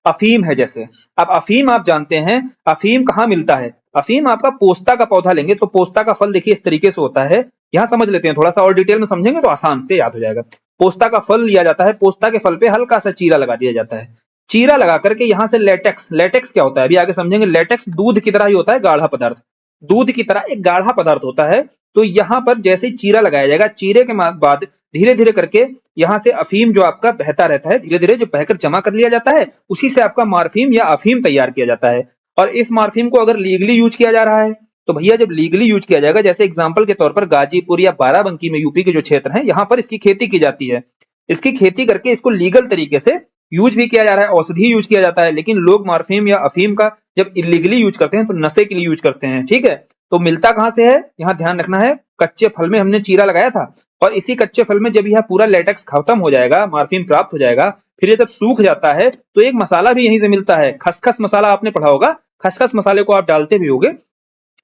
अफीम है जैसे, अब अफीम आप जानते हैं, अफीम कहाँ मिलता है? अफीम आपका पोस्ता का पौधा लेंगे तो पोस्ता का फल देखिए इस तरीके से होता है। यहाँ समझ लेते हैं, थोड़ा सा और डिटेल में समझेंगे तो आसान से याद हो जाएगा। पोस्ता का फल लिया जाता है, पोस्ता के फल पे हल्का सा चीरा लगा दिया जाता है, चीरा लगा करके यहाँ से लेटेक्स, लेटेक्स क्या होता है अभी आगे समझेंगे। लेटेक्स दूध की तरह ही होता है, गाढ़ा पदार्थ, दूध की तरह एक गाढ़ा पदार्थ होता है। तो यहाँ पर जैसे ही चीरा लगाया जाएगा, चीरे के बाद धीरे धीरे करके यहाँ से अफीम जो आपका बहता रहता है, धीरे धीरे जो बहकर जमा कर लिया जाता है, उसी से आपका मार्फीम या अफीम तैयार किया जाता है। और इस मार्फीम को अगर लीगली यूज किया जा रहा है तो भैया जब लीगली यूज किया जाएगा, जैसे एग्जांपल के तौर पर गाजीपुर या बाराबंकी में यूपी के जो क्षेत्र हैं, यहाँ पर इसकी खेती की जाती है। इसकी खेती करके इसको लीगल तरीके से यूज भी किया जा रहा है, औषधि यूज किया जाता है, लेकिन लोग मार्फीम या अफीम का जब इलीगली यूज करते हैं तो नशे के लिए यूज करते हैं। ठीक है, तो मिलता कहां से है, यहाँ ध्यान रखना है, कच्चे फल में हमने चीरा लगाया था, और इसी कच्चे फल में जब यह पूरा लेटेक्स खत्म हो जाएगा, मार्फीम प्राप्त हो जाएगा, फिर ये जब सूख जाता है तो एक मसाला भी यहीं से मिलता है, खसखस मसाला आपने पढ़ा होगा, खसखस मसाले को आप डालते भी होगे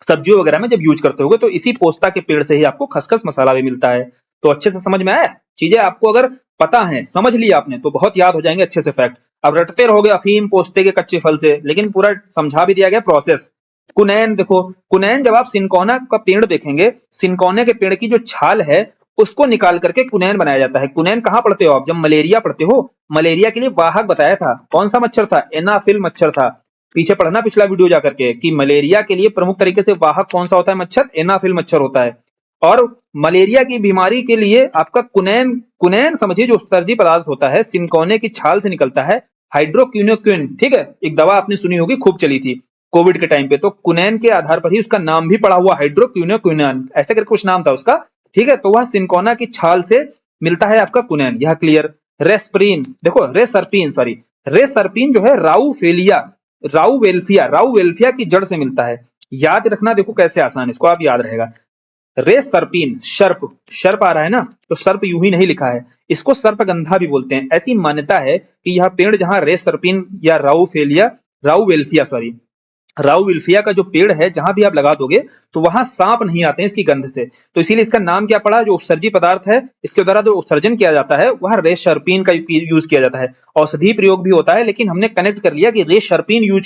सब्जियों वगैरह में जब यूज करते होगे, तो इसी पोस्ता के पेड़ से ही आपको खसखस मसाला भी मिलता है। तो अच्छे से समझ में आया, चीजें आपको अगर पता है, समझ लिया आपने, तो बहुत याद हो जाएंगे अच्छे से फैक्ट। अब रटते रहोगे अफीम पोस्ते के कच्चे फल से, लेकिन पूरा समझा भी दिया गया प्रोसेस। कुनैन देखो, कुनैन जब आप सिनकोना का पेड़ देखेंगे, सिनकोने के पेड़ की जो छाल है उसको निकाल करके कुनैन बनाया जाता है। कुनैन कहाँ पढ़ते हो आप? जब मलेरिया पढ़ते हो, मलेरिया के लिए वाहक बताया था, कौन सा मच्छर था? एनाफिल मच्छर था। पीछे पढ़ना पिछला वीडियो जाकर के कि मलेरिया के लिए प्रमुख तरीके से वाहक कौन सा होता है मच्छर? एनाफिल मच्छर होता है। और मलेरिया की बीमारी के लिए आपका कुनैन, कुनैन समझिए जो उत्सर्जी पदार्थ होता है, सिनकोने की छाल से निकलता है, हाइड्रोक्विनोक्विन। ठीक है, एक दवा आपने सुनी होगी, खूब चली थी कोविड के टाइम पे, तो कुनैन के आधार पर ही उसका नाम भी पड़ा हुआ, हाइड्रोक्विनोक्विन ऐसे करके कुछ नाम था उसका। ठीक है, तो वह सिनकोना की छाल से मिलता है आपका कुनैन, यह क्लियर। रेस्परीन देखो, रेसरपीन सॉरी, रेसरपीन जो है राउफेलिया, राउवेल्फिया, राउवेल्फिया की जड़ से मिलता है। याद रखना, देखो कैसे आसान, इसको आप याद रहेगा। रेसरपीन, सर्प, सर्प आ रहा है ना, तो सर्प यूं ही नहीं लिखा है, इसको सर्पगंधा भी बोलते हैं। ऐसी मान्यता है कि यह पेड़ जहां रेसरपीन या राउफेलिया, राउवेल्फिया सॉरी, राउविल्फिया का जो पेड़ है, जहां भी आप लगा दोगे तो वहां सांप नहीं आते हैं इसकी गंध से, तो इसीलिए इसका नाम क्या पड़ा? जो उत्सर्जी पदार्थ है, इसके द्वारा जो उत्सर्जन किया जाता है वह रेसरपीन का यूज किया जाता है। औषधि प्रयोग भी होता है, लेकिन हमने कनेक्ट कर लिया कि रेसरपीन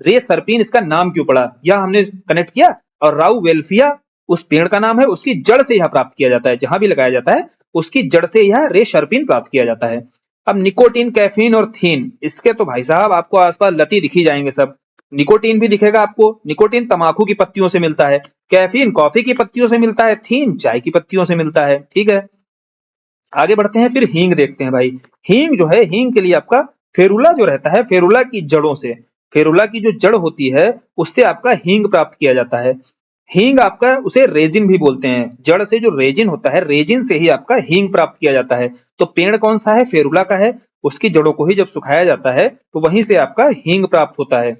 रेसरपीन इसका नाम क्यों पड़ा, यह हमने कनेक्ट किया। और राउवेल्फिया उस पेड़ का नाम है, उसकी जड़ से यह प्राप्त किया जाता है, जहां भी लगाया जाता है उसकी जड़ से यह रेसरपीन प्राप्त किया जाता है। अब निकोटीन, कैफीन और थीन, इसके तो भाई साहब आपको आसपास लती दिखी जाएंगे सब। निकोटीन भी दिखेगा आपको, निकोटीन तंबाकू की पत्तियों से मिलता है, कैफीन कॉफी की पत्तियों से मिलता है, थीन चाय की पत्तियों से मिलता है। ठीक है, आगे बढ़ते हैं, फिर हींग देखते हैं भाई। हींग जो है, हींग के लिए आपका फेरुला जो रहता है, फेरुला की जड़ों से, फेरुला की जो जड़ होती है उससे आपका हींग प्राप्त किया जाता है। हींग आपका, उसे रेजिन भी बोलते हैं, जड़ से जो रेजिन होता है, रेजिन से ही आपका हींग प्राप्त किया जाता है। तो पेड़ कौन सा है? फेरुला का है, उसकी जड़ों को ही जब सुखाया जाता है तो वहीं से आपका हींग प्राप्त होता है।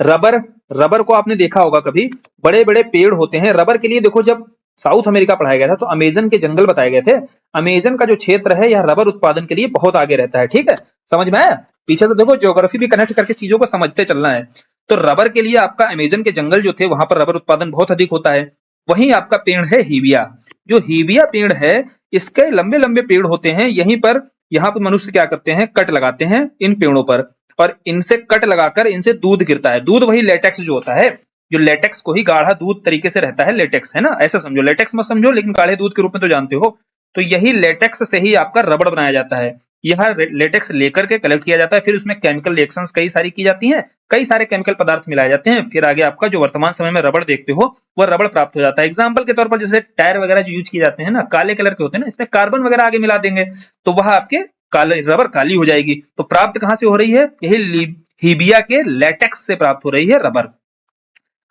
रबर, रबर को आपने देखा होगा कभी, बड़े बड़े पेड़ होते हैं रबर के लिए। देखो जब साउथ अमेरिका पढ़ाया गया था तो अमेजन के जंगल बताए गए थे, अमेजन का जो क्षेत्र है यह रबर उत्पादन के लिए बहुत आगे रहता है। ठीक है, समझ में आया? पीछे तो देखो ज्योग्राफी भी कनेक्ट करके चीजों को समझते चलना है। तो रबर के लिए आपका अमेजन के जंगल जो थे वहां पर रबर उत्पादन बहुत अधिक होता है। वहीं आपका पेड़ है हीबिया, जो हीबिया पेड़ है इसके लंबे लंबे पेड़ होते हैं, यहीं पर यहाँ पर मनुष्य क्या करते हैं, कट लगाते हैं इन पेड़ों पर, और इनसे कट लगाकर इनसे दूध गिरता है। दूध वही लेटेक्स जो होता है, जो लेटेक्स को ही गाढ़ा दूध तरीके से रहता है, लेटेक्स है ना, ऐसा समझो, लेटेक्स मत समझो लेकिन गाढ़े दूध के रूप में तो जानते हो। तो यही लेटेक्स से ही आपका रबड़ बनाया जाता है। यह लेटेक्स लेकर के कलेक्ट किया जाता है, फिर उसमें केमिकल रिएक्शंस कई सारी की जाती हैं, कई सारे केमिकल पदार्थ मिलाए जाते हैं, फिर आगे आपका जो वर्तमान समय में रबड़ देखते हो वह रबड़ प्राप्त हो जाता है। एग्जाम्पल के तौर पर जैसे टायर वगैरह जो यूज किए जाते हैं ना, काले कलर के होते हैं ना, इसमें कार्बन वगैरह आगे मिला देंगे तो वह आपके काले रबर काली हो जाएगी। तो प्राप्त कहां से हो रही है? यही हीबिया के लेटेक्स से प्राप्त हो रही है रबर।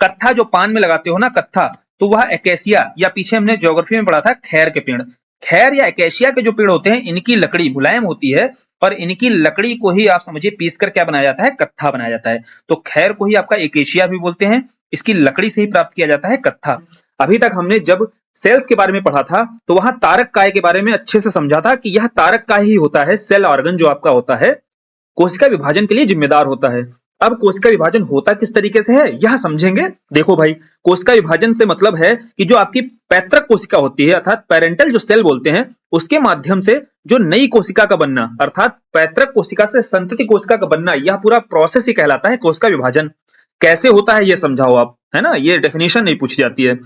कत्था जो पान में लगाते हो ना कत्था, तो वह एकेसिया या पीछे हमने ज्योग्राफी में पढ़ा था खैर के पेड़, खैर या एकेशिया के जो पेड़ होते हैं इनकी लकड़ी मुलायम होती है और इनकी लकड़ी को ही आप समझिए पीस कर क्या बनाया जाता है, कत्था बनाया जाता है। तो खैर को ही आपका एकेशिया भी बोलते हैं, इसकी लकड़ी से ही प्राप्त किया जाता है कत्था। अभी तक हमने जब सेल्स के बारे में पढ़ा था तो वहां तारक काय के बारे में अच्छे से समझा था कि यह तारक काय ही होता है, सेल ऑर्गन जो आपका होता है कोशिका विभाजन के लिए जिम्मेदार होता है। अब कोशिका विभाजन होता किस तरीके से है यह समझेंगे। देखो भाई, कोशिका विभाजन से मतलब है कि जो आपकी पैतृक कोशिका होती है अर्थात पेरेंटल जो सेल बोलते हैं उसके माध्यम से जो नई कोशिका का बनना अर्थात पैतृक कोशिका से संतति कोशिका का बनना, यह पूरा प्रोसेस ही कहलाता है कोशिका विभाजन। कैसे होता है ये समझाओ आप, है ना, ये डेफिनेशन नहीं पूछी जाती है।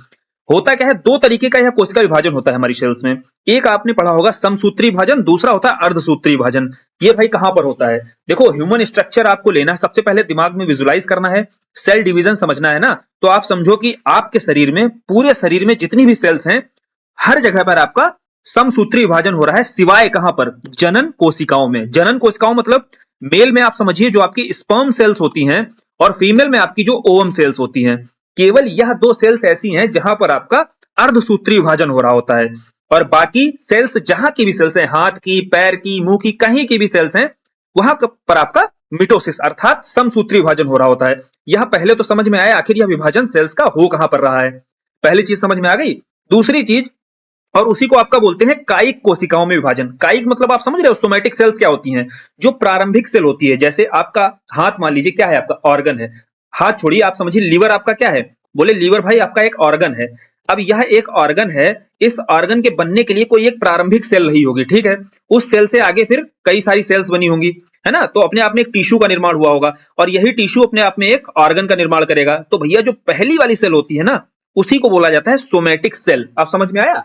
होता क्या है, दो तरीके का यह कोशिका विभाजन होता है हमारी सेल्स में। एक आपने पढ़ा होगा समसूत्री विभाजन, दूसरा होता है अर्धसूत्री विभाजन। ये भाई कहां पर होता है, देखो ह्यूमन स्ट्रक्चर आपको लेना है, सबसे पहले दिमाग में विजुलाइज करना है, सेल डिवीजन समझना है ना। तो आप समझो कि आपके शरीर में, पूरे शरीर में जितनी भी सेल्स हैं हर जगह पर आपका समसूत्री विभाजन हो रहा है, सिवाय कहां पर, जनन कोशिकाओं में। जनन कोशिकाओं मतलब मेल में आप समझिए जो आपकी स्पर्म सेल्स होती हैं और फीमेल में आपकी जो ओवम सेल्स होती हैं, केवल यह दो सेल्स ऐसी हैं जहां पर आपका अर्धसूत्री विभाजन हो रहा होता है। और बाकी सेल्स जहां की भी सेल्स हैं, हाथ की, पैर की, मुंह की, कहीं की भी सेल्स हैं, वहां पर आपका मिटोसिस अर्थात समसूत्री विभाजन हो रहा होता है। यह पहले तो समझ में आया आखिर यह विभाजन सेल्स का हो कहां पर रहा है, पहली चीज समझ में आ गई। दूसरी चीज, और उसी को आपका बोलते हैं कायिक कोशिकाओं में विभाजन। कायिक मतलब आप समझ रहे हो, सोमैटिक सेल्स क्या होती हैं, जो प्रारंभिक सेल होती है। जैसे आपका हाथ मान लीजिए क्या है, आपका ऑर्गन है, हाथ छोड़िए, आप समझिए लीवर आपका क्या है, बोले लीवर भाई आपका एक ऑर्गन है। अब यह एक ऑर्गन है, इस ऑर्गन के बनने के लिए कोई एक प्रारंभिक सेल रही होगी, ठीक है, उस सेल से आगे फिर कई सारी सेल्स बनी होंगी, है ना, तो अपने आप में एक टिश्यू का निर्माण हुआ होगा और यही टिश्यू अपने आप में एक ऑर्गन का निर्माण करेगा। तो भैया जो पहली वाली सेल होती है ना, उसी को बोला जाता है सोमैटिक सेल। आप समझ में आया,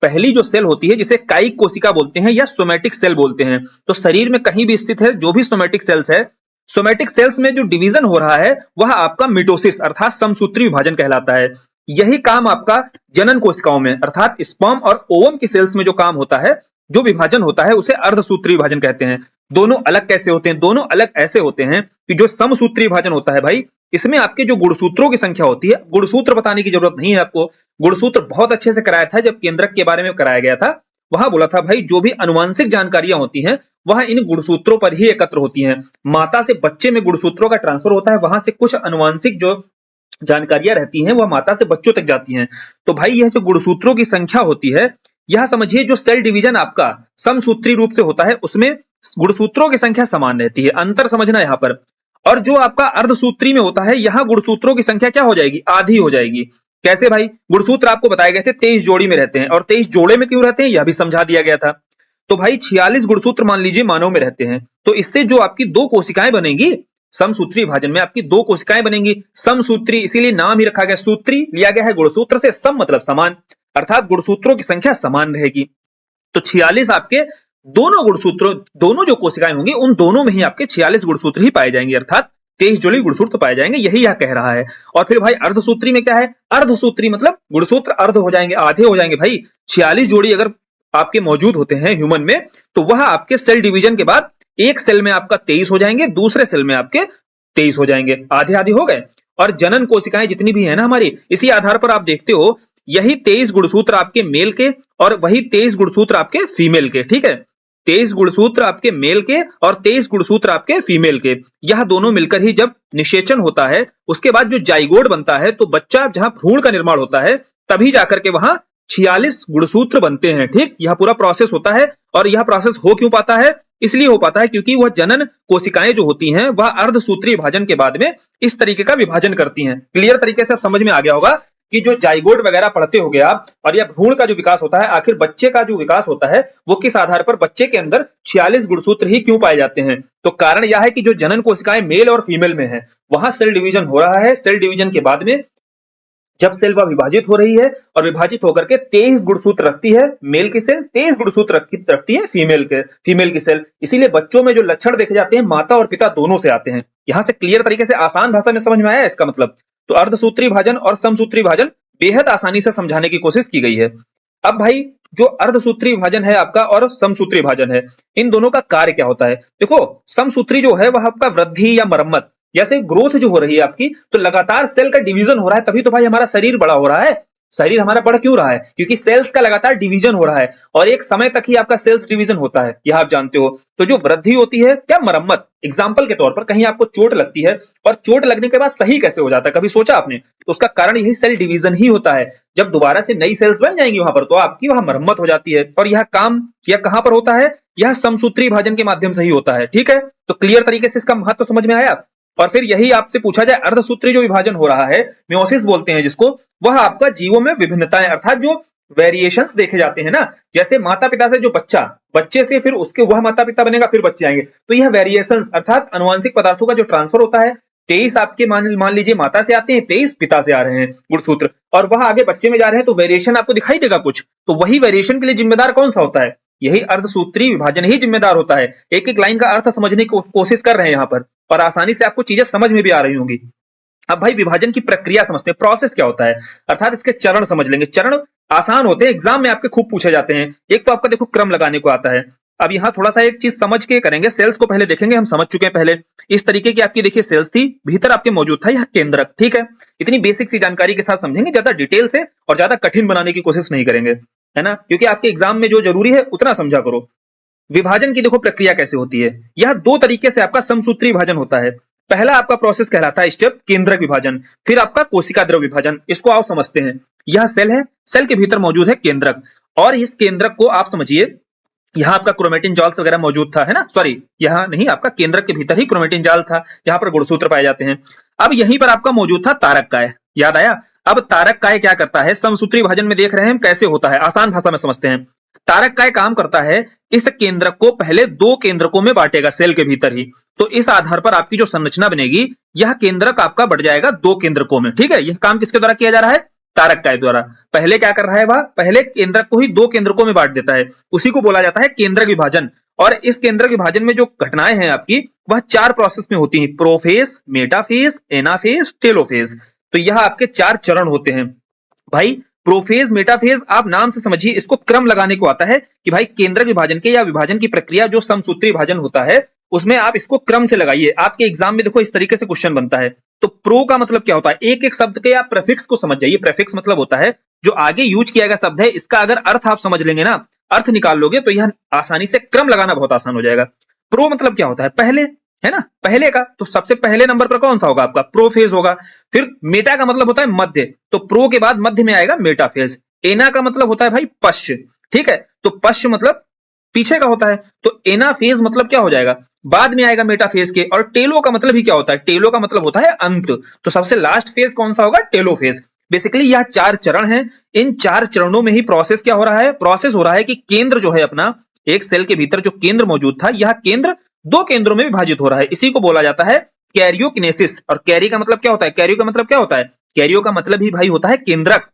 पहली जो सेल होती है जिसे कायिक कोशिका बोलते हैं या सोमैटिक सेल बोलते हैं। तो शरीर में कहीं भी स्थित है जो भी सोमैटिक सेल्स है, सोमैटिक सेल्स में जो डिवीजन हो रहा है वह आपका मिटोसिस अर्थात समसूत्री विभाजन कहलाता है। यही काम आपका जनन कोशिकाओं में अर्थात स्पर्म और ओवम की सेल्स में जो काम होता है, जो विभाजन होता है, उसे अर्धसूत्री विभाजन कहते हैं। दोनों अलग कैसे होते हैं, दोनों अलग ऐसे होते हैं कि जो समसूत्री विभाजन होता है भाई, इसमें आपके जो गुणसूत्रों की संख्या होती है, गुणसूत्र बताने की जरूरत नहीं है आपको, गुणसूत्र बहुत अच्छे से कराया था जब केंद्रक के बारे में कराया गया था, वहां बोला था भाई जो भी अनुवांशिक जानकारियां होती हैं वह इन गुणसूत्रों पर ही एकत्र होती हैं। माता से बच्चे में गुणसूत्रों का ट्रांसफर होता है, वहां से कुछ अनुवांशिक जो जानकारियां रहती हैं वह माता से बच्चों तक जाती हैं। तो भाई यह जो गुणसूत्रों की संख्या होती है, यह समझिए जो सेल डिवीजन आपका समसूत्री रूप से होता है उसमें गुणसूत्रों की संख्या समान रहती है, अंतर समझना यहाँ पर। और जो आपका अर्धसूत्री में होता है, यहाँ गुणसूत्रों की संख्या क्या हो जाएगी, आधी हो जाएगी। कैसे भाई, गुणसूत्र आपको बताए गए थे 23 जोड़ी में रहते हैं, और 23 जोड़े में क्यों रहते हैं यह भी समझा दिया गया था। तो भाई 46 गुणसूत्र मान लीजिए मानव में रहते हैं, तो इससे जो आपकी दो कोशिकाएं बनेंगी, समसूत्री विभाजन में आपकी दो कोशिकाएं बनेंगी, समसूत्री, इसीलिए नाम ही रखा गया, सूत्री लिया गया है गुणसूत्र से, सम मतलब समान, अर्थात गुणसूत्रों की संख्या समान रहेगी। तो 46 आपके दोनों गुणसूत्रों, दोनों जो कोशिकाएं होंगी उन दोनों में ही आपके 46 गुणसूत्र ही पाए जाएंगे, अर्थात 23 जोड़ी गुणसूत्र पाए जाएंगे, यही यह कह रहा है। और फिर भाई अर्धसूत्री में क्या है, अर्धसूत्री मतलब गुणसूत्र अर्ध हो जाएंगे, आधे हो जाएंगे भाई। 46 जोड़ी अगर आपके मौजूद होते हैं ह्यूमन में, तो वह आपके सेल डिवीजन के बाद एक सेल में आपका 23 हो जाएंगे, दूसरे सेल में आपके 23 हो जाएंगे, आधे आधे हो गए। और जनन कोशिकाएं जितनी भी है ना हमारी, इसी आधार पर आप देखते हो यही 23 गुणसूत्र आपके मेल के और वही 23 गुणसूत्र आपके फीमेल के, ठीक है, 23 गुणसूत्र आपके मेल के और 23 गुणसूत्र आपके फीमेल के, यह दोनों मिलकर ही जब निषेचन होता है, उसके बाद जो जाइगोट बनता है, तो बच्चा जहां भ्रूण का निर्माण होता है, तभी जाकर के वहां 46 गुणसूत्र बनते हैं, ठीक, यह पूरा प्रोसेस होता है। और यह प्रोसेस हो क्यों पाता है, इसलिए हो पाता है क्योंकि वह जनन कोशिकाएं जो होती हैं वह अर्धसूत्री विभाजन के बाद में इस तरीके का विभाजन करती हैं। क्लियर तरीके से अब समझ में आ गया होगा कि जो जाइगोट वगैरह पढ़ते होंगे आप, और यह भ्रूण का जो विकास होता है, आखिर बच्चे का जो विकास होता है वो किस आधार पर, बच्चे के अंदर 46 गुणसूत्र ही क्यों पाए जाते हैं। तो कारण यह है कि जो जनन कोशिकाएं मेल और फीमेल में है, वहां सेल डिवीजन हो रहा है, सेल डिवीजन के बाद में जब सेल वह विभाजित हो रही है और विभाजित होकर के 23 गुणसूत्र रखती है मेल की सेल, 23 गुणसूत्र रखती है फीमेल की सेल। इसीलिए बच्चों में जो लक्षण देखे जाते हैं माता और पिता दोनों से आते हैं। यहां से क्लियर तरीके से आसान भाषा में समझ में आया इसका मतलब। तो अर्धसूत्री विभाजन और समसूत्री विभाजन बेहद आसानी से समझाने की कोशिश की गई है। अब भाई जो अर्धसूत्री विभाजन है आपका और समसूत्री विभाजन है, इन दोनों का कार्य क्या होता है? देखो, समसूत्री जो है वह आपका वृद्धि या मरम्मत, जैसे ग्रोथ जो हो रही है आपकी, तो लगातार सेल का डिवीजन हो रहा है, तभी तो भाई हमारा शरीर बड़ा हो रहा है। शरीर हमारा बढ़ क्यों रहा है? क्योंकि सेल्स का लगातार डिवीजन हो रहा है, और एक समय तक ही आपका सेल्स डिवीजन होता है, यह आप जानते हो। तो जो वृद्धि होती है, क्या मरम्मत, एग्जाम्पल के तौर पर कहीं आपको चोट लगती है और चोट लगने के बाद सही कैसे हो जाता है, कभी सोचा आपने? तो उसका कारण यही सेल डिवीजन ही होता है। जब दोबारा से नई सेल्स बन जाएंगी वहां पर, तो आपकी वहां मरम्मत हो जाती है, और यह काम यह कहां पर होता है? यह समसूत्री विभाजन के माध्यम से ही होता है। ठीक है, तो क्लियर तरीके से इसका महत्व समझ में आया। और फिर यही आपसे पूछा जाए, अर्धसूत्री जो विभाजन हो रहा है, मियोसिस बोलते हैं जिसको, वह आपका जीवों में विभिन्नताएं, अर्थात जो वेरिएशंस देखे जाते हैं ना, जैसे माता पिता से जो बच्चा, बच्चे से फिर उसके वह माता पिता बनेगा, फिर बच्चे आएंगे, तो यह वेरिएशंस अर्थात अनुवांशिक पदार्थों का जो ट्रांसफर होता है, 23 आपके मान लीजिए माता से आते हैं, 23 पिता से आ रहे हैं गुणसूत्र, और वह आगे बच्चे में जा रहे हैं, तो वेरिएशन आपको दिखाई देगा कुछ। तो वही वेरिएशन के लिए जिम्मेदार कौन सा होता है? यही अर्धसूत्री विभाजन ही जिम्मेदार होता है। एक एक लाइन का अर्थ समझने की कोशिश कर रहे हैं यहाँ पर, और आसानी से आपको चीजें समझ में भी आ रही होंगी। अब भाई विभाजन की प्रक्रिया समझते हैं, प्रोसेस क्या होता है, अर्थात इसके चरण समझ लेंगे। चरण आसान होते हैं, एग्जाम में आपके खूब पूछे जाते हैं। एक तो आपका देखो क्रम लगाने को आता है। अब यहाँ थोड़ा सा एक चीज समझ के करेंगे, सेल्स को पहले देखेंगे, हम समझ चुके हैं पहले। इस तरीके की आपकी देखिए सेल्स थी, भीतर आपके मौजूद था यह केंद्रक। ठीक है, इतनी बेसिक सी जानकारी के साथ समझेंगे, ज्यादा डिटेल से और ज्यादा कठिन बनाने की कोशिश नहीं करेंगे, है ना, क्योंकि आपके एग्जाम में जो जरूरी है उतना समझा करो। विभाजन की देखो प्रक्रिया कैसे होती है। यह दो तरीके से आपका समसूत्री विभाजन होता है। पहला आपका प्रोसेस कहलाता है स्टेप केंद्रक विभाजन, फिर आपका कोशिका द्रव विभाजन। इसको आप समझते हैं, यह सेल है, सेल के भीतर मौजूद है केंद्रक, और इस केंद्रक को आप समझिए, यहाँ आपका क्रोमेटिन जाल वगैरह मौजूद था, है ना, सॉरी यहाँ नहीं, आपका केंद्रक के भीतर ही क्रोमेटिन जाल था जहां पर गुणसूत्र पाए जाते हैं। अब यहीं पर आपका मौजूद था तारक काय, याद आया? अब तारक काय क्या करता है? समसूत्री विभाजन में देख रहे हैं हम कैसे होता है, आसान भाषा में समझते हैं। तारक काय काम करता है, इस केंद्रक को पहले दो केंद्रकों में बांटेगा सेल के भीतर ही। तो इस आधार पर आपकी जो संरचना बनेगी, यह केंद्रक आपका बढ़ जाएगा दो केंद्रकों में। ठीक है, यह काम किसके द्वारा किया जा रहा है? तारक काय द्वारा। पहले क्या कर रहा है? वह पहले केंद्रक को ही दो केंद्रकों में बांट देता है, उसी को बोला जाता है केंद्रक विभाजन। और इस केंद्रक विभाजन में जो घटनाएं हैं आपकी, वह चार प्रोसेस में होती हैं, प्रोफेज, मेटाफेज, एनाफेज, टेलोफेज। तो यह आपके चार चरण होते हैं भाई। प्रोफेज, मेटाफेज आप नाम से समझिए, इसको क्रम लगाने को आता है कि भाई केंद्रक विभाजन के या विभाजन की प्रक्रिया जो समसूत्री विभाजन होता है, उसमें आप इसको क्रम से लगाइए। आपके एग्जाम में देखो इस तरीके से क्वेश्चन बनता है। तो प्रो का मतलब क्या होता है? एक एक शब्द के आप प्रेफिक्स को समझ जाइए। प्रेफिक्स मतलब होता है जो आगे यूज किया गया शब्द है, इसका अगर अर्थ आप समझ लेंगे ना, अर्थ निकाल लोगे, तो यह आसानी से क्रम लगाना बहुत आसान हो जाएगा। प्रो मतलब क्या होता है? पहले, है ना, पहले का। तो सबसे पहले नंबर पर कौन सा होगा? आपका प्रोफेज होगा। फिर मेटा का मतलब होता है मध्य, तो प्रो के बाद मध्य में आएगा मेटाफेज। एना का मतलब होता है भाई पश्च, ठीक है, तो पश्च मतलब पीछे का होता है, तो एना फेज मतलब क्या हो जाएगा? बाद में आएगा मेटाफेज के। और टेलो का मतलब ही क्या होता है? टेलो का मतलब होता है अंत, तो सबसे लास्ट फेज कौन सा होगा? टेलो फेज। बेसिकली यह चार चरण हैं। इन चार चरणों में ही प्रोसेस क्या हो रहा है? प्रोसेस हो रहा है कि केंद्र जो है अपना, एक सेल के भीतर जो केंद्र मौजूद था, यह केंद्र दो केंद्रों में विभाजित हो रहा है। इसी को बोला जाता है कैरियोकिनेसिस। और कैरी का मतलब क्या होता है? कैरियो का मतलब क्या होता है? कैरियो का मतलब ही भाई होता है केंद्रक,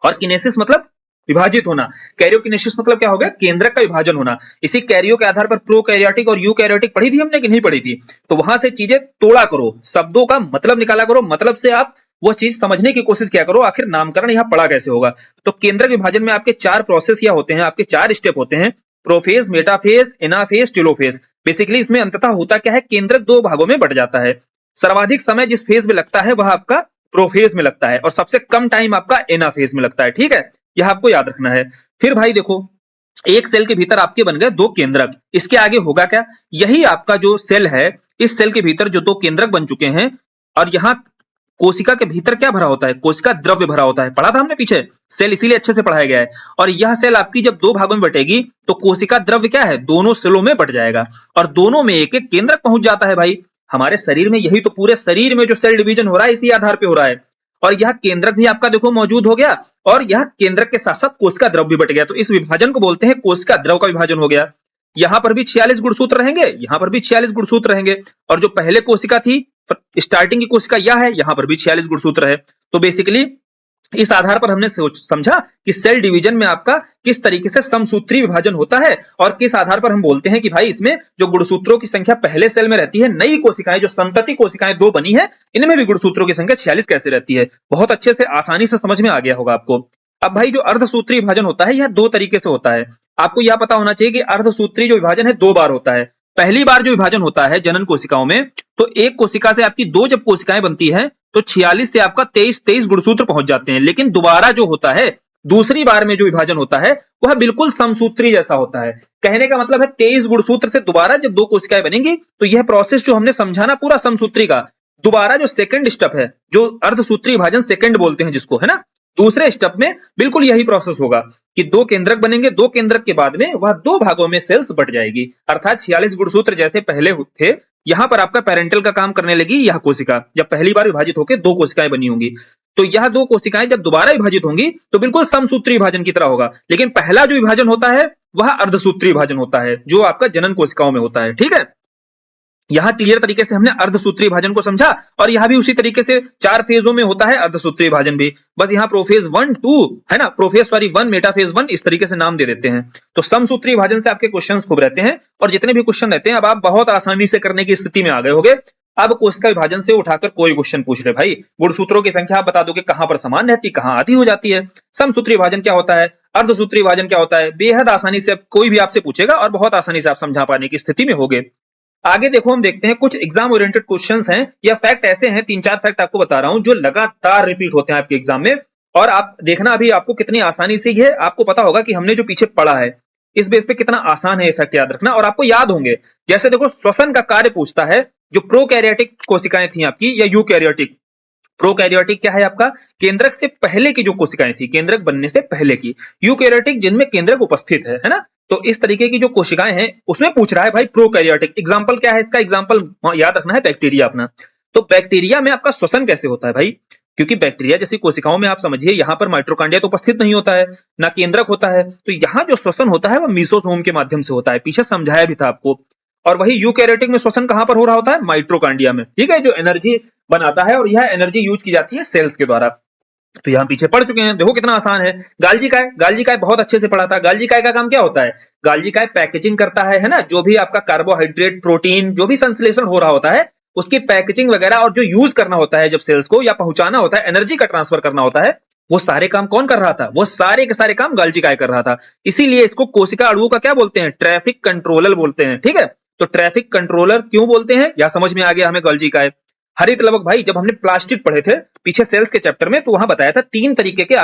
और किनेसिस मतलब विभाजित होना। कैरियोकिनेसिस मतलब क्या हो गया? केंद्रक का विभाजन होना। इसी कैरियो के आधार पर प्रोकैरियोटिक और यूकैरियोटिक पढ़ी थी हमने कि नहीं पढ़ी थी? तो वहां से चीजें तोड़ा करो, शब्दों का मतलब निकाला करो, मतलब से आप वो चीज समझने की कोशिश किया करो, आखिर नामकरण यहाँ पढ़ा कैसे होगा। तो केंद्रक विभाजन में आपके चार प्रोसेस या होते हैं, आपके चार स्टेप होते हैं, prophase, metaphase, anaphase, telophase. Basically इसमें अंततः होता क्या है? केंद्रक दो भागों में बढ़ जाता है। सर्वाधिक समय जिस फेज में लगता है वह आपका प्रोफेज में लगता है, और सबसे कम टाइम आपका एनाफेज में लगता है। ठीक है, यह आपको याद रखना है। फिर भाई देखो, एक सेल के भीतर आपके बन गए दो केंद्रक, इसके आगे होगा क्या? यही आपका जो सेल है, इस सेल के भीतर जो दो केंद्रक बन चुके हैं, और यहाँ कोशिका के भीतर क्या भरा होता है? कोशिका द्रव्य भरा होता है, पढ़ा था हमने पीछे, सेल इसीलिए अच्छे से पढ़ाया गया है। और यह सेल आपकी जब दो भागों में बटेगी, तो कोशिका द्रव्य क्या है? दोनों सेलों में बट जाएगा, और दोनों में एक एक केंद्रक पहुंच जाता है भाई। हमारे शरीर में यही तो, पूरे शरीर में जो सेल डिवीजन हो रहा है इसी आधार पे हो रहा है। और यह केंद्रक भी आपका देखो मौजूद हो गया, और यह केंद्रक के साथ साथ कोशिका द्रव भी बट गया, तो इस विभाजन को बोलते हैं कोशिका द्रव का विभाजन हो गया। यहां पर भी 46 गुणसूत्र रहेंगे, यहां पर भी 46 गुणसूत्र रहेंगे, और जो पहले कोशिका थी, स्टार्टिंग की कोशिका यह है, यहां पर भी 46 गुणसूत्र है। तो बेसिकली इस आधार पर हमने समझा कि सेल डिवीजन में आपका किस तरीके से समसूत्री विभाजन होता है, और किस आधार पर हम बोलते हैं कि भाई इसमें जो गुणसूत्रों की संख्या पहले सेल में रहती है, नई कोशिकाएं जो संतति कोशिकाएं दो बनी है, इनमें भी गुणसूत्रों की संख्या 46 कैसे रहती है। बहुत अच्छे से आसानी से समझ में आ गया होगा आपको। अब भाई जो अर्धसूत्री विभाजन होता है यह दो तरीके से होता है। आपको यह पता होना चाहिए कि अर्धसूत्री जो विभाजन है दो बार होता है। पहली बार जो विभाजन होता है जनन कोशिकाओं में, तो एक कोशिका से आपकी दो जब कोशिकाएं बनती है तो 46 से आपका 23 गुणसूत्र पहुंच जाते हैं। लेकिन दोबारा जो होता है दूसरी बार में जो विभाजन होता है वह बिल्कुल समसूत्री जैसा होता है। कहने का मतलब है 23 गुणसूत्र से दोबारा जब दो कोशिकाएं बनेंगी तो यह प्रोसेस जो हमने समझाना पूरा समसूत्री का, दोबारा जो सेकंड स्टेप है जो अर्धसूत्री विभाजन सेकंड बोलते हैं जिसको, है ना, दूसरे स्टेप में बिल्कुल यही प्रोसेस होगा कि दो केंद्रक बनेंगे, दो केंद्रक के बाद में वह दो भागों में सेल्स बट जाएगी। अर्थात 46 गुणसूत्र जैसे पहले थे, यहां पर आपका पेरेंटल का काम करने लगी यह कोशिका, जब पहली बार विभाजित होकर दो कोशिकाएं बनी होंगी। तो यह दो कोशिकाएं जब दोबारा विभाजित होंगी तो बिल्कुल समसूत्री विभाजन की तरह होगा। लेकिन पहला जो विभाजन होता है वह अर्धसूत्री विभाजन होता है जो आपका जनन कोशिकाओं में होता है। ठीक है, यहां क्लियर तरीके से हमने अर्धसूत्री विभाजन को समझा, और यहां भी उसी तरीके से 4 फेजों में होता है अर्धसूत्री विभाजन भी। बस यहां प्रोफेज 1 2 है ना, प्रोफेज 1 मेटाफेज 1 इस तरीके से नाम दे देते हैं। तो समसूत्री विभाजन से आपके क्वेश्चंस खूब रहते हैं, और जितने भी क्वेश्चन रहते हैं अब आप बहुत आसानी से करने की स्थिति में आ गए होंगे। अब कोशिका विभाजन से उठाकर कोई क्वेश्चन पूछ ले भाई, गुणसूत्रों की संख्या आप बता दोगे कहां पर समान रहती, कहां आधी हो जाती है, समसूत्री विभाजन क्या होता है, अर्धसूत्री विभाजन क्या होता है, बेहद आसानी से कोई भी आपसे पूछेगा और बहुत आसानी से आप समझा पाने की स्थिति में होगे। आगे देखो हम देखते हैं कुछ एग्जाम ओरिएंटेड क्वेश्चंस हैं, या फैक्ट ऐसे हैं, 3-4 फैक्ट आपको बता रहा हूं जो लगातार रिपीट होते हैं आपके एग्जाम में, और आप देखना अभी आपको कितनी आसानी से ये आपको पता होगा कि हमने जो पीछे पढ़ा है इस बेस पे कितना आसान है ये फैक्ट याद रखना, और आपको याद होंगे। जैसे देखो श्वसन का कार्य पूछता है, जो प्रोकैरियोटिक कोशिकाएं थी आपकी या यूकैरियोटिक। प्रोकैरियोटिक क्या है आपका, केंद्रक से पहले की जो कोशिकाएं थी, केंद्रक बनने से पहले की। यूकैरियोटिक जिनमें केंद्रक उपस्थित है ना। तो इस तरीके की जो कोशिकाएं हैं उसमें पूछ रहा है भाई प्रोकैरियोटिक। एग्जांपल क्या है इसका, एग्जांपल याद रखना है बैक्टीरिया अपना। तो बैक्टीरिया में आपका श्वसन कैसे होता है भाई, क्योंकि बैक्टीरिया जैसी कोशिकाओं में आप समझिए यहाँ पर माइटोकॉन्ड्रिया तो उपस्थित नहीं होता है, ना केंद्रक होता है, तो यहाँ जो श्वसन होता है वह मीसोसोम के माध्यम से होता है। पीछे समझाया भी था आपको। और वही यूकैरियोटिक में श्वसन कहां पर हो रहा होता है, माइटोकॉन्ड्रिया में। ठीक है, जो एनर्जी बनाता है, और यह एनर्जी यूज की जाती है सेल्स के द्वारा। तो यहाँ पीछे पढ़ चुके हैं, देखो कितना आसान है। गाल्जी काय, गाल्जी काय बहुत अच्छे से पढ़ा था। गाल्जी काय का काम क्या होता है, गाल्जी काय पैकेजिंग करता है ना, जो भी आपका कार्बोहाइड्रेट प्रोटीन जो भी संश्लेषण हो रहा होता है उसकी पैकेजिंग वगैरह, और जो यूज करना होता है जब सेल्स को, या पहुंचाना होता है, एनर्जी का ट्रांसफर करना होता है, वो सारे काम कौन कर रहा था, वो सारे के सारे काम गाल्जी काय कर रहा था। इसीलिए इसको कोशिका अणुओं का क्या बोलते हैं, ट्रैफिक कंट्रोलर बोलते हैं। ठीक है, तो ट्रैफिक कंट्रोलर क्यों बोलते हैं, या समझ में आ गया हमें गाल्जी काय। हरित लवक भाई, जब हमने प्लास्टिड पढ़े थे पीछे सेल्स के चैप्टर में, तो वहां बताया था तीन तरीके के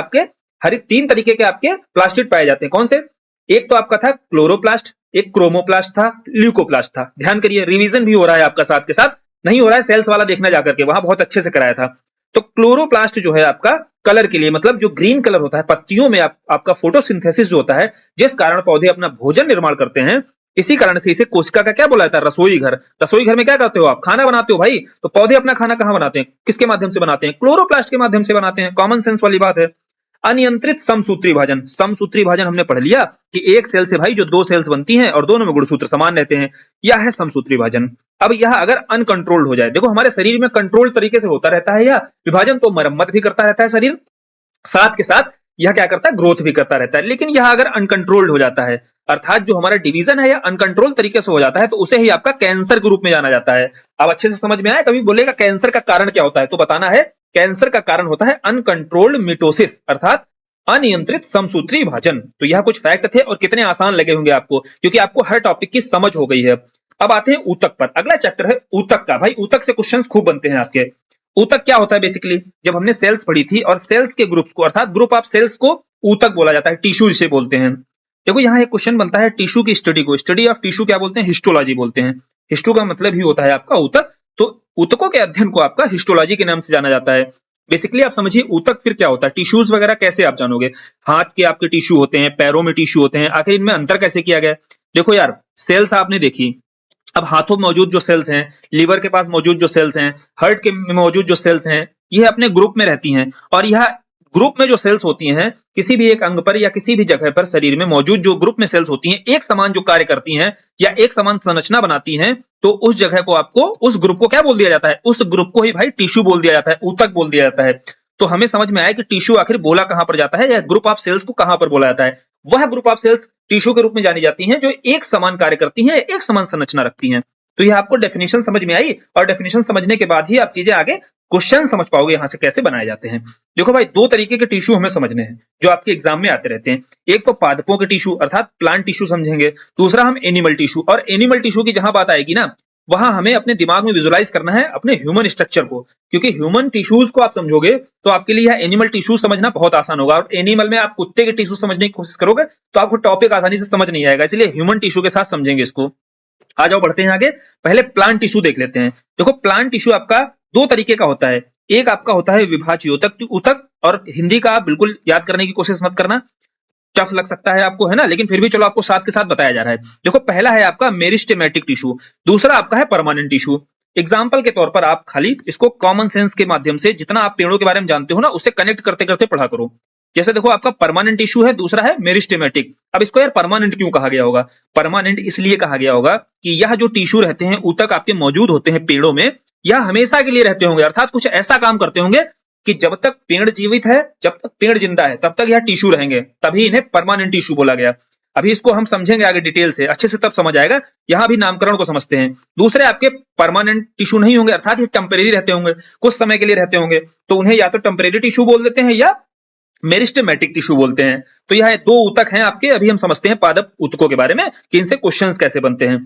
आपके प्लास्टिड पाए जाते हैं। कौन से, एक तो आपका था क्लोरोप्लास्ट, एक क्रोमोप्लास्ट था, ल्यूकोप्लास्ट था। ध्यान करिए, रिवीजन भी हो रहा है आपका साथ के साथ, नहीं हो रहा है सेल्स वाला देखना जाकर के, वहां बहुत अच्छे से कराया था। तो क्लोरोप्लास्ट जो है आपका कलर के लिए, मतलब जो ग्रीन कलर होता है पत्तियों में आपका फोटोसिंथेसिस जो होता है, जिस कारण पौधे अपना भोजन निर्माण करते हैं, इसी कारण से इसे कोशिका का क्या बोला जाता है, रसोई घर। रसोई घर में क्या करते हो आप, खाना बनाते हो भाई। तो पौधे अपना खाना कहां बनाते हैं, किसके माध्यम से बनाते हैं, क्लोरोप्लास्ट के माध्यम से बनाते हैं। कॉमन सेंस वाली बात है। अनियंत्रित समसूत्री विभाजन, समसूत्री विभाजन हमने पढ़ लिया कि एक सेल से भाई जो दो सेल्स बनती हैं और दोनों में गुणसूत्र समान रहते हैं, यह है समसूत्री विभाजन। अब यह अगर अनकंट्रोल्ड हो जाए, देखो हमारे शरीर में कंट्रोल तरीके से होता रहता है यह विभाजन, तो मरम्मत भी करता रहता है शरीर, साथ के साथ यह क्या करता है, ग्रोथ भी करता रहता है। लेकिन यह अगर अनकंट्रोल्ड हो जाता है, अर्थात जो हमारा डिवीजन है यह अनकंट्रोल तरीके से हो जाता है, तो उसे ही आपका कैंसर के रूप में जाना जाता है। अब अच्छे से समझ में आया, कभी बोलेगा कैंसर का कारण क्या होता है, तो बताना है कैंसर का कारण होता है अनकंट्रोल्ड मिटोसिस, अर्थात अनियंत्रित समसूत्री विभाजन। तो यह कुछ फैक्ट थे, और कितने आसान लगे होंगे आपको, क्योंकि आपको हर टॉपिक की समझ हो गई है। अब आते हैं ऊतक पर। अगला चैप्टर है ऊतक का। भाई ऊतक से क्वेश्चंस खूब बनते हैं आपके। ऊतक क्या होता है, बेसिकली जब हमने सेल्स पढ़ी थी, और सेल्स के ग्रुप्स को, अर्थात ग्रुप ऑफ सेल्स को ऊतक बोला जाता है, टिश्यू जिसे बोलते हैं। देखो यहाँ एक क्वेश्चन बनता है, टिश्यू की स्टडी को, स्टडी ऑफ टिश्यू क्या बोलते हैं, हिस्टोलॉजी बोलते हैं। हिस्टो का मतलब ही होता है आपका ऊतक, तो ऊतकों के अध्ययन को आपका हिस्टोलॉजी के नाम से जाना जाता है। बेसिकली आप समझिए ऊतक फिर क्या होता है, टिश्यूज वगैरह कैसे आप जानोगे, हाथ के आपके टिश्यू होते हैं, पैरों में टिश्यू होते हैं, आखिर इनमें अंतर कैसे किया गया। देखो यार, सेल्स आपने देखी, अब हाथों में मौजूद जो सेल्स हैं, लीवर के पास मौजूद जो सेल्स हैं, हार्ट के में मौजूद जो सेल्स हैं, यह अपने ग्रुप में रहती हैं, और यह ग्रुप में जो सेल्स होती हैं किसी भी एक अंग पर या किसी भी जगह पर शरीर में मौजूद जो ग्रुप में सेल्स होती हैं, एक समान जो कार्य करती हैं या एक समान संरचना बनाती हैं, तो उस जगह को आपको, उस ग्रुप को क्या बोल दिया जाता है, उस ग्रुप को ही भाई टिश्यू बोल दिया जाता है, ऊतक बोल दिया जाता है। तो हमें समझ में आया कि टिश्यू आखिर बोला कहां पर जाता है, या ग्रुप ऑफ सेल्स को कहां पर बोला जाता है। वह ग्रुप ऑफ सेल्स टिश्यू के रूप में जानी जाती हैं जो एक समान कार्य करती हैं, एक समान संरचना रखती हैं। तो यह आपको डेफिनेशन समझ में आई, और डेफिनेशन समझने के बाद ही आप चीजें आगे क्वेश्चन समझ पाओगे यहाँ से कैसे बनाए जाते हैं। देखो भाई, दो तरीके के टिश्यू हमें समझने हैं जो आपके एग्जाम में आते रहते हैं। एक तो पादपों के टिश्यू अर्थात प्लांट टिश्यू समझेंगे, दूसरा हम एनिमल टिश्यू। और एनिमल टिश्यू की जहां बात आएगी ना, वहां हमें अपने दिमाग में विजुलाइज करना है अपने ह्यूमन स्ट्रक्चर को, क्योंकि ह्यूमन टिश्यूज को आप समझोगे तो आपके लिए यह एनिमल टिश्यू समझना बहुत आसान होगा। और एनिमल में आप कुत्ते के टिश्यू समझने की कोशिश करोगे तो आपको टॉपिक आसानी से समझ नहीं आएगा, इसलिए ह्यूमन टिश्यू के साथ समझेंगे इसको। आ जाओ बढ़ते हैं आगे, पहले प्लांट टिश्यू देख लेते हैं। देखो, प्लांट टिश्यू आपका दो तरीके का होता है। एक आपका होता है विभाज्य ऊतक ऊतक, और हिंदी का आप बिल्कुल याद करने की कोशिश मत करना, टफ लग सकता है आपको, है ना, लेकिन फिर भी चलो आपको साथ के साथ बताया जा रहा है। देखो, पहला है आपका मेरिस्टेमेटिक टिश्यू, दूसरा आपका है परमानेंट टिश्यू। एग्जाम्पल के तौर पर आप खाली इसको कॉमन सेंस के माध्यम से जितना आप पेड़ों के बारे में जानते हो ना, उससे कनेक्ट करते करते पढ़ा करो। जैसे देखो, आपका परमानेंट टिश्यू है, दूसरा है मेरिस्टेमेटिक। अब इसको यार परमानेंट क्यों कहा गया होगा? परमानेंट इसलिए कहा गया होगा कि यह जो टिश्यू रहते हैं, ऊतक आपके मौजूद होते हैं पेड़ों में, यह हमेशा के लिए रहते होंगे, अर्थात कुछ ऐसा काम करते होंगे कि जब तक पेड़ जीवित है, जब तक पेड़ जिंदा है, तब तक यह टिश्यू रहेंगे, तभी इन्हें परमानेंट टिश्यू बोला गया। अभी इसको हम समझेंगे आगे डिटेल से, अच्छे से तब समझ आएगा। यहां भी नामकरण को समझते हैं। दूसरे आपके परमानेंट टिश्यू नहीं होंगे, अर्थात ये टेम्परेरी रहते होंगे, कुछ समय के लिए रहते होंगे, तो उन्हें या तो टेम्परेरी टिश्यू बोल देते हैं या मेरिस्टेमेटिक टिश्यू बोलते हैं। तो यह दो ऊतक हैं आपके। अभी हम समझते हैं पादप ऊतकों के बारे में कि इनसे क्वेश्चंस कैसे बनते हैं।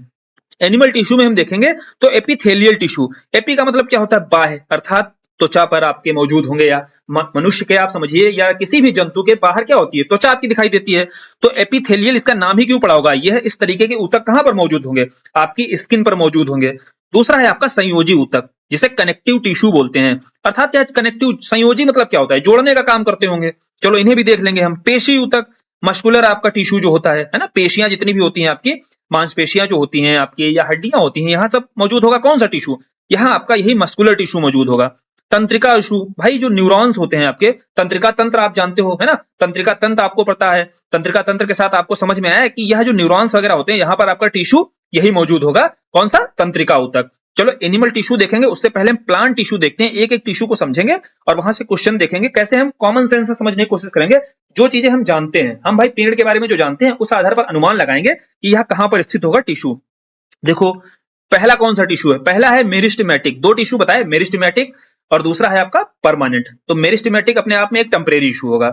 एनिमल टिश्यू में हम देखेंगे तो एपिथेलियल टिश्यू, एपी का मतलब क्या होता है? बाह्य, अर्थात त्वचा पर आपके मौजूद होंगे, या मनुष्य के आप समझिए या किसी भी जंतु के बाहर क्या होती है? त्वचा आपकी दिखाई देती है। तो एपिथेलियल इसका नाम ही क्यों पड़ा होगा? यह इस तरीके के ऊतक कहां पर मौजूद होंगे? आपकी स्किन पर मौजूद होंगे। दूसरा है आपका संयोजी ऊतक, जिसे कनेक्टिव टिश्यू बोलते हैं। अर्थात क्या कनेक्टिव, संयोजी मतलब क्या होता है? जोड़ने का काम करते होंगे। चलो इन्हें भी देख लेंगे हम। पेशी ऊतक, मस्कुलर आपका टिश्यू जो होता है ना, पेशियां जितनी भी होती हैं आपकी, मांसपेशियां जो होती हैं आपकी या हड्डियां होती हैं, यहां सब मौजूद होगा कौन सा टिश्यू? यहां आपका यही मस्कुलर टिश्यू मौजूद होगा। तंत्रिका टिश्यू, भाई जो न्यूरॉन्स होते हैं आपके, तंत्रिका तंत्र आप जानते हो, है ना, तंत्रिका तंत्र आपको पता है। तंत्रिका तंत्र के साथ आपको समझ में आया कि यह जो न्यूरॉन्स वगैरह होते हैं, यहां पर आपका टिश्यू यही मौजूद होगा, कौन सा? तंत्रिका ऊतक। चलो एनिमल टिश्यू देखेंगे, उससे पहले हम प्लांट टिश्यू देखते हैं। एक एक टिश्यू को समझेंगे और वहां से क्वेश्चन देखेंगे। कैसे? हम कॉमन सेंस से समझने की कोशिश करेंगे। जो चीजें हम जानते हैं, हम भाई पेड़ के बारे में जो जानते हैं, उस आधार पर अनुमान लगाएंगे कि यह कहां पर स्थित होगा टिश्यू। देखो, पहला कौन सा टिश्यू है? पहला है मेरिस्टेमेटिक। दो टिश्यू बताए, मेरिस्टेमेटिक और दूसरा है आपका परमानेंट। तो मेरिस्टेमेटिक अपने आप में एक टेम्परेरी टिश्यू होगा।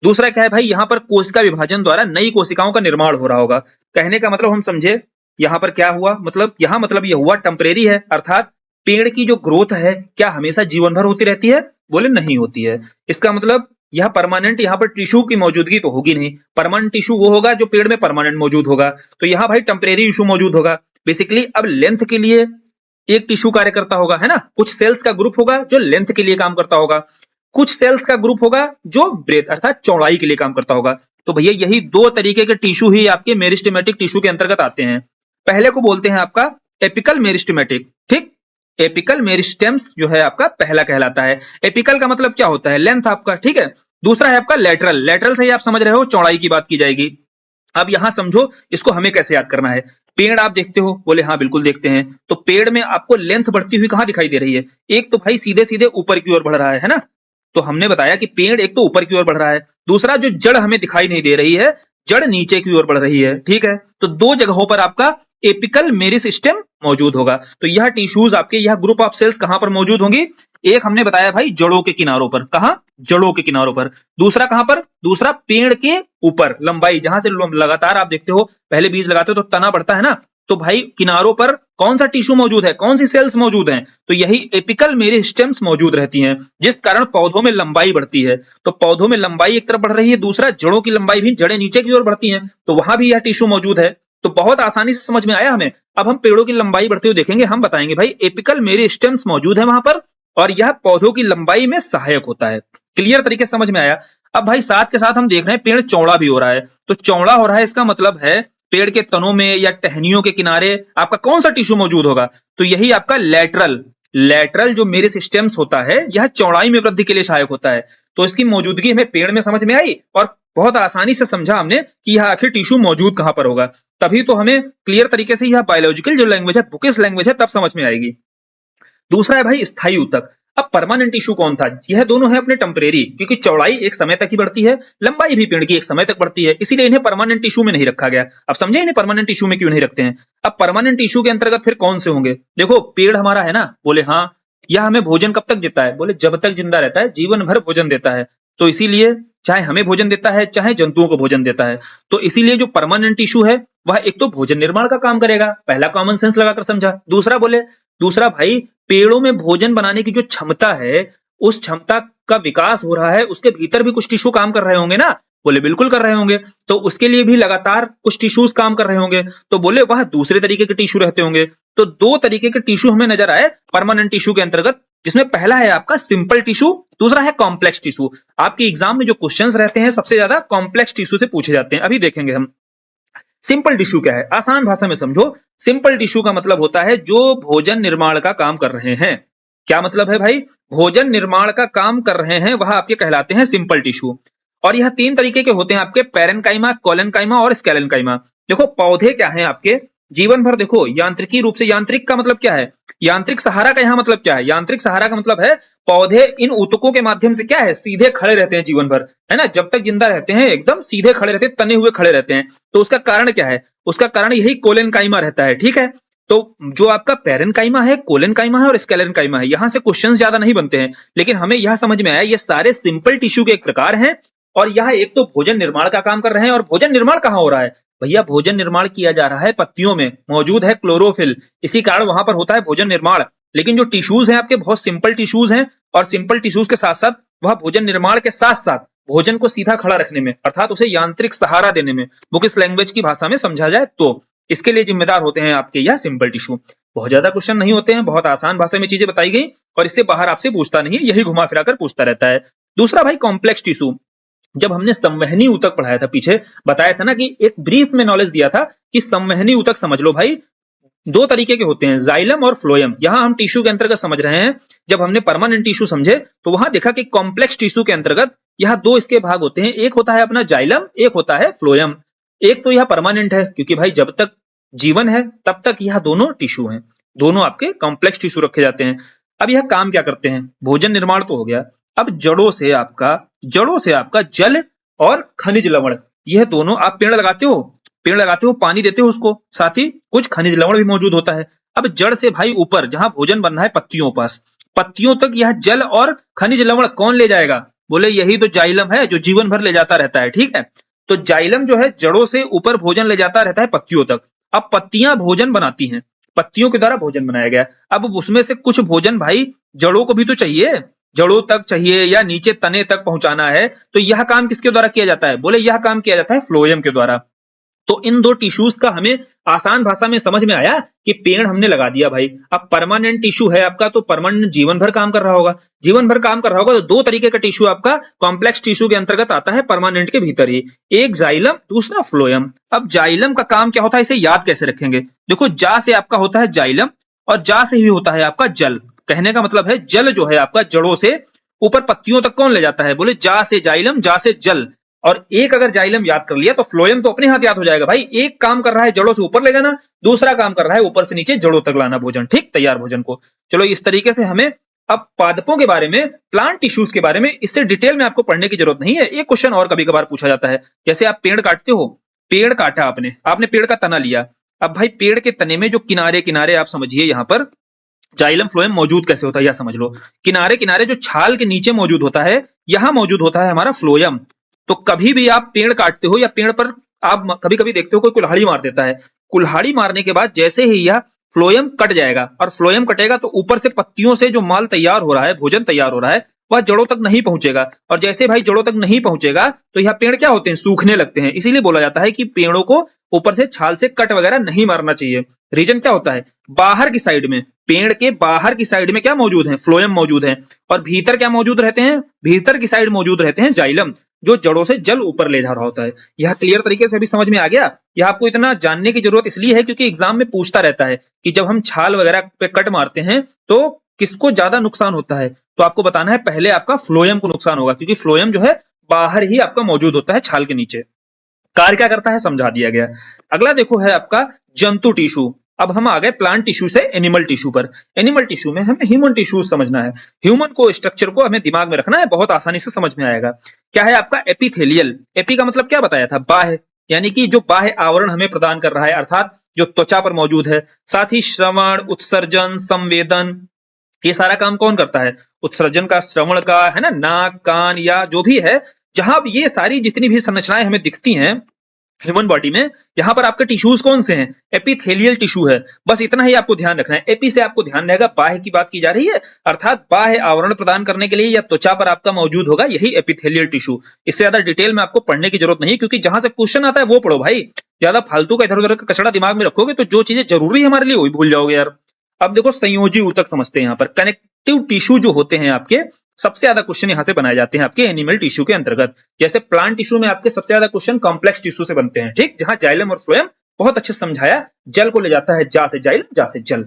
दूसरा क्या है भाई? यहां पर कोशिका विभाजन द्वारा नई कोशिकाओं का निर्माण हो रहा होगा। कहने का मतलब हम समझे, यहां पर क्या हुआ, मतलब यहां मतलब यह हुआ टेम्परेरी है, अर्थात पेड़ की जो ग्रोथ है क्या हमेशा जीवन भर होती रहती है? बोले नहीं होती है। इसका मतलब यह परमानेंट, यहां पर टिश्यू की मौजूदगी तो होगी नहीं। परमानेंट टिश्यू वो होगा जो पेड़ में परमानेंट मौजूद होगा। तो यहां भाई टेम्परेरी टिश्यू मौजूद होगा। बेसिकली अब लेंथ के लिए एक टिश्यू कार्य करता होगा, है ना। कुछ सेल्स का ग्रुप होगा जो लेंथ के लिए काम करता होगा, कुछ सेल्स का ग्रुप होगा जो ब्रेथ अर्थात चौड़ाई के लिए काम करता होगा। तो भैया यही दो तरीके के टिश्यू ही आपके मेरिस्टेमेटिक टिश्यू के अंतर्गत आते हैं। पहले को बोलते हैं आपका एपिकल मेरिस्टेमेटिक, ठीक। एपिकल मेरिस्टेम्स जो है आपका पहला कहलाता है। एपिकल का मतलब क्या होता है? लेंथ आपका, ठीक है। दूसरा है आपका लेटरल, लेटरल से ही आप समझ रहे हो चौड़ाई की बात की जाएगी। अब यहां समझो इसको हमें कैसे याद करना है। पेड़ आप देखते हो? बोले हाँ बिल्कुल देखते हैं। तो पेड़ में आपको लेंथ बढ़ती हुई कहां दिखाई दे रही है? एक तो भाई सीधे सीधे ऊपर की ओर बढ़ रहा है ना। तो हमने बताया कि पेड़ एक तो ऊपर की ओर बढ़ रहा है, दूसरा जो जड़ हमें दिखाई नहीं दे रही है, जड़ नीचे की ओर बढ़ रही है, ठीक है। तो दो जगहों पर आपका एपिकल मेरिस्टेम मौजूद होगा। तो यह टिश्यूज आपके, यह ग्रुप ऑफ सेल्स कहां पर मौजूद होंगी? एक हमने बताया भाई जड़ों के किनारों पर। कहां? जड़ों के किनारों पर। दूसरा कहां पर? दूसरा पेड़ के ऊपर, लंबाई जहां से लगातार आप देखते हो पहले बीज लगाते हो तो तना बढ़ता है ना, तो भाई किनारों पर कौन सा टिश्यू मौजूद है? कौन सी सेल्स मौजूद हैं? तो यही एपिकल मेरिस्टेम्स मौजूद रहती हैं, जिस कारण पौधों में लंबाई बढ़ती है। तो पौधों में लंबाई एक तरफ बढ़ रही है, दूसरा जड़ों की लंबाई भी, जड़ें नीचे की ओर बढ़ती हैं, तो वहां भी यह टिश्यू मौजूद है। तो बहुत आसानी से समझ में आया हमें। अब हम पेड़ों की लंबाई बढ़ते हुए देखेंगे, हम बताएंगे भाई एपिकल मेरिस्टेम्स मौजूद है वहां पर, और यह पौधों की लंबाई में सहायक होता है। क्लियर तरीके से समझ में आया। अब भाई साथ के साथ हम देख रहे हैं पेड़ चौड़ा भी हो रहा है। तो चौड़ा हो रहा है, इसका मतलब है पेड़ के तनों में या टहनियों के किनारे आपका कौन सा टिश्यू मौजूद होगा? तो यही आपका लेटरल, लेटरल जो मेरिस्टेम्स होता है, यह चौड़ाई में वृद्धि के लिए सहायक होता है। तो इसकी मौजूदगी हमें पेड़ में समझ में आई और बहुत आसानी से समझा हमने कि यह आखिर टिश्यू मौजूद कहां पर होगा। तभी तो हमें क्लियर तरीके से यह बायोलॉजिकल जो लैंग्वेज है, बुकिश लैंग्वेज है, तब समझ में आएगी। दूसरा है भाई स्थायी ऊतक। अब परमानेंट टिश्यू कौन था? यह दोनों है अपने टेम्परेरी, क्योंकि चौड़ाई एक समय तक ही बढ़ती है, लंबाई भी पेड़ की एक समय तक बढ़ती है, इसीलिए इन्हें परमानेंट टिश्यू में नहीं रखा गया। अब समझे इन्हें परमानेंट टिश्यू में क्यों नहीं रखते हैं। अब परमानेंट टिश्यू के अंतर्गत फिर कौन से होंगे? देखो पेड़ हमारा है ना, बोले हाँ, यह हमें भोजन कब तक देता है? बोले जब तक जिंदा रहता है जीवन भर भोजन देता है। तो इसीलिए चाहे हमें भोजन देता है चाहे जंतुओं को भोजन देता है। तो इसीलिए जो परमानेंट टिश्यू है वह एक तो भोजन निर्माण का काम करेगा, पहला कॉमन सेंस लगाकर समझा। दूसरा भाई पेड़ों में भोजन बनाने की जो क्षमता है उस क्षमता का विकास हो रहा है, उसके भीतर भी कुछ टिश्यू काम कर रहे होंगे ना? बोले बिल्कुल कर रहे होंगे। तो उसके लिए भी लगातार कुछ टिश्यूज काम कर रहे होंगे। तो बोले वह दूसरे तरीके के टिश्यू रहते होंगे। तो दो तरीके के टिश्यू हमें नजर आए परमानेंट टिश्यू के अंतर्गत, जिसमें पहला है आपका सिंपल टिश्यू, दूसरा है कॉम्प्लेक्स टिश्यू। आपके एग्जाम में जो क्वेश्चंस रहते हैं सबसे ज्यादा कॉम्प्लेक्स टिश्यू से पूछे जाते हैं। अभी देखेंगे हम सिंपल टिश्यू क्या है, आसान भाषा में समझो। सिंपल टिश्यू का मतलब होता है जो भोजन निर्माण का काम कर रहे हैं। क्या मतलब है भाई? भोजन निर्माण का काम कर रहे हैं वह आपके कहलाते हैं सिंपल टिश्यू। और यह तीन तरीके के होते हैं आपके, पैरेन्काइमा, कोलेन्काइमा और स्केलेन्काइमा। देखो पौधे क्या है आपके जीवन भर, देखो यांत्रिकी रूप से, यांत्रिक का मतलब क्या है, यांत्रिक सहारा का यहाँ मतलब क्या है? यांत्रिक सहारा का मतलब है पौधे इन ऊतकों के माध्यम से क्या है सीधे खड़े रहते हैं जीवन भर, है ना? जब तक जिंदा रहते हैं एकदम सीधे खड़े रहते हैं, तने हुए खड़े रहते हैं। तो उसका कारण क्या है? उसका कारण यही कोलेन्काइमा रहता है, ठीक है? तो जो आपका पैरेन्काइमा है, कोलेन्काइमा है और स्केलेन्काइमा है, यहां से क्वेश्चन ज्यादा नहीं बनते हैं, लेकिन हमें यह समझ में आया ये सारे सिंपल टिश्यू के एक प्रकार हैं। और यह एक तो भोजन निर्माण का काम कर रहे हैं। और भोजन निर्माण कहाँ हो रहा है भैया? भोजन निर्माण किया जा रहा है पत्तियों में, मौजूद है क्लोरोफिल, इसी कारण वहां पर होता है भोजन निर्माण। लेकिन जो टिश्यूज हैं आपके बहुत सिंपल टिश्यूज हैं, और सिंपल टिश्यूज के साथ साथ वह भोजन निर्माण के साथ साथ भोजन को सीधा खड़ा रखने में, अर्थात उसे यांत्रिक सहारा देने में, बुकिश लैंग्वेज की भाषा में समझा जाए तो इसके लिए जिम्मेदार होते हैं आपके यह सिंपल टिश्यू। बहुत ज्यादा क्वेश्चन नहीं होते हैं, बहुत आसान भाषा में चीजें बताई गई और इससे बाहर आपसे पूछता नहीं है, यही घुमा फिरा कर पूछता रहता है। दूसरा भाई कॉम्प्लेक्स टिश्यू। जब हमने संवहनी ऊतक पढ़ाया था पीछे, बताया था ना कि एक ब्रीफ में नॉलेज दिया था कि संवहनी ऊतक समझ लो भाई दो तरीके के होते हैं, जाइलम और फ्लोएम। यहां हम टिश्यू के अंतर्गत समझ रहे हैं। जब हमने परमानेंट टिश्यू समझे तो वहां देखा कि कॉम्प्लेक्स टिश्यू के अंतर्गत यह दो इसके भाग होते हैं, एक होता है अपना जाइलम, एक होता है फ्लोएम। एक तो यह परमानेंट है क्योंकि भाई जब तक जीवन है तब तक यह दोनों टिश्यू हैं, दोनों आपके कॉम्प्लेक्स टिश्यू रखे जाते हैं। अब यह काम क्या करते हैं? भोजन निर्माण तो हो गया, अब जड़ों से आपका जल और खनिज लवण, यह दोनों, आप पेड़ लगाते हो पानी देते हो उसको, साथ ही कुछ खनिज लवण भी मौजूद होता है। अब जड़ से भाई ऊपर जहां भोजन बन रहा है पत्तियों पास, पत्तियों तक यह जल और खनिज लवण कौन ले जाएगा? बोले यही तो जाइलम है जो जीवन भर ले जाता रहता है, ठीक है? तो जाइलम जो है जड़ों से ऊपर भोजन ले जाता रहता है पत्तियों तक। अब पत्तियां भोजन बनाती हैं, पत्तियों के द्वारा भोजन बनाया गया। अब उसमें से कुछ भोजन भाई जड़ों को भी तो चाहिए, जड़ों तक चाहिए या नीचे तने तक पहुंचाना है, तो यह काम किसके द्वारा किया जाता है? बोले यह काम किया जाता है फ्लोएम के द्वारा। तो इन दो टिश्यूज का हमें आसान भाषा में समझ में आया कि पेड़ हमने लगा दिया भाई। अब परमानेंट टिश्यू है आपका तो परमानेंट जीवन भर काम कर रहा होगा, जीवन भर काम कर रहा होगा, तो दो तरीके का टिश्यू आपका कॉम्प्लेक्स टिश्यू के अंतर्गत आता है परमानेंट के भीतर ही, एक जाइलम दूसरा फ्लोएम। अब जाइलम का काम क्या होता है, इसे याद कैसे रखेंगे? देखो जा से आपका होता है जाइलम और जा से ही होता है आपका जल। कहने का मतलब है जल जो है आपका जड़ों से ऊपर पत्तियों तक कौन ले जाता है? बोले जा से जाइलम, जा से जल। और एक अगर जाइलम याद कर लिया तो फ्लोएम तो अपने हाथ याद हो जाएगा भाई। एक काम कर रहा है जड़ों से ऊपर ले जाना, दूसरा काम कर रहा है ऊपर से नीचे जड़ों तक लाना भोजन, ठीक, तैयार भोजन को। चलो इस तरीके से हमें अब पादपों के बारे में, प्लांट टिश्यूज के बारे में इससे डिटेल में आपको पढ़ने की जरूरत नहीं है। एक क्वेश्चन और कभी कभार पूछा जाता है, जैसे आप पेड़ काटते हो, पेड़ काटा आपने पेड़ का तना लिया। अब भाई पेड़ के तने में जो किनारे किनारे, आप समझिए यहाँ पर जाइलम फ्लोएम मौजूद कैसे होता है यह समझ लो। किनारे किनारे जो छाल के नीचे मौजूद होता है, यहां मौजूद होता है हमारा फ्लोएम। तो कभी भी आप पेड़ काटते हो या पेड़ पर आप कभी कभी देखते हो कोई कुल्हाड़ी मार देता है, कुल्हाड़ी मारने के बाद जैसे ही यह फ्लोएम कट जाएगा, और फ्लोएम कटेगा तो ऊपर से पत्तियों से जो माल तैयार हो रहा है, भोजन तैयार हो रहा है, वह जड़ों तक नहीं पहुंचेगा। और जैसे भाई जड़ों तक नहीं पहुंचेगा तो यह पेड़ क्या होते हैं, सूखने लगते हैं। इसीलिए बोला जाता है कि पेड़ों को ऊपर से छाल से कट वगैरह नहीं मारना चाहिए। रीजन क्या होता है, बाहर की साइड में, पेड़ के बाहर की साइड में क्या मौजूद है? फ्लोएम मौजूद है। और भीतर क्या मौजूद रहते हैं? भीतर की साइड मौजूद रहते हैं जाइलम, जो जड़ों से जल ऊपर ले जा रहा होता है। यह क्लियर तरीके से अभी समझ में आ गया? यह आपको इतना जानने की जरूरत इसलिए है क्योंकि एग्जाम में पूछता रहता है कि जब हम छाल वगैरह पे कट मारते हैं तो किसको ज्यादा नुकसान होता है? तो आपको बताना है पहले आपका फ्लोएम को नुकसान होगा, क्योंकि फ्लोएम जो है बाहर ही आपका मौजूद होता है छाल के नीचे। कार्य क्या करता है समझा दिया गया। अगला देखो है आपका जंतु टिश्यू। अब हम आ गए प्लांट टिश्यू से एनिमल टिश्यू पर। एनिमल टिश्यू में हमें ह्यूमन टिश्यू समझना है। ह्यूमन को स्ट्रक्चर को हमें दिमाग में रखना है, बहुत आसानी से समझ में आएगा। क्या है आपका एपिथेलियल। एपी का मतलब क्या बताया था? बाह्य, यानी कि जो बाह्य आवरण हमें प्रदान कर रहा है, अर्थात जो त्वचा पर मौजूद है। साथ ही श्रवण, उत्सर्जन, संवेदन, ये सारा काम कौन करता है? उत्सर्जन का, श्रवण का, है ना, नाक, कान या जो भी है, जहां ये सारी जितनी भी संरचनाएं हमें दिखती हैं ह्यूमन बॉडी में, यहाँ पर आपके टिश्यूज कौन से हैं? एपिथेलियल टिश्यू है। बस इतना ही आपको ध्यान रखना है। एपी से आपको ध्यान रहेगा बाह्य की बात की जा रही है, अर्थात बाह्य आवरण प्रदान करने के लिए या त्वचा पर आपका मौजूद होगा यही एपिथेलियल टिश्यू। इससे ज्यादा डिटेल में आपको पढ़ने की जरूरत नहीं, क्योंकि जहां से क्वेश्चन आता है वो पढ़ो भाई। ज्यादा फालतू का इधर उधर का कचड़ा दिमाग में रखोगे तो जो चीजें जरूरी है हमारे लिए वही भूल जाओगे यार। अब देखो संयोजी ऊतक समझते हैं। यहाँ पर कनेक्टिव टिश्यू जो होते हैं आपके, सबसे ज्यादा क्वेश्चन यहां से बनाए जाते हैं आपके एनिमल टिश्यू के अंतर्गत। जैसे प्लांट टिश्यू में आपके सबसे ज्यादा क्वेश्चन कॉम्प्लेक्स टिश्यू से बनते हैं, ठीक, जहां जाइलम और फ्लोएम बहुत अच्छे से समझाया, जल को ले जाता है जा से जाइलम, जा से जल।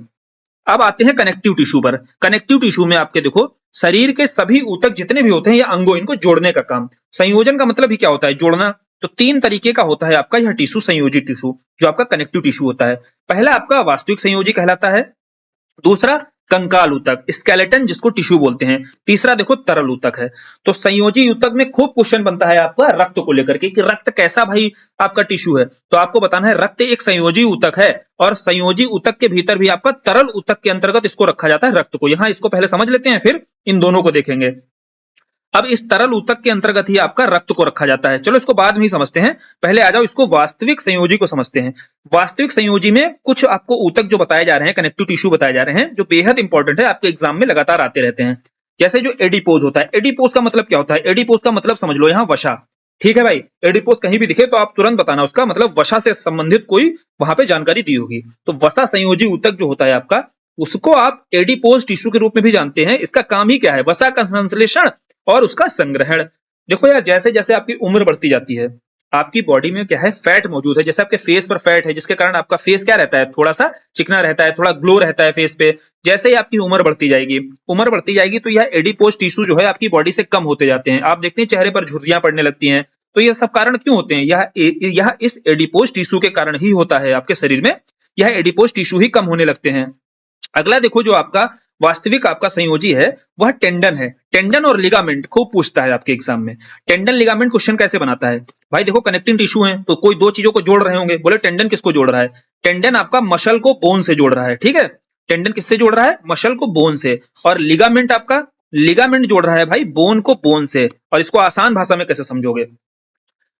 अब आते हैं कनेक्टिव टिश्यू पर। कनेक्टिव टिश्यू में आपके देखो शरीर के सभी ऊतक जितने भी होते हैं या अंगों, इनको जोड़ने का काम। संयोजन का मतलब ही क्या होता है? जोड़ना। तो 3 तरीके का होता है आपका यह टिश्यू, संयोजी टिश्यू, जो आपका कनेक्टिव टिश्यू होता है। पहला आपका वास्तविक संयोजी कहलाता है, दूसरा कंकाल ऊतक, स्केलेटन जिसको टिश्यू बोलते हैं, तीसरा देखो तरल ऊतक है। तो संयोजी ऊतक में खूब क्वेश्चन बनता है आपका रक्त को लेकर के कि रक्त कैसा भाई आपका टिश्यू है। तो आपको बताना है रक्त एक संयोजी ऊतक है, और संयोजी ऊतक के भीतर भी आपका तरल ऊतक के अंतर्गत इसको रखा जाता है रक्त को। यहां इसको पहले समझ लेते हैं, फिर इन दोनों को देखेंगे। अब इस तरल ऊतक के अंतर्गत ही आपका रक्त को रखा जाता है। चलो इसको बाद में ही समझते हैं, पहले आ जाओ इसको वास्तविक संयोजी को समझते हैं। वास्तविक संयोजी में कुछ आपको ऊतक जो बताए जा रहे हैं, कनेक्टिव टिश्यू बताए जा रहे हैं, जो बेहद इंपॉर्टेंट है, आपके एग्जाम में लगातार आते रहते हैं। जैसे जो एडिपोज होता है, एडिपोज का मतलब क्या होता है? एडिपोज का मतलब समझ लो यहाँ वसा। ठीक है भाई, एडिपोज कहीं भी दिखे तो आप तुरंत बताना उसका मतलब वसा से संबंधित कोई वहां पे जानकारी दी होगी। तो वसा संयोजी ऊतक जो होता है आपका, उसको आप एडिपोज टिश्यू के रूप में भी जानते हैं। इसका काम ही क्या है? वसा का संश्लेषण और उसका संग्रहण। देखो यार, जैसे जैसे आपकी उम्र बढ़ती जाती है, आपकी बॉडी में क्या है? फैट मौजूद है। जैसे आपके फेस पर फैट है, जिसके कारण आपका फेस क्या रहता है? थोड़ा सा चिकना रहता है, थोड़ा ग्लो रहता है फेस पे। जैसे ही आपकी उम्र बढ़ती जाएगी तो यह एडिपोज टिश्यू जो है आपकी बॉडी से कम होते जाते हैं। आप देखते हैं चेहरे पर झुर्रियां पड़ने लगती हैं। तो यह सब कारण क्यों होते हैं? यह इस एडिपोज टिश्यू के कारण ही होता है। आपके शरीर में यह एडिपोज टिश्यू ही कम होने लगते हैं। अगला देखो, जो आपका वास्तविक आपका संयोजी है वह टेंडन है। टेंडन और लिगामेंट खूब पूछता है आपके एग्जाम में। टेंडन लिगामेंट क्वेश्चन कैसे बनाता है भाई? देखो कनेक्टिंग टिश्यू है तो कोई दो चीजों को जोड़ रहे होंगे, बोले टेंडन किसको जोड़ रहा है? टेंडन आपका मसल को बोन से जोड़ रहा है। ठीक है, टेंडन किससे जोड़ रहा है? मसल को बोन से। और लिगामेंट आपका, लिगामेंट जोड़ रहा है भाई बोन को बोन से। और इसको आसान भाषा में कैसे समझोगे?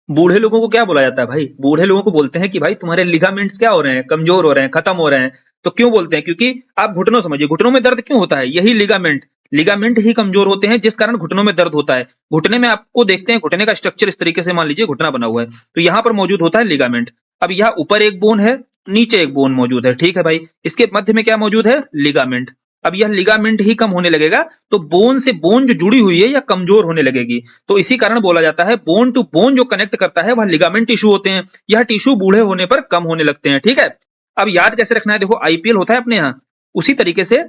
बूढ़े लोगों को क्या बोला जाता है भाई? बूढ़े लोगों को बोलते हैं कि भाई तुम्हारे लिगामेंट्स क्या हो रहे हैं? कमजोर हो रहे हैं, खत्म हो रहे हैं। तो क्यों बोलते हैं? क्योंकि आप घुटनों समझिए, घुटनों में दर्द क्यों होता है? यही लिगामेंट, लिगामेंट ही कमजोर होते हैं जिस कारण घुटनों में दर्द होता है। घुटने में आपको देखते हैं, घुटने का स्ट्रक्चर इस तरीके से मान लीजिए घुटना बना हुआ है, तो यहाँ पर मौजूद होता है लिगामेंट। अब यहाँ ऊपर एक बोन है, नीचे एक बोन मौजूद है। ठीक है भाई, इसके मध्य में क्या मौजूद है? लिगामेंट। अब यह लिगामेंट ही कम होने लगेगा तो बोन से बोन जो जुड़ी हुई है यह कमजोर होने लगेगी। तो इसी कारण बोला जाता है बोन टू बोन जो कनेक्ट करता है वह लिगामेंट टिश्यू होते हैं। यह टिश्यू बूढ़े होने पर कम होने लगते हैं। ठीक है, अब याद कैसे रखना है? देखो आईपीएल होता है अपने यहाँ, उसी तरीके से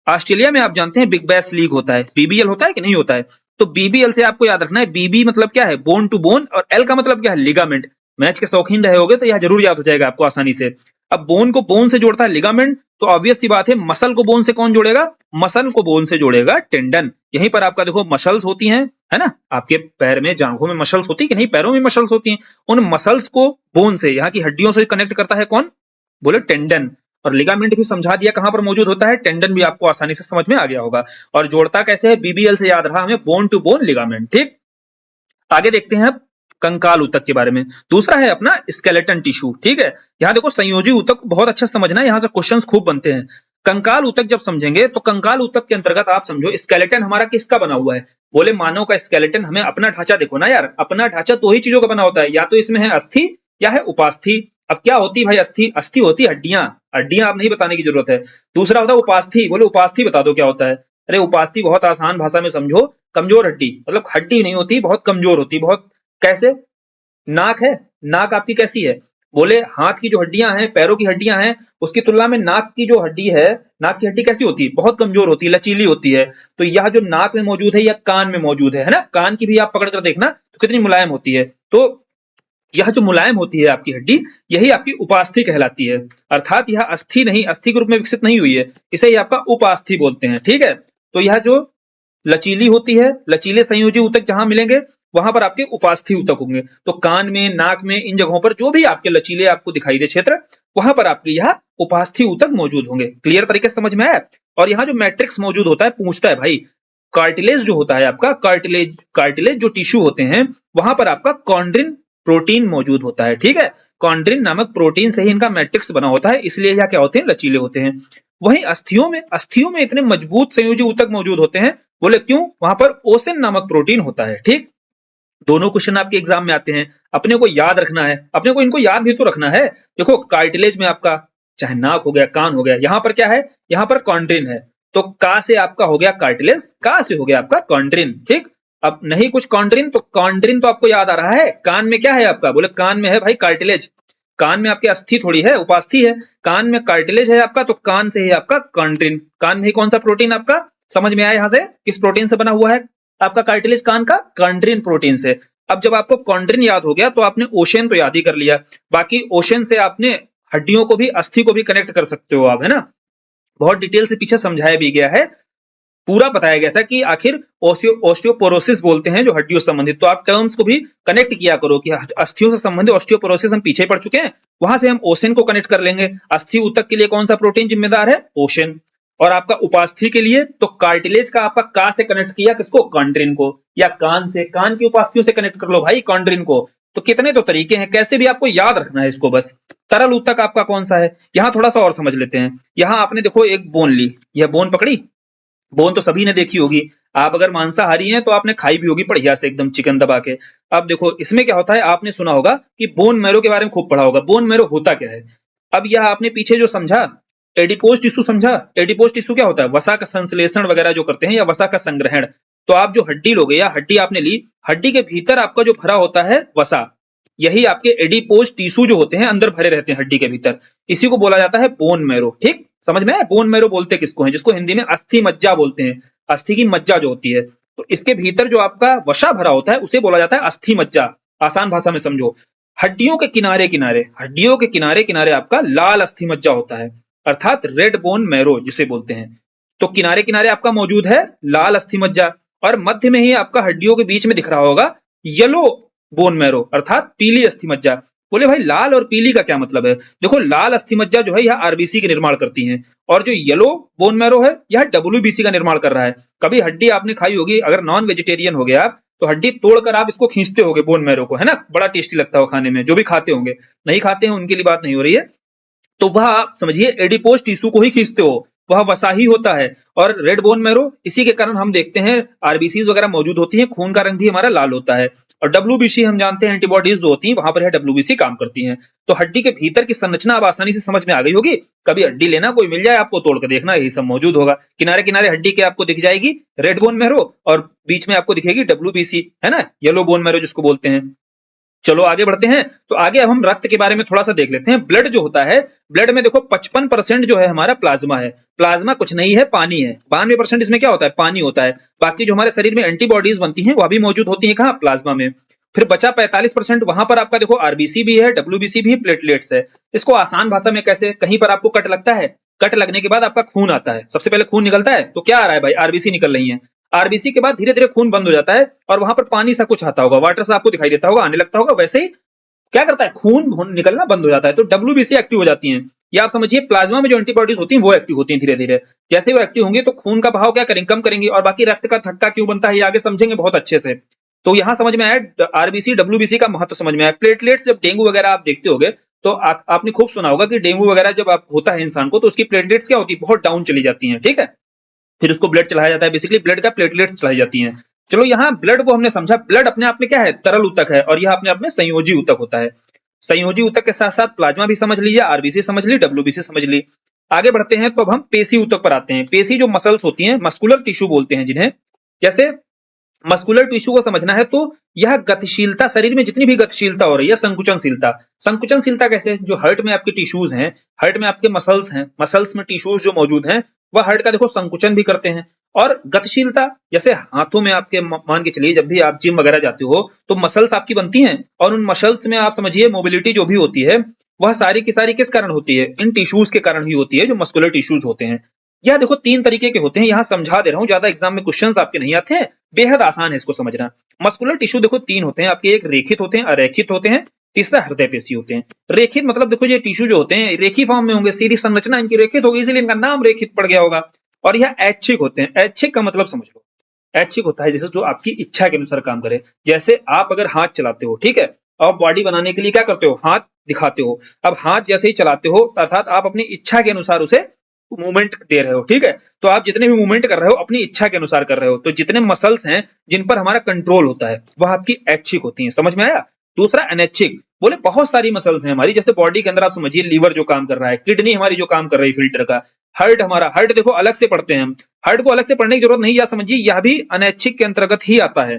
ऑस्ट्रेलिया में आप जानते हैं बिग बैश लीग होता है। बीबीएल होता है कि नहीं होता है? तो बीबीएल से आपको याद रखना है, बीबी मतलब क्या है? बोन टू बोन, और एल का मतलब क्या है? लिगामेंट। मैच के शौकीन रहे होगे तो यह जरूर याद हो जाएगा आपको आसानी से। अब बोन को बोन से जोड़ता है लिगामेंट, तो ऑब्वियस सी बात है मसल को बोन से कौन जोड़ेगा? मसल को बोन से जोड़ेगा टेंडन। यहीं पर आपका देखो मसल्स होती हैं, है ना, आपके पैर में, जांघों में मसल्स होती है कि नहीं? पैरों में मसल्स होती हैं। उन मसल्स को बोन से, यहाँ की हड्डियों से कनेक्ट करता है कौन? बोले टेंडन। और लिगामेंट भी समझा दिया कहां पर मौजूद होता है, टेंडन भी आपको आसानी से समझ में आ गया होगा। और जोड़ता कैसे है? बीबीएल से याद रहा हमें, बोन टू बोन लिगामेंट। ठीक, आगे देखते हैं अब कंकाल ऊतक के बारे में। दूसरा है अपना स्केलेटन टिश्यू। ठीक है, यहां देखो संयोजी ऊतक को बहुत अच्छा समझना है, यहां से क्वेश्चंस खूब बनते हैं। कंकाल ऊतक जब समझेंगे तो कंकाल ऊतक के अंतर्गत आप समझो स्केलेटन हमारा किसका बना हुआ है? बोले मानव का स्केलेटन। हमें अपना ढांचा देखो ना यार, अपना ढांचा दो ही चीजों का बना होता है, या तो इसमें है अस्थि या है उपास्थि। अब क्या होती है भाई अस्थि? अस्थि होती है हड्डियां, हड्डियां आप नहीं बताने की जरूरत है। दूसरा होता है उपास्थि। बोले उपास्थि बता दो क्या होता है? अरे उपास्थि बहुत आसान भाषा में समझो, कमजोर हड्डी, मतलब हड्डी नहीं होती, बहुत कमजोर होती। बहुत कैसे? नाक है, नाक आपकी कैसी है? बोले हाथ की जो हड्डियां हैं, पैरों की हड्डियां हैं, उसकी तुलना में नाक की जो हड्डी है, नाक की हड्डी कैसी होती है? बहुत कमजोर होती है, लचीली होती है। तो यह जो नाक में मौजूद है या कान में मौजूद है ना, कान की भी आप पकड़ कर देखना तो कितनी मुलायम होती है। तो यह जो मुलायम होती है आपकी हड्डी, यही आपकी उपास्थि कहलाती है। अर्थात यह अस्थि नहीं, अस्थि के रूप में विकसित नहीं हुई है, इसे ही आपका उपास्थि बोलते हैं। ठीक है, तो यह जो लचीली होती है, लचीले संयोजी ऊतक जहां मिलेंगे वहां पर आपके उपास्थि ऊतक होंगे। तो कान में, नाक में, इन जगहों पर जो भी आपके लचीले आपको दिखाई दे क्षेत्र, वहां पर आपके यह उपास्थि ऊतक मौजूद होंगे। क्लियर तरीके से समझ में आया? और यहाँ जो मैट्रिक्स मौजूद होता है पूछता है भाई कार्टिलेज जो होता है आपका, कार्टिलेज जो टिश्यू होते हैं वहां पर आपका कॉन्ड्रिन प्रोटीन मौजूद होता है। ठीक है, कॉन्ड्रिन नामक प्रोटीन से ही इनका मैट्रिक्स बना होता है, इसलिए यह क्या होते हैं, लचीले होते हैं। वहीं अस्थियों में इतने मजबूत संयोजी ऊतक मौजूद होते हैं, बोले क्यों, वहां पर ओसिन नामक प्रोटीन होता है। ठीक, दोनों क्वेश्चन आपके एग्जाम में आते हैं, अपने को याद रखना है, अपने को इनको याद भी तो रखना है। देखो कार्टिलेज में आपका चाहे नाक हो गया, कान हो गया, यहाँ पर क्या है, यहाँ पर कॉन्ड्रिन है, तो का से आपका हो गया कार्टिलेज, का से हो गया आपका कॉन्ड्रिन। ठीक, अब नहीं कुछ कॉन्ड्रिन तो आपको याद आ रहा है, कान में क्या है आपका, बोले कान में है भाई कार्टिलेज, कान में आपके अस्थि थोड़ी है, उपास्थि है, कान में कार्टिलेज है आपका, तो कान से ही आपका कॉन्ड्रिन। कान में ही कौन सा प्रोटीन आपका, समझ में आया यहाँ से, किस प्रोटीन से बना हुआ है आपका कार्टिलेज, कान का कॉन्ड्रिन प्रोटीन से। अब जब आपको कॉन्ड्रिन याद हो गया तो आपने ओशन तो याद ही कर लिया, बाकी ओशन से आपने हड्डियों को भी, अस्थि को भी कनेक्ट कर सकते हो आप, है ना। बहुत डिटेल से पीछे समझाया भी गया है, पूरा बताया गया था कि आखिर ऑस्टियोपोरोसिस बोलते हैं जो हड्डियों से संबंधित, तो आप टर्म्स को भी कनेक्ट किया करो कि अस्थियों से संबंधित ऑस्टियोपोरोसिस हम पीछे पढ़ चुके हैं, वहां से हम ओशन को कनेक्ट कर लेंगे। अस्थि ऊतक के लिए कौन सा प्रोटीन जिम्मेदार है, ओशन, और आपका उपास्थि के लिए तो कार्टिलेज का आपका का से कनेक्ट किया किसको, कॉन्ड्रिन को, या कान से, कान की उपास्थियों से कनेक्ट कर लो भाई कॉन्ड्रिन को। तो कितने तो तरीके हैं, कैसे भी आपको याद रखना है इसको बस। तरल ऊतक आपका कौन सा है, यहां थोड़ा सा और समझ लेते हैं। यहां आपने देखो एक बोन ली, यह बोन पकड़ी, बोन तो सभी ने देखी होगी, आप अगर मांसाहारी हैं तो आपने खाई भी होगी बढ़िया से एकदम चिकन दबा के। अब देखो इसमें क्या होता है, आपने सुना होगा कि बोन मैरो के बारे में खूब पढ़ा होगा, बोन मैरो होता क्या है। अब यह आपने पीछे जो समझा एडिपोज टिश्यू समझा, एडिपोज टिश्यू क्या होता है, वसा का संश्लेषण वगैरह जो करते हैं या वसा का संग्रहण। तो आप जो हड्डी लोगे या हड्डी आपने ली, हड्डी के भीतर आपका जो भरा होता है वसा, यही आपके एडिपोज टिश्यू जो होते हैं अंदर भरे रहते हैं हड्डी के भीतर, इसी को बोला जाता है बोन मैरो। ठीक, समझ में आया, बोन मैरो बोलते किसको हैं, जिसको हिंदी में अस्थि मज्जा बोलते हैं, अस्थि की मज्जा जो होती है, तो इसके भीतर जो आपका वसा भरा होता है उसे बोला जाता है अस्थि मज्जा। आसान भाषा में समझो, हड्डियों के किनारे किनारे आपका लाल अस्थि मज्जा होता है, अर्थात रेड बोन मैरो जिसे बोलते हैं। तो किनारे किनारे आपका मौजूद है लाल अस्थि मज्जा, और मध्य में ही आपका हड्डियों के बीच में दिख रहा होगा येलो बोन मैरो, अर्थात पीली अस्थि मज्जा। बोले भाई लाल और पीली का क्या मतलब है, देखो लाल अस्थि मज्जा जो है यह आरबीसी के निर्माण करती है, और जो येलो बोन मैरो है यह डब्ल्यूबीसी का निर्माण कर रहा है। कभी हड्डी आपने खाई होगी, अगर नॉन वेजिटेरियन हो गए आप तो हड्डी तोड़कर आप इसको खींचते होगे बोन मैरो को, है ना, बड़ा टेस्टी लगता है खाने में, जो भी खाते होंगे, नहीं खाते हैं उनके लिए बात नहीं हो रही है, तो वह आप समझिए एडिपोज टिश्यू को ही खींचते हो, वह वसा ही होता है। और रेड बोन मैरो, इसी के कारण हम देखते हैं आरबीसीज वगैरह मौजूद होती हैं, खून का रंग भी हमारा लाल होता है। और डब्ल्यूबीसी हम जानते हैं एंटीबॉडीज जो होती हैं वहां पर डब्ल्यूबीसी काम करती हैं। तो हड्डी के भीतर की संरचना अब आसानी से समझ में आ गई होगी, कभी हड्डी लेना कोई मिल जाए आपको तोड़ कर देखना, यही सब मौजूद होगा। किनारे किनारे हड्डी के आपको दिख जाएगी रेड बोन मैरो, और बीच में आपको दिखेगी डब्ल्यूबीसी, है ना, येलो बोन मैरो जिसको बोलते हैं। चलो आगे बढ़ते हैं, तो आगे अब हम रक्त के बारे में थोड़ा सा देख लेते हैं। ब्लड जो होता है, ब्लड में देखो 55% जो है हमारा प्लाज्मा है, प्लाज्मा कुछ नहीं है, पानी है, 92% इसमें क्या होता है, पानी होता है। बाकी जो हमारे शरीर में एंटीबॉडीज बनती हैं वह भी मौजूद होती हैं कहाँ, प्लाज्मा में। फिर बचा 45%, वहां पर आपका देखो आरबीसी भी है, डब्ल्यूबीसी भी, प्लेटलेट्स है। इसको आसान भाषा में कैसे, कहीं पर आपको कट लगता है, कट लगने के बाद आपका खून आता है, सबसे पहले खून निकलता है, तो क्या आ रहा है भाई, आरबीसी निकल रही है। आरबीसी के बाद धीरे धीरे खून बंद हो जाता है और वहां पर पानी सा कुछ आता होगा, वाटर सा आपको दिखाई देता होगा, आने लगता होगा, वैसे ही क्या करता है, खून निकलना बंद हो जाता है, तो डब्ल्यूबीसी एक्टिव हो जाती हैं। या आप समझिए प्लाज्मा में जो एंटीबॉडीज होती हैं वो एक्टिव होती हैं धीरे धीरे, जैसे वो एक्टिव होंगे तो खून का बहाव क्या करेंगे, कम करेंगे, और बाकी रक्त का थक्का क्यों बनता है ये आगे समझेंगे बहुत अच्छे से। तो यहां समझ में आया आरबीसी डब्ल्यूबीसी का महत्व समझ में आया। प्लेटलेट्स, जब डेंगू वगैरह आप देखते होंगे तो आपने खूब सुना होगा कि डेंगू वगैरह जब आप होता है इंसान को तो उसकी प्लेटलेट्स क्या होती है, बहुत डाउन चली जाती हैं, ठीक है, फिर उसको ब्लड चलाया जाता है, बेसिकली ब्लड का प्लेटलेट्स चलाई जाती हैं। चलो यहाँ ब्लड को हमने समझा, ब्लड अपने आप में क्या है, तरल ऊतक है, और यह अपने आप में संयोजी ऊतक होता है। संयोजी ऊतक के साथ साथ प्लाज्मा भी समझ लीजिए, आरबीसी समझ ली, डब्ल्यूबीसी समझ ली। आगे बढ़ते हैं तो अब हम पेशी ऊतक पर आते हैं। पेशी जो मसल्स होती हैं, मस्कुलर टिश्यू बोलते हैं जिन्हें, जैसे मस्कुलर टिश्यू को समझना है तो यह गतिशीलता, शरीर में जितनी भी गतिशीलता हो रही है, संकुचनशीलता। संकुचनशीलता कैसे, जो हार्ट में आपके टिश्यूज हैं, हार्ट में आपके मसल्स हैं, मसल्स में टिश्यूज जो मौजूद हैं वह हार्ट का देखो संकुचन भी करते हैं। और गतिशीलता, जैसे हाथों में आपके मान के चलिए जब भी आप जिम वगैरह जाते हो तो मसल्स आपकी बनती हैं, और उन मसल्स में आप समझिए मोबिलिटी जो भी होती है वह सारी की सारी किस कारण होती है, इन टिश्यूज के कारण ही होती है, जो मस्कुलर टिश्यूज होते हैं। यह देखो 3 तरीके के होते हैं, यहां समझा दे रहा हूं, ज्यादा एग्जाम में क्वेश्चंस आपके नहीं आते हैं, बेहद आसान है इसको समझना। मस्कुलर टिश्यू देखो 3 होते हैं आपके, एक रेखित होते हैं, अरेखित होते हैं, तीसरा हृदय पेशी होते हैं। रेखित मतलब देखो ये टिश्यू जो होते हैं रेखी फॉर्म में होंगे, सीधी संरचना इनकी रेखित होगी, इसीलिए इनका नाम रेखित पड़ गया होगा। और यह ऐच्छिक होते हैं। ऐच्छिक का मतलब समझ लो, ऐच्छिक होता है जैसे जो आपकी इच्छा के अनुसार काम करे। जैसे आप अगर हाथ चलाते हो, ठीक है, और बॉडी बनाने के लिए क्या करते हो, हाथ दिखाते हो। अब हाथ जैसे ही चलाते हो अर्थात आप अपनी इच्छा के अनुसार उसे मूवमेंट दे रहे हो, ठीक है। तो आप जितने भी मूवमेंट कर रहे हो अपनी इच्छा के अनुसार कर रहे हो। तो जितने मसल्स हैं जिन पर हमारा कंट्रोल होता है वह आपकी ऐच्छिक होती हैं। समझ में आया। दूसरा अनैच्छिक, बोले बहुत सारी मसल्स हैं हमारी, जैसे बॉडी के अंदर आप समझिए लीवर जो काम कर रहा है, किडनी हमारी जो काम कर रही है फिल्टर का, हार्ट हमारा, हार्ट देखो अलग से पढ़ते हैं हम, हार्ट को अलग से पढ़ने की जरूरत नहीं, या समझिए यह भी अनैच्छिक के अंतर्गत ही आता है,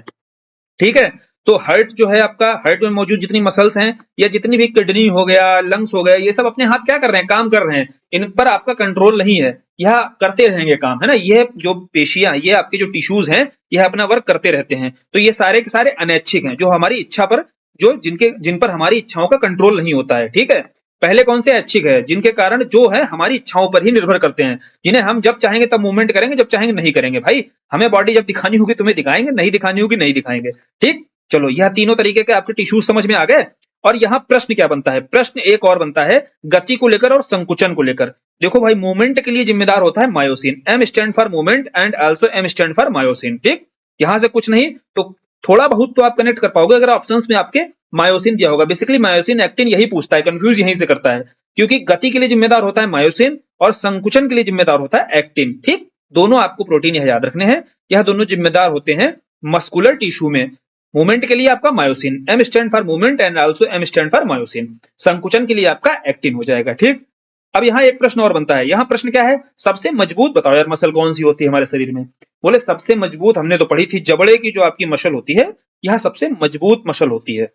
ठीक है। तो हार्ट जो है आपका, हार्ट में मौजूद जितनी मसल्स हैं या जितनी भी किडनी हो गया, लंग्स हो गया, ये सब अपने हाथ क्या कर रहे हैं, काम कर रहे हैं। इन पर आपका कंट्रोल नहीं है, यह करते रहेंगे काम, है ना। ये जो पेशियां, ये आपके जो टिश्यूज हैं, यह अपना वर्क करते रहते हैं। तो ये सारे के सारे अनैच्छिक हैं, जो हमारी इच्छा पर, जो जिन पर हमारी इच्छाओं का कंट्रोल नहीं होता है, ठीक है। पहले कौन से ऐच्छिक है, जिनके कारण जो है हमारी इच्छाओं पर ही निर्भर करते हैं, जिन्हें हम जब चाहेंगे तब मूवमेंट करेंगे, जब चाहेंगे नहीं करेंगे। भाई हमें बॉडी जब दिखानी होगी तुम्हें दिखाएंगे, नहीं दिखानी होगी नहीं दिखाएंगे, ठीक। चलो यह तीनों तरीके के आपके टिश्यूज समझ में आ गए। और यहाँ प्रश्न क्या बनता है, प्रश्न एक और बनता है गति को लेकर और संकुचन को लेकर। देखो भाई, मूवमेंट के लिए जिम्मेदार होता है myosin, M stand for movement and also M stand for myosin, ठीक। यहां से कुछ नहीं तो थोड़ा बहुत तो आप कनेक्ट कर पाओगे अगर ऑप्शंस में आपके मायोसिन दिया होगा। बेसिकली मायोसिन एक्टिन यही पूछता है, कंफ्यूज यहीं से करता है, क्योंकि गति के लिए जिम्मेदार होता है मायोसिन और संकुचन के लिए जिम्मेदार होता है एक्टिन, ठीक। दोनों आपको प्रोटीन यह याद रखने हैं, यह दोनों जिम्मेदार होते हैं मस्कुलर टिश्यू में। मूवमेंट के लिए आपका myosin, M stand for movement and also M stand for myosin. संकुचन के लिए आपका एक्टिन हो जाएगा, ठीक। अब यहाँ एक प्रश्न और बनता है, यहाँ प्रश्न क्या है, सबसे मजबूत बताओ यार मसल कौन सी होती है हमारे शरीर में। बोले सबसे मजबूत हमने तो पढ़ी थी जबड़े की जो आपकी मसल होती है, यह सबसे मजबूत मसल होती है।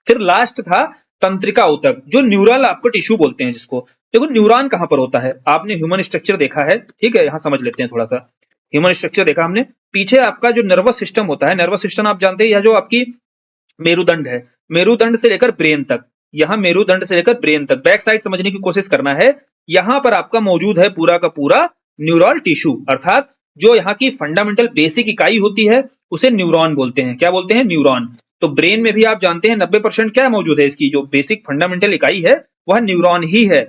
फिर लास्ट था तंत्रिका ऊतक, जो न्यूरल आपको टिश्यू बोलते हैं जिसको। देखो न्यूरॉन कहां पर होता है, आपने ह्यूमन स्ट्रक्चर देखा है, ठीक है, यहां समझ लेते हैं थोड़ा सा। ह्यूमन स्ट्रक्चर देखा हमने, पीछे आपका जो नर्वस सिस्टम होता है, नर्वस सिस्टम आप जानते हैं, यह जो आपकी मेरुदंड है, मेरुदंड से लेकर ब्रेन तक, यहां मेरुदंड से लेकर ब्रेन तक, बैक साइड समझने की कोशिश करना है। यहां पर आपका मौजूद है पूरा का पूरा न्यूरल टिश्यू, अर्थात जो यहाँ की फंडामेंटल बेसिक इकाई होती है उसे न्यूरॉन बोलते हैं। क्या बोलते हैं, न्यूरॉन। तो ब्रेन में भी आप जानते हैं 90% क्या मौजूद है, इसकी जो बेसिक फंडामेंटल इकाई है वह न्यूरॉन ही है।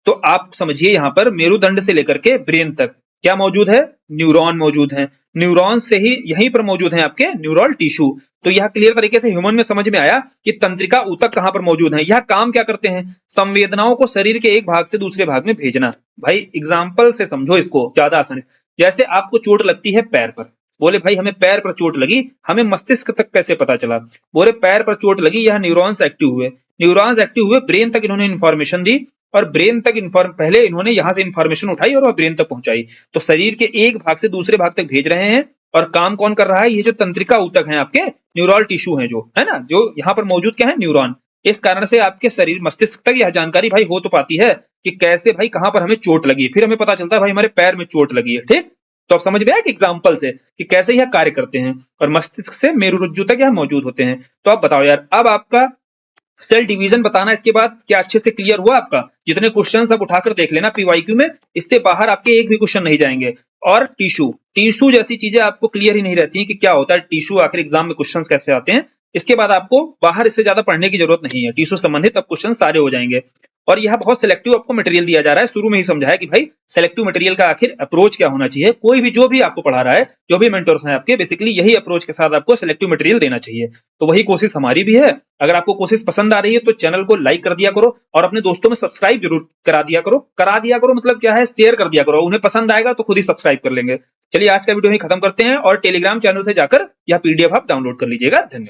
तो आप समझिए यहाँ पर मेरुदंड से लेकर के ब्रेन तक क्या मौजूद है, न्यूरॉन मौजूद है। न्यूरॉन से ही यहीं पर मौजूद है आपके न्यूरल टिश्यू। तो यह क्लियर तरीके से ह्यूमन में समझ में आया कि तंत्रिका ऊतक कहां पर मौजूद है। यह काम क्या करते हैं, संवेदनाओं को शरीर के एक भाग से दूसरे भाग में भेजना। भाई एग्जाम्पल से समझो इसको, ज्यादा आसान है। जैसे आपको चोट लगती है पैर पर, बोले भाई हमें पैर पर चोट लगी, हमें मस्तिष्क तक कैसे पता चला, बोले पैर पर चोट लगी, यह न्यूरॉन्स एक्टिव हुए, न्यूरॉन्स एक्टिव हुए, ब्रेन तक इन्होंने इंफॉर्मेशन दी, और ब्रेन तक पहले इन्होंने यहां से इंफॉर्मेशन उठाई और वह ब्रेन तक पहुंचाई। तो शरीर के एक भाग से दूसरे भाग तक भेज रहे हैं, और काम कौन कर रहा है, ये जो तंत्रिका ऊतक है आपके न्यूरल टिश्यू है जो, है ना, जो यहाँ पर मौजूद क्या है, न्यूरॉन। इस कारण से आपके शरीर मस्तिष्क तक यह जानकारी भाई हो तो पाती है कि कैसे भाई कहां पर हमें चोट लगी, फिर हमें पता चलता है भाई हमारे पैर में चोट लगी है, ठीक। तो आप समझ में आया कि एग्जाम्पल से कि कैसे यह कार्य करते हैं, और मस्तिष्क से मेरुरज्जु तक यह मौजूद होते हैं। तो आप बताओ यार, अब आपका सेल डिवीजन बताना, इसके बाद क्या अच्छे से क्लियर हुआ आपका। जितने क्वेश्चन आप उठाकर देख लेना पीवाईक्यू में, इससे बाहर आपके एक भी क्वेश्चन नहीं जाएंगे। और टिश्यू, टिश्यू जैसी चीजें आपको क्लियर ही नहीं रहती कि क्या होता है टिश्यू, आखिर एग्जाम में क्वेश्चन कैसे आते हैं। इसके बाद आपको बाहर इससे ज्यादा पढ़ने की जरूरत नहीं है, टिश्यू संबंधित अब क्वेश्चन सारे हो जाएंगे। और यह बहुत सिलेक्टिव आपको मटेरियल दिया जा रहा है, शुरू में ही समझाया कि भाई सिलेक्टिव मटेरियल का आखिर अप्रोच क्या होना चाहिए। कोई भी जो भी आपको पढ़ा रहा है, जो भी मेंटर्स हैं आपके, बेसिकली यही अप्रोच के साथ आपको सिलेक्टिव मटेरियल देना चाहिए। तो वही कोशिश हमारी भी है। अगर आपको कोशिश पसंद आ रही है तो चैनल को लाइक कर दिया करो, और अपने दोस्तों में सब्सक्राइब जरूर करा दिया करो। मतलब क्या है, शेयर कर दिया करो, उन्हें पसंद आएगा तो खुद ही सब्सक्राइब कर लेंगे। चलिए आज का वीडियो ही खत्म करते हैं, और टेलीग्राम चैनल से जाकर यह पीडीएफ आप डाउनलोड कर लीजिएगा। धन्यवाद।